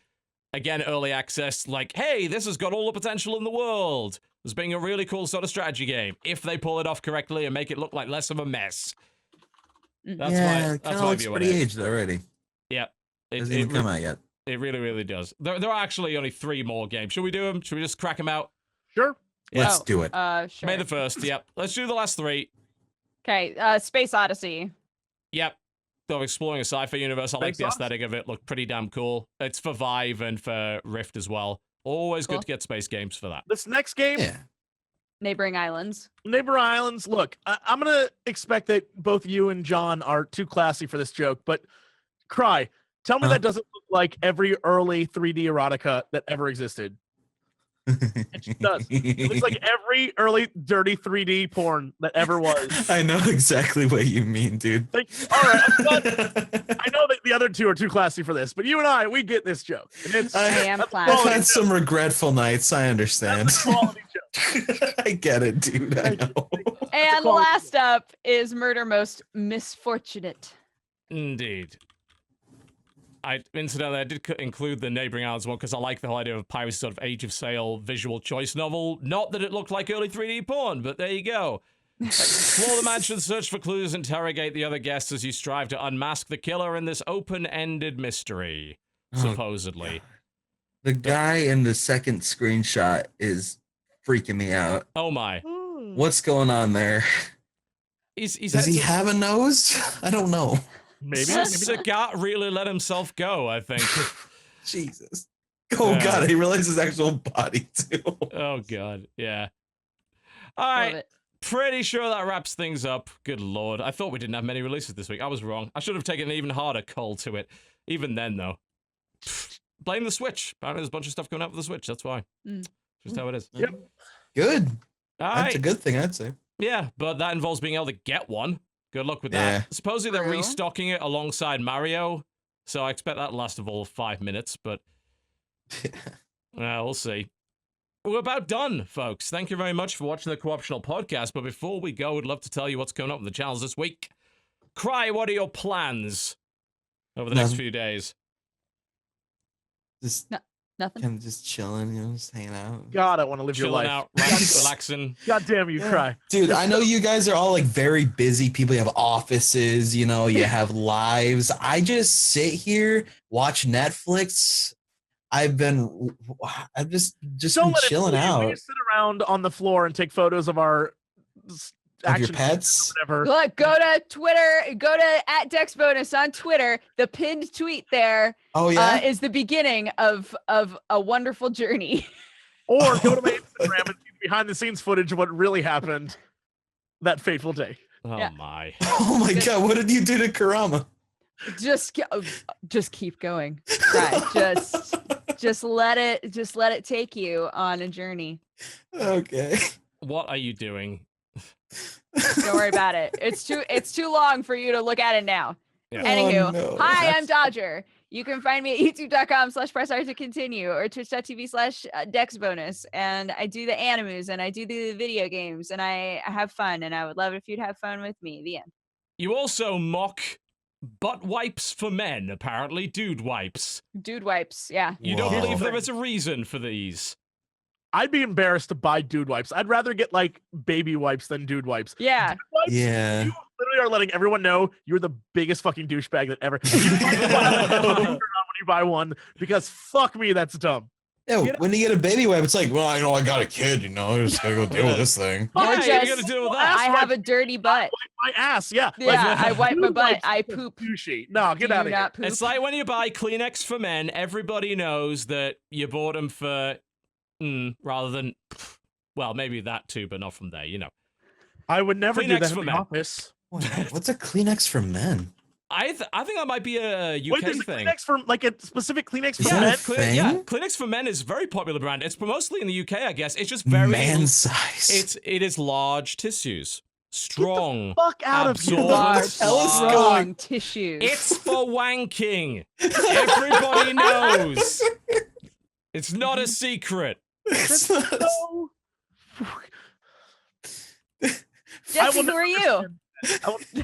Again, early access, like, hey, this has got all the potential in the world. As being a really cool sort of strategy game, if they pull it off correctly and make it look like less of a mess. That's yeah, my, it that's kind of my looks view on pretty it. aged already. Yeah. Hasn't even come out yet. It really, really does. There are actually only 3 more games. Should we do them? Should we just crack them out? Sure. Let's do it. Sure. May the 1st, yep. Let's do the last 3. Okay. Space Odyssey. Yep. So exploring a sci-fi universe. I like Space the Odyssey. aesthetic of it. Looked pretty damn cool. It's for Vive and for Rift as well. Always Cool. good to get space games for that. This next game, Yeah. Neighboring Islands. Neighbor Islands. Look, I'm gonna expect that both you and John are too classy for this joke, but Cry, tell me Huh? that doesn't look like every early 3D erotica that ever existed. It just does. It looks like every early dirty 3D porn that ever was. I know exactly what you mean, dude. Like, all right, I know that the other two are too classy for this, but you and I, we get this joke. And it's, I am that's a classy. I've quality had joke. some regretful nights. I understand. That's a quality joke. I get it, dude. I know. And quality last up is Murder Most Misfortunate. Indeed. Incidentally, I did include the Neighboring Islands one because I like the whole idea of piracy sort of Age of Sail visual choice novel. Not that it looked like early 3D porn, but there you go. Explore the mansion, search for clues, interrogate the other guests as you strive to unmask the killer in this open-ended mystery, Oh, supposedly. The guy in the second screenshot is freaking me out. Oh my. What's going on there? He's Does had he some- have a nose? I don't know. Maybe. Sagat really let himself go, I think. Jesus. Oh Yeah. God, I realized his actual body too. Oh god, yeah. All Love right, it. pretty sure that wraps things up. Good lord, I thought we didn't have many releases this week. I was wrong. I should have taken an even harder cull to it. Even then, though. Blame the Switch. Apparently there's a bunch of stuff coming out for the Switch, that's why. Mm. Just how it is. Yep. Good. All That's a right, good thing, I'd say. yeah, but that involves being able to get one. Good luck with Yeah. that. Supposedly they're True. restocking it alongside Mario, so I expect that to last of all 5 minutes, but we'll see. We're about done, folks. Thank you very much for watching the Co-optional podcast. But before we go, we'd love to tell you what's coming up with the channels this week. Cry, what are your plans over the next None. few days? Just Nothing. kind of just chilling, just hanging out. God, I want to live your Chilling life. out, relaxing. God damn you, Yeah. Cry. Dude, I know you guys are all like very busy people. You have offices, you have lives. I just sit here, watch Netflix. I've just Don't been let it chilling fool you. out. We just sit around on the floor and take photos of our Of your action pets. whatever. Look, go to Twitter, go to @DexBonus on Twitter. The pinned tweet there Oh yeah. is the beginning of a wonderful journey. Or go to my Instagram and see behind the scenes footage of what really happened that fateful day. Oh Yeah. my. Oh my God, what did you do to Karama? Just keep going. Right, just let it take you on a journey. Okay. What are you doing? Don't worry about it. It's too long for you to look at it now. Yeah. Anywho, Oh, no. hi, I'm Dodger. You can find me at youtube.com/press-r to continue or twitch.tv/dexbonus. And I do the animus and I do the video games and I have fun and I would love it if you'd have fun with me. The end. You also mock butt wipes for men, apparently. Dude wipes. Dude wipes, yeah. You don't Whoa. believe there is a reason for these. I'd be embarrassed to buy dude wipes. I'd rather get like baby wipes than dude wipes. Yeah. Dude wipes, Yeah. You literally are letting everyone know you're the biggest fucking douchebag that ever. When you buy one, because fuck me, that's dumb. Yeah, when you get a baby wipe, it's like, well, I know I got a kid, you know, I just gotta go deal with this thing. Or Yeah, you just, gotta deal with that. I have a dirty butt. My ass, yeah. Yeah, I wipe my dude butt. wipes I are poop. Douchey. No, get Do out of here. not poop. It's like when you buy Kleenex for men, everybody knows that you bought them for, rather than, well, maybe that too, but not from there, you know. I would never do Kleenex that for in the men. office. What's a Kleenex for men? I think that might be a UK Wait, there's a thing. Kleenex for like a specific Kleenex Is for that men? a thing? Yeah, Kleenex for men is a very popular brand. It's mostly in the UK, I guess. It's just very Man size. it is large tissues, strong. Fuck out of here. Absorb- Large, hell is strong going- tissues. It's for wanking. Everybody knows. It's not a secret. It's not- So- Jesse, will who are never you?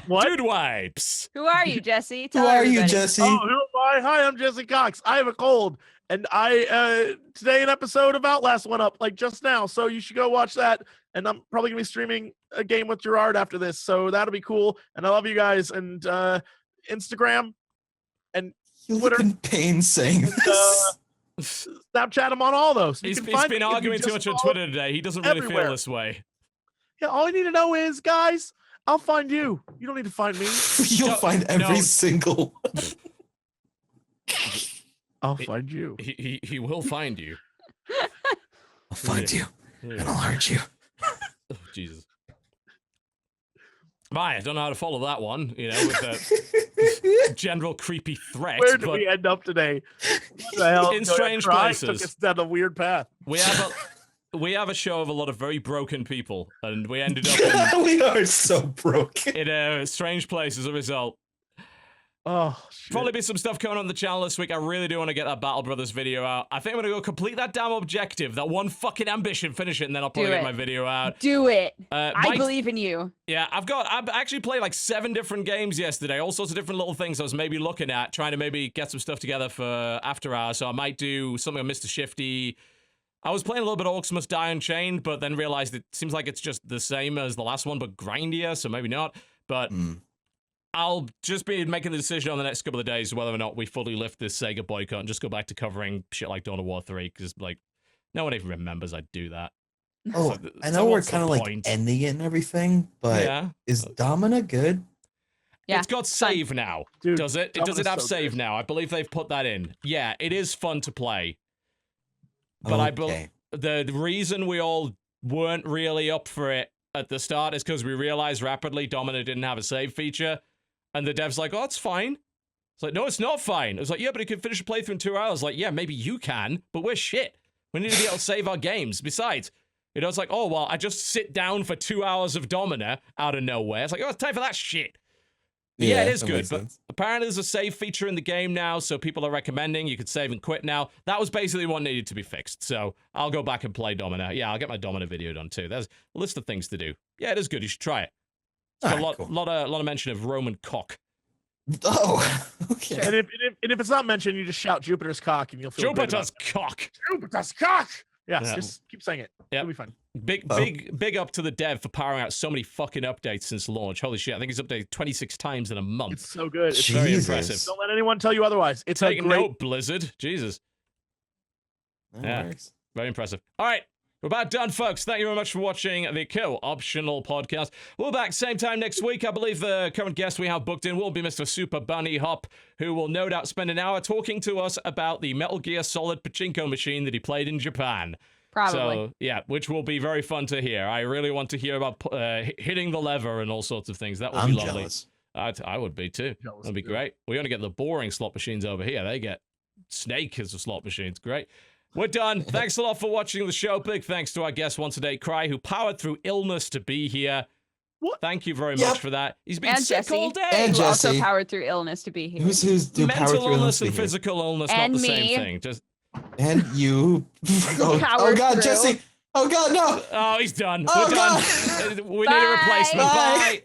What? Dude wipes. Who are you, Jesse? Who Tell are you, everybody. Jesse? Oh, who am I? Hi, I'm Jesse Cox. I have a cold, and I today an episode of Outlast went up like just now, so you should go watch that. And I'm probably gonna be streaming a game with Gerard after this, so that'll be cool. And I love you guys. And Instagram, You look Twitter. in pain saying this. Snapchat, I'm on all those. You He's can find me been if you arguing too just much on follow- Twitter today. He doesn't really everywhere. feel this way. Yeah, all you need to know is, guys, I'll find you. You don't need to find me. You'll No, find every no. single one. I'll find you. He will find you. I'll find you and I'll hurt you. Oh, Jesus. I don't know how to follow that one, you know, with the general creepy threat. Where did but we end up today? What the hell? In Going strange crying took places. us down a weird path. we have a show of a lot of very broken people, and we ended up We are so broken. in a strange place as a result. Oh, shit. Probably be some stuff coming on the channel this week. I really do want to get that Battle Brothers video out. I think I'm gonna go complete that damn objective, that one fucking ambition, finish it, and then I'll probably Do get it. my video out. Do it. I I believe in you. Yeah, I've actually played like 7 different games yesterday, all sorts of different little things I was maybe looking at, trying to maybe get some stuff together for after hours. So I might do something on Mr. Shifty. I was playing a little bit of Orcs Must Die Unchained, but then realized it seems like it's just the same as the last one, but grindier, so maybe not. But I'll just be making the decision on the next couple of days whether or not we fully lift this Sega boycott and just go back to covering shit like Dawn of War 3, because, like, no one even remembers I'd do that. Oh, So I so know we're what's the kind of like point? ending it and everything, but Yeah. is Domina good? Yeah, It's got save now. Dude, Does it? Dawn Does is it have so save good. now? I believe they've put that in. Yeah, it is fun to play. But Okay. the reason we all weren't really up for it at the start is because we realized rapidly Domina didn't have a save feature. And the dev's like, oh, it's fine. It's like, no, it's not fine. It was like, yeah, but it can finish a playthrough in 2 hours. Like, yeah, maybe you can, but we're shit. We need to be able to save our games. Besides, you know, it's like, oh, well, I just sit down for 2 hours of Domina out of nowhere. It's like, oh, it's time for that shit. Yeah, it is that good, makes but sense. apparently there's a save feature in the game now, so people are recommending you could save and quit now. That was basically what needed to be fixed, so I'll go back and play Domina. Yeah, I'll get my Domina video done too. There's a list of things to do. Yeah, it is good. You should try it. It's got Alright, a cool. lot of mention of Roman cock. Oh, okay. And if it's not mentioned, you just shout Jupiter's cock and you'll feel great about Jupiter's cock. it. Jupiter's cock. Yes, Yeah. just keep saying it. Yep. It'll be fine. Big up to the dev for powering out so many fucking updates since launch. Holy shit, I think he's updated 26 times in a month. It's so good. It's very Jesus. impressive. Don't let anyone tell you otherwise. It's Take a great. note, Blizzard. Jesus. That Yeah. works. Very impressive. All right. We're about done, folks. Thank you very much for watching the Co-Optional Podcast. We'll be back same time next week. I believe the current guest we have booked in will be Mr. Super Bunny Hop, who will no doubt spend an hour talking to us about the Metal Gear Solid pachinko machine that he played in Japan. Probably. So, yeah, which will be very fun to hear. I really want to hear about hitting the lever and all sorts of things. That will I'm be lovely. jealous. I would be too. Jealous That'd be of you. great. We only get the boring slot machines over here. They get Snake as the slot machines. Great. We're done. Thanks a lot for watching the show. Big thanks to our guest once a day, Cry, who powered through illness to be here. What? Thank you very Yep. much for that. He's been And sick Jesse. all day. And Who also Jesse. powered through illness to be here. Who's do power Mental through illness and here? physical illness, And not the me. same thing. Just And you. Oh Powered God, through. Jesse. Oh God, no. oh, he's done. Oh, We're done. We need a replacement. Bye. Bye.